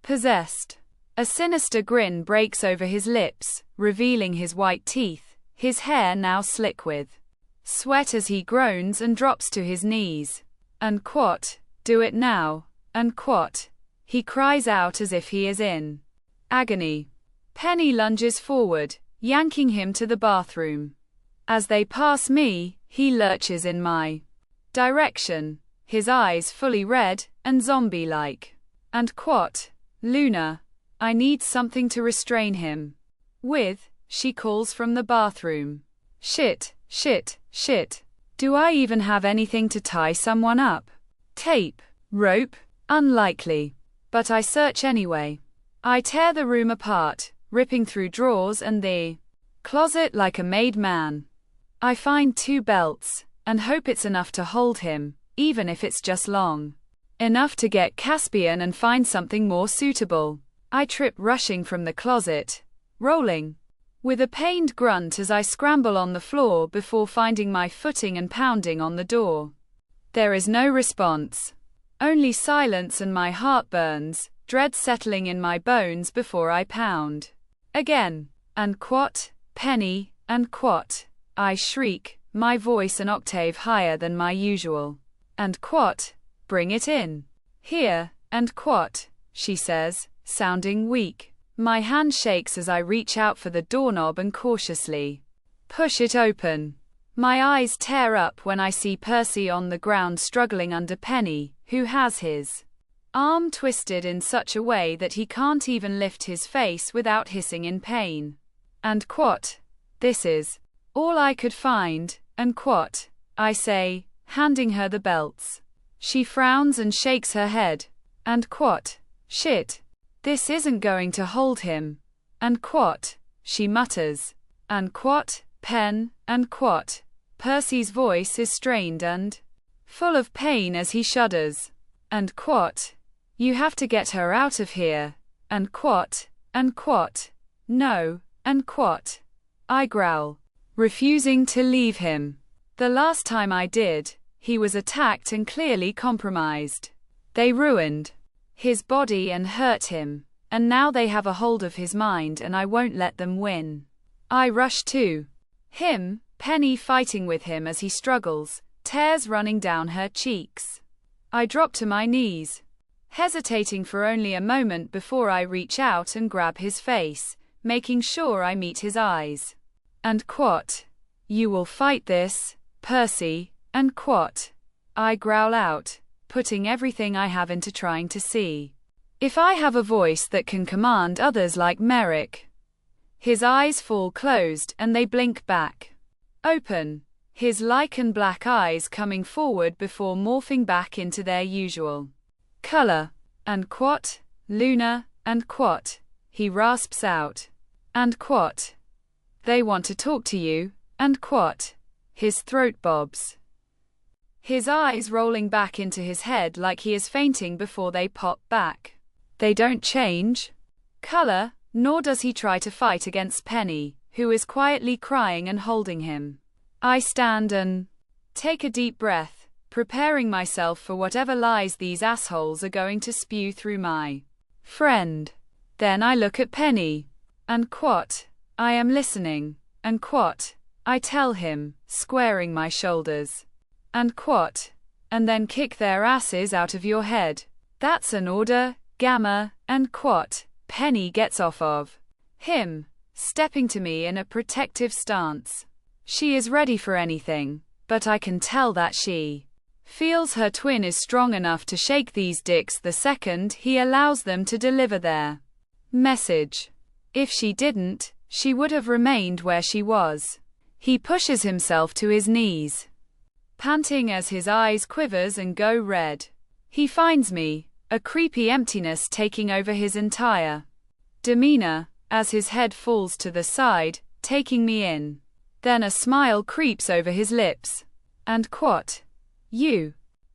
possessed. A sinister grin breaks over his lips, revealing his white teeth, his hair now slick with sweat as he groans and drops to his knees. And quat? Do it now, and quat? He cries out as if he is in agony. Penny lunges forward, yanking him to the bathroom. As they pass me, he lurches in my direction, his eyes fully red and zombie-like. And quat? Luna, I need something to restrain him with, she calls from the bathroom. Shit. Do I even have anything to tie someone up? Tape? Rope? Unlikely. But I search anyway. I tear the room apart, ripping through drawers and the closet like a made man. I find 2 belts, and hope it's enough to hold him, even if it's just long enough to get Caspian and find something more suitable. I trip rushing from the closet, rolling with a pained grunt as I scramble on the floor before finding my footing and pounding on the door. There is no response. Only silence, and my heart burns, dread settling in my bones before I pound again. And quat? Penny? And quat? I shriek, my voice an octave higher than my usual. And quat? Bring it in here, and quat? She says, sounding weak. My hand shakes as I reach out for the doorknob and cautiously push it open. My eyes tear up when I see Percy on the ground struggling under Penny, who has his arm twisted in such a way that he can't even lift his face without hissing in pain. And quat? This is all I could find, and quat? I say, handing her the belts. She frowns and shakes her head. And quat. Shit. This isn't going to hold him. And quat. She mutters. And quat, pen, and quat. Percy's voice is strained and full of pain as he shudders. And quat. You have to get her out of here. And quat. And quat. No. And quat. I growl, refusing to leave him. The last time I did, he was attacked and clearly compromised. They ruined his body and hurt him, and now they have a hold of his mind and I won't let them win. I rush to him, Penny fighting with him as he struggles, tears running down her cheeks. I drop to my knees, hesitating for only a moment before I reach out and grab his face, making sure I meet his eyes. And quat. You will fight this, Percy, and quat. I growl out, putting everything I have into trying to see if I have a voice that can command others like Merrick. His eyes fall closed and they blink back open, his lycan black eyes coming forward before morphing back into their usual color. And quat, Luna, and quat, he rasps out. And quat. They want to talk to you, and quat. His throat bobs, his eyes rolling back into his head like he is fainting before they pop back. They don't change color, nor does he try to fight against Penny, who is quietly crying and holding him. I stand and take a deep breath, preparing myself for whatever lies these assholes are going to spew through my friend. Then I look at Penny. And quat. I am listening. And quat. I tell him, squaring my shoulders. And quat. And then kick their asses out of your head. That's an order, Gamma, and quat. Penny gets off of him, stepping to me in a protective stance. She is ready for anything, but I can tell that she feels her twin is strong enough to shake these dicks the second he allows them to deliver their message. If she didn't, she would have remained where she was. He pushes himself to his knees, panting as his eyes quivers and go red. He finds me, a creepy emptiness taking over his entire demeanor, as his head falls to the side, taking me in. Then a smile creeps over his lips. And quat. You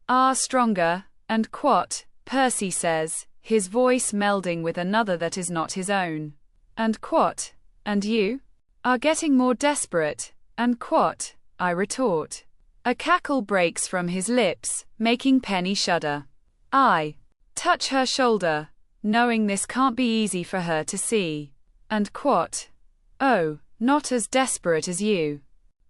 are stronger, and quat, Percy says, his voice melding with another that is not his own. And quat. And you are getting more desperate, and quat, I retort. A cackle breaks from his lips, making Penny shudder. I touch her shoulder, knowing this can't be easy for her to see. And quat. Oh, not as desperate as you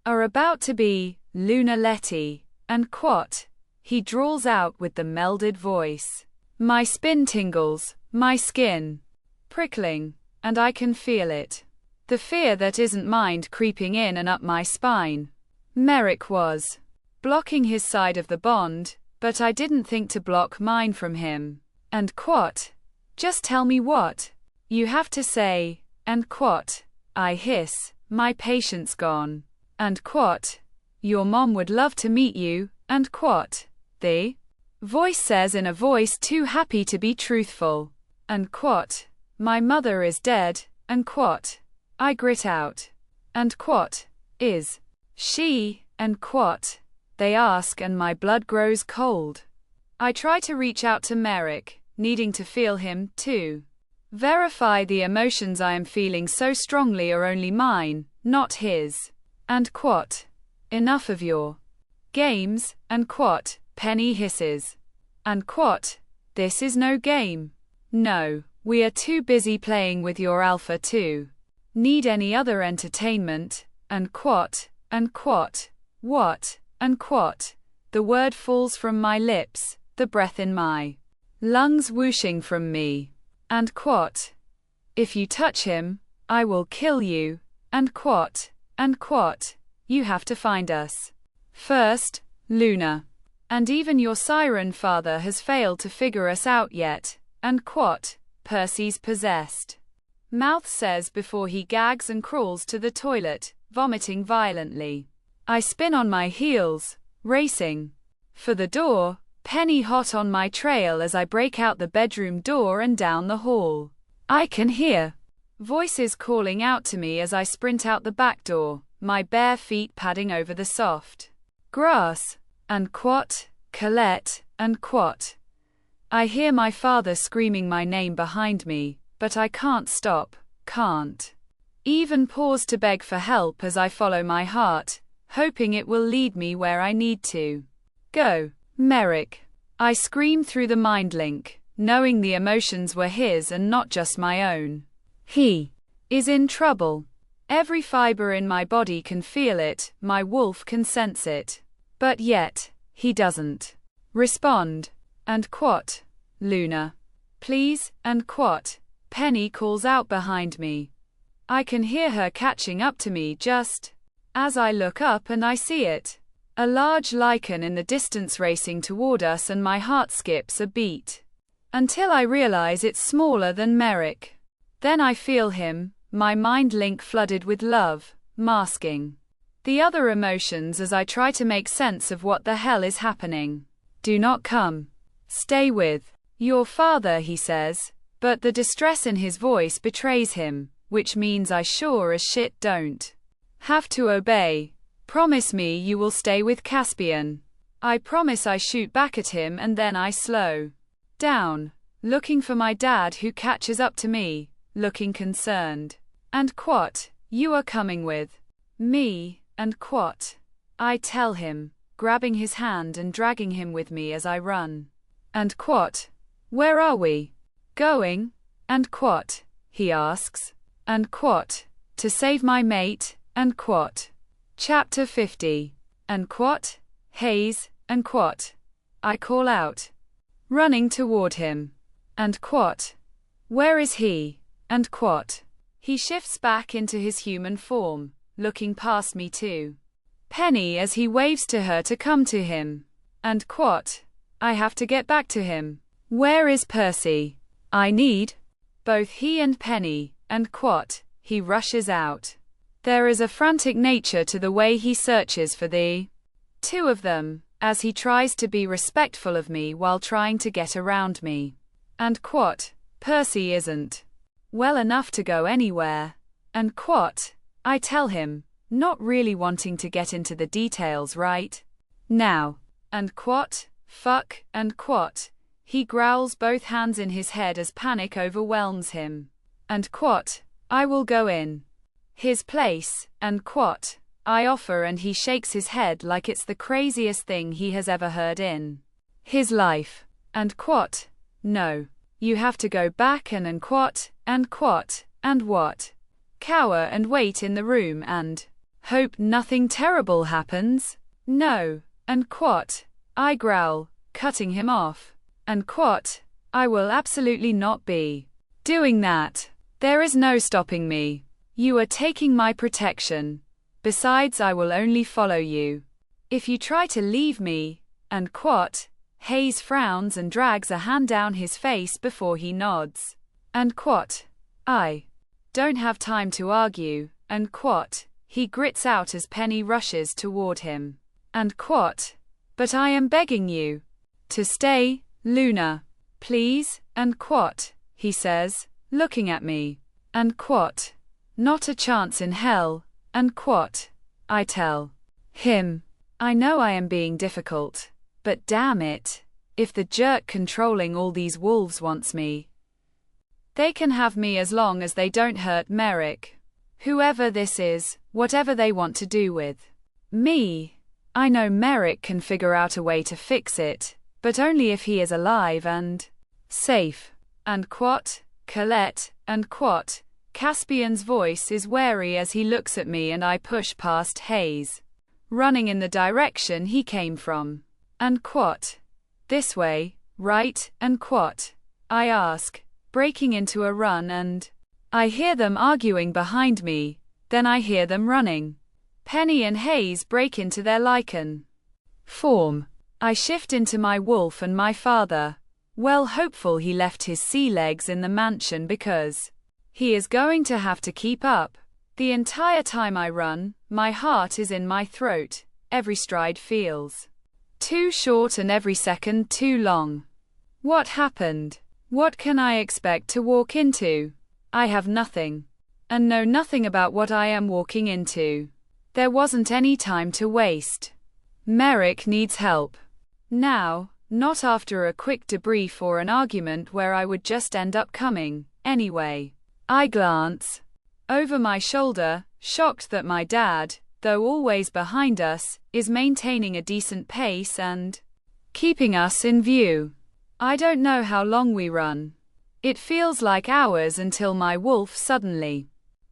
are about to be, Luna Letty. And quat. He drawls out with the melded voice. My spine tingles, my skin prickling, and I can feel it. The fear that isn't mind creeping in and up my spine. Merrick was blocking his side of the bond, but I didn't think to block mine from him. And quat. Just tell me what you have to say. And quat. I hiss, my patience gone. And quat. Your mom would love to meet you. And quat. The voice says in a voice too happy to be truthful. And quat. My mother is dead. And quat. I grit out. And quat. Is she? And quat. They ask and my blood grows cold. I try to reach out to Merrick, needing to feel him, too. Verify the emotions I am feeling so strongly are only mine, not his. And quat. Enough of your games, and quat, Penny hisses. And quat. This is no game. No, we are too busy playing with your alpha too. Need any other entertainment? And quat. And quat. What? And quat. The word falls from my lips, the breath in my lungs whooshing from me. And quat. If you touch him, I will kill you. And quat. And quat. You have to find us first, Luna. And even your siren father has failed to figure us out yet. And quat. Percy's possessed mouth says before he gags and crawls to the toilet, vomiting violently. I spin on my heels, racing for the door, Penny hot on my trail as I break out the bedroom door and down the hall. I can hear voices calling out to me as I sprint out the back door, my bare feet padding over the soft grass. And quat, Colette, and quat. I hear my father screaming my name behind me, but I can't stop, can't even pause to beg for help as I follow my heart, hoping it will lead me where I need to go. Merrick. I scream through the mind link, knowing the emotions were his and not just my own. He is in trouble. Every fiber in my body can feel it, my wolf can sense it. But yet, he doesn't respond. And quat, Luna. Please, and quat, Penny calls out behind me. I can hear her catching up to me just as I look up and I see it. A large lycan in the distance racing toward us, and my heart skips a beat until I realize it's smaller than Merrick. Then I feel him, my mind link flooded with love, masking the other emotions as I try to make sense of what the hell is happening. Do not come. Stay with your father, he says, but the distress in his voice betrays him, which means I sure as shit don't have to obey. Promise me you will stay with Caspian. I promise. I shoot back at him and then I slow down, looking for my dad, who catches up to me, looking concerned. And quat, you are coming with me, and quat, I tell him, grabbing his hand and dragging him with me as I run. And quat, where are we going? And quat, he asks. And quat, to save my mate, and quat. Chapter 50. And quat, Hayes, and quat. I call out, running toward him. And quat, where is he? And quat. He shifts back into his human form, looking past me to Penny as he waves to her to come to him. And quat, I have to get back to him. Where is Percy? I need both he and Penny. And quat, he rushes out. There is a frantic nature to the way he searches for the two of them, as he tries to be respectful of me while trying to get around me. And quat, Percy isn't well enough to go anywhere. And quat, I tell him, not really wanting to get into the details right now. And quat, fuck, and quat, he growls, both hands in his head as panic overwhelms him. And quat, I will go in his place. And quat, I offer, and he shakes his head like it's the craziest thing he has ever heard in his life. And quat, no. You have to go back and quat, and what? Cower and wait in the room and hope nothing terrible happens? No. And quat, I growl, cutting him off. And quat, I will absolutely not be doing that. There is no stopping me. You are taking my protection. Besides, I will only follow you if you try to leave me. And quat, Hayes frowns and drags a hand down his face before he nods. And quat, I don't have time to argue. And quat, he grits out as Penny rushes toward him. And quat, but I am begging you to stay, Luna. Please. And quat, he says, looking at me. And quat, not a chance in hell. And quat, I tell him, I know I am being difficult, but damn it, if the jerk controlling all these wolves wants me, they can have me as long as they don't hurt Merrick. Whoever this is, whatever they want to do with me. I know Merrick can figure out a way to fix it, but only if he is alive and safe. And quat, Colette, and quat, Caspian's voice is wary as he looks at me, and I push past Hayes, running in the direction he came from. And quat, this way, right? And quat, I ask, breaking into a run, and I hear them arguing behind me, then I hear them running. Penny and Hayes break into their lycan form. I shift into my wolf and my father, well hopeful he left his sea legs in the mansion because he is going to have to keep up. The entire time I run, my heart is in my throat. Every stride feels Too short and every second too long. What happened? What can I expect to walk into? I have nothing. And know nothing about what I am walking into. There wasn't any time to waste. Merrick needs help. Now, not after a quick debrief or an argument where I would just end up coming, anyway. I glance over my shoulder, shocked that my dad, though always behind us, is maintaining a decent pace and keeping us in view. I don't know how long we run. It feels like hours until my wolf suddenly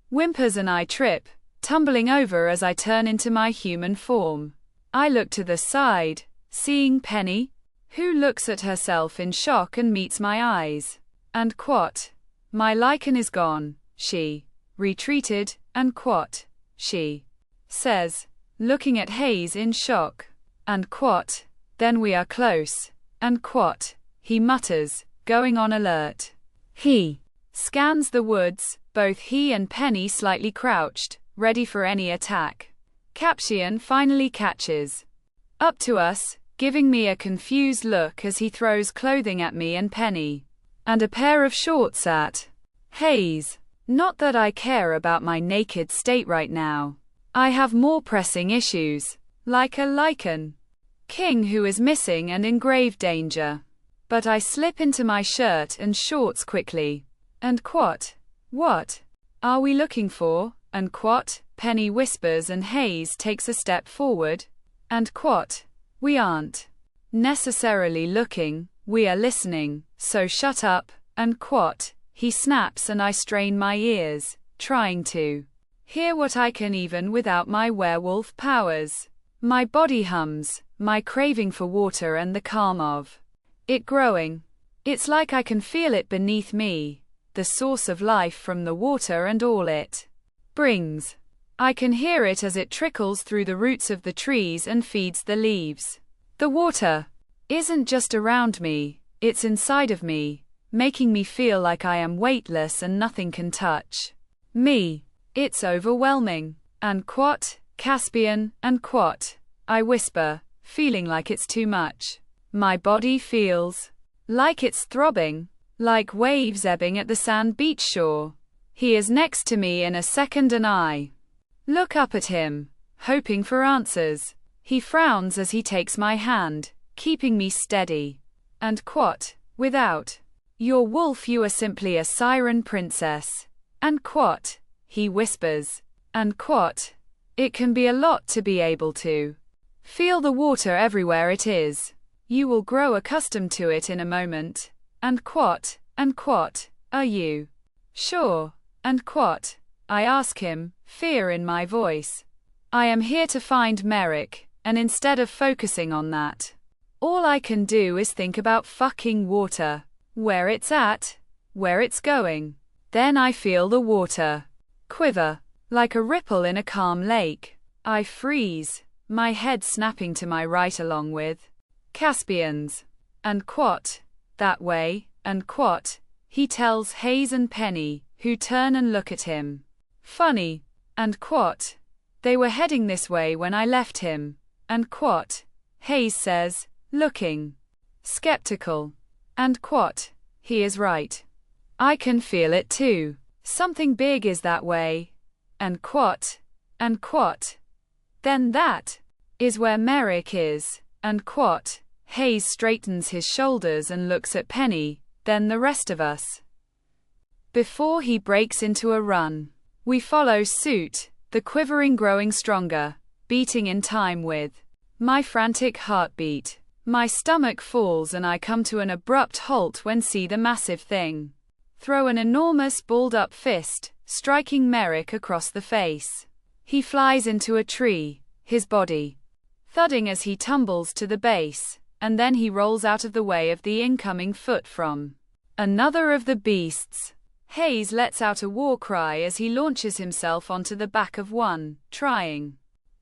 whimpers and I trip, tumbling over as I turn into my human form. I look to the side, seeing Penny, who looks at herself in shock and meets my eyes. And quat. My lycan is gone, she retreated, and quat, she says, looking at Hayes in shock. And quat, then we are close, and quat, he mutters, going on alert. He scans the woods, both he and Penny slightly crouched, ready for any attack. Caption finally catches up to us, giving me a confused look as he throws clothing at me and Penny. And a pair of shorts at Hayes. Not that I care about my naked state right now. I have more pressing issues, like a lycan king who is missing and in grave danger. But I slip into my shirt and shorts quickly. And quat, what are we looking for? And quat, Penny whispers and Hayes takes a step forward. And quat, we aren't necessarily looking, we are listening, so shut up. And quat, he snaps and I strain my ears, trying to hear what I can even without my werewolf powers. My body hums, my craving for water and the calm of it growing. It's like I can feel it beneath me, the source of life from the water and all it brings. I can hear it as it trickles through the roots of the trees and feeds the leaves. The water isn't just around me, it's inside of me, making me feel like I am weightless and nothing can touch me. It's overwhelming. And quat, Caspian, and quat, I whisper, feeling like it's too much. My body feels like it's throbbing, like waves ebbing at the sand beach shore. He is next to me in a second and I look up at him, hoping for answers. He frowns as he takes my hand, keeping me steady. And quat, without your wolf you are simply a siren princess. And quat, he whispers. And quat, it can be a lot to be able to feel the water everywhere it is. You will grow accustomed to it in a moment. And quat, are you sure? And quat, I ask him, fear in my voice. I am here to find Merrick, and instead of focusing on that, all I can do is think about fucking water. Where it's at, where it's going. Then I feel the water quiver, like a ripple in a calm lake. I freeze, my head snapping to my right along with Caspian's. And quat, that way, and quat, he tells Hayes and Penny, who turn and look at him. Funny. And quat, they were heading this way when I left him. And quat, Hayes says, looking skeptical. And quat, he is right. I can feel it too. Something big is that way. And quat, then that is where Merrick is. And quat, Hayes straightens his shoulders and looks at Penny, then the rest of us. Before he breaks into a run, we follow suit, the quivering growing stronger, beating in time with my frantic heartbeat. My stomach falls and I come to an abrupt halt when see the massive thing throw an enormous balled-up fist, striking Merrick across the face. He flies into a tree, his body thudding as he tumbles to the base, and then he rolls out of the way of the incoming foot from another of the beasts. Hayes lets out a war cry as he launches himself onto the back of one, trying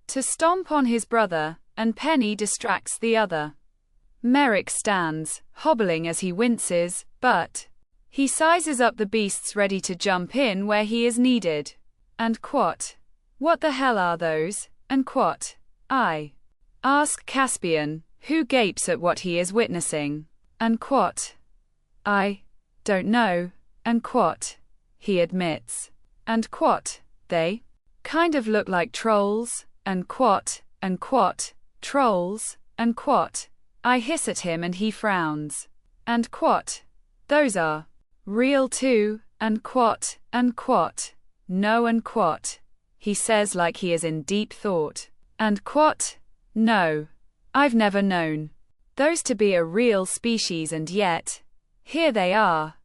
to stomp on his brother, and Penny distracts the other. Merrick stands, hobbling as he winces, but he sizes up the beasts ready to jump in where he is needed. And quat, what the hell are those? And quat, I ask Caspian, who gapes at what he is witnessing. I don't know, he admits. They kind of look like trolls, trolls, I hiss at him and he frowns. Those are real too, no, he says like he is in deep thought. No, I've never known those to be a real species, and yet here they are,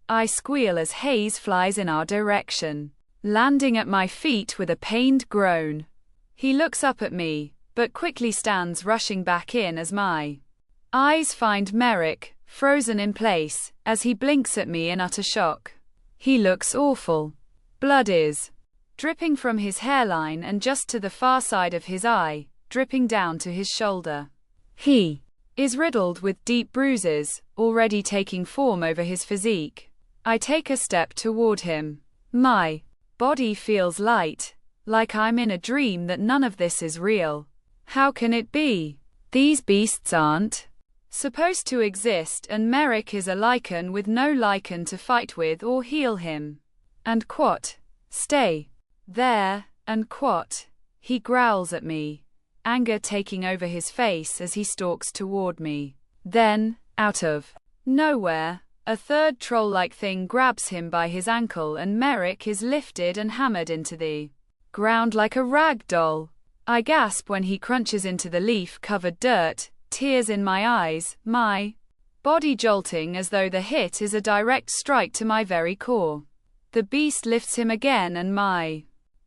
I squeal as haze flies in our direction, landing at my feet with a pained groan. He looks up at me, but quickly stands rushing back in as my eyes find Merrick, frozen in place, as he blinks at me in utter shock. He looks awful. Blood is dripping from his hairline and just to the far side of his eye, dripping down to his shoulder. He is riddled with deep bruises, already taking form over his physique. I take a step toward him. My body feels light, like I'm in a dream that none of this is real. How can it be? These beasts aren't supposed to exist, and Merrick is a lycan with no lycan to fight with or heal him. Stay there, he growls at me, anger taking over his face as he stalks toward me. Then, out of nowhere, a third troll-like thing grabs him by his ankle and Merrick is lifted and hammered into the ground like a rag doll. I gasp when he crunches into the leaf-covered dirt, tears in my eyes, my body jolting as though the hit is a direct strike to my very core. The beast lifts him again and my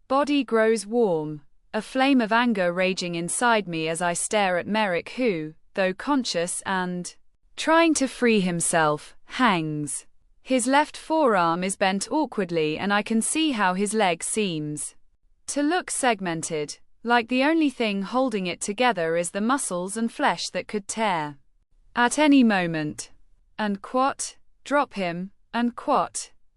body grows warm, a flame of anger raging inside me as I stare at Merrick who, though conscious and trying to free himself, hangs. His left forearm is bent awkwardly and I can see how his leg seems to look segmented, like the only thing holding it together is the muscles and flesh that could tear at any moment. Drop him,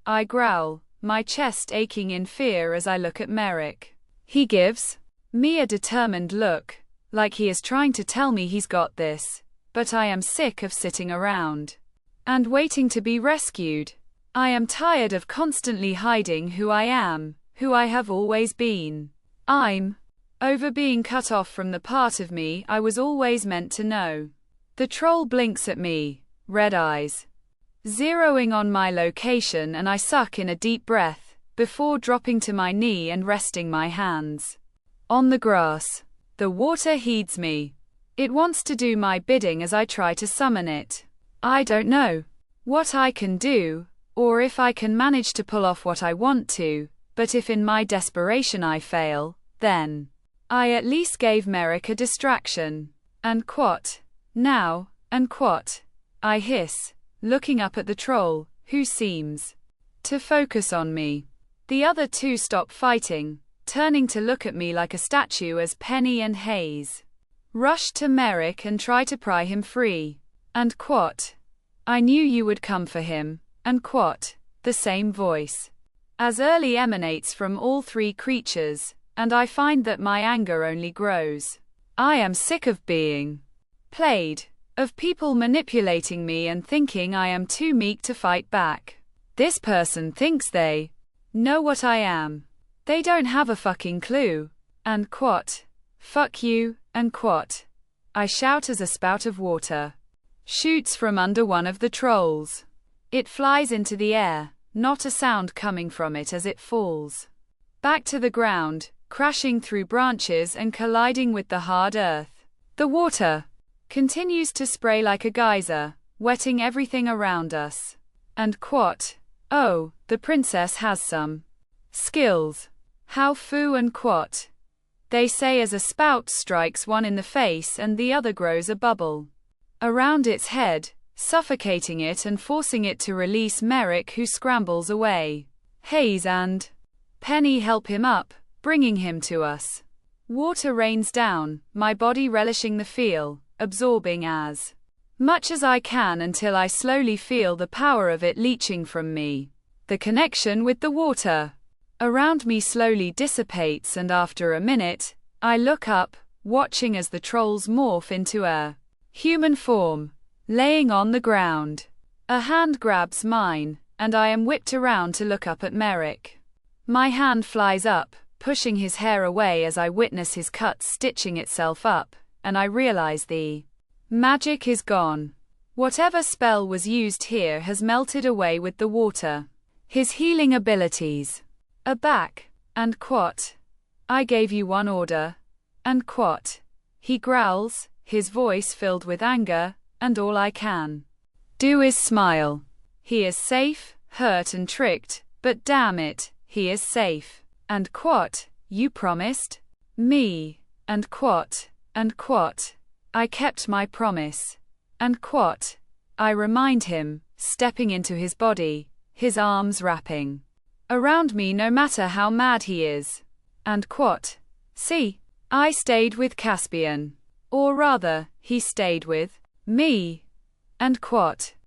I growl, my chest aching in fear as I look at Merrick. He gives me a determined look, like he is trying to tell me he's got this, but I am sick of sitting around and waiting to be rescued. I am tired of constantly hiding who I am, who I have always been. I'm over being cut off from the part of me I was always meant to know. The troll blinks at me, red eyes zeroing on my location, and I suck in a deep breath, before dropping to my knee and resting my hands on the grass. The water heeds me. It wants to do my bidding as I try to summon it. I don't know what I can do, or if I can manage to pull off what I want to, but if in my desperation I fail, then I at least gave Merrick a distraction. Now, I hiss, looking up at the troll, who seems to focus on me. The other two stop fighting, turning to look at me like a statue as Penny and Hayes rush to Merrick and try to pry him free. I knew you would come for him, the same voice as early emanates from all three creatures, and I find that my anger only grows. I am sick of being played, of people manipulating me and thinking I am too meek to fight back. This person thinks they know what I am. They don't have a fucking clue. Fuck you, I shout as a spout of water shoots from under one of the trolls. It flies into the air, not a sound coming from it as it falls back to the ground, crashing through branches and colliding with the hard earth. The water continues to spray like a geyser, wetting everything around us. Oh, the princess has some skills. How foo and they say as a spout strikes one in the face and the other grows a bubble around its head, suffocating it and forcing it to release Merrick, who scrambles away. Hayes and Penny help him up, bringing him to us. Water rains down, my body relishing the feel, absorbing as much as I can until I slowly feel the power of it leaching from me. The connection with the water around me slowly dissipates, and after a minute, I look up, watching as the trolls morph into a human form, laying on the ground. A hand grabs mine, and I am whipped around to look up at Merrick. My hand flies up, pushing his hair away as I witness his cut stitching itself up, and I realize the magic is gone. Whatever spell was used here has melted away with the water. His healing abilities are back, and quat. I gave you one order, and quat. He growls, his voice filled with anger, and all I can do is smile. He is safe, hurt and tricked, but damn it, he is safe. And quat, you promised me. And quat, I kept my promise. And quat, I remind him, stepping into his body, his arms wrapping around me no matter how mad he is. And quat, see, I stayed with Caspian. Or rather, he stayed with me. And quat,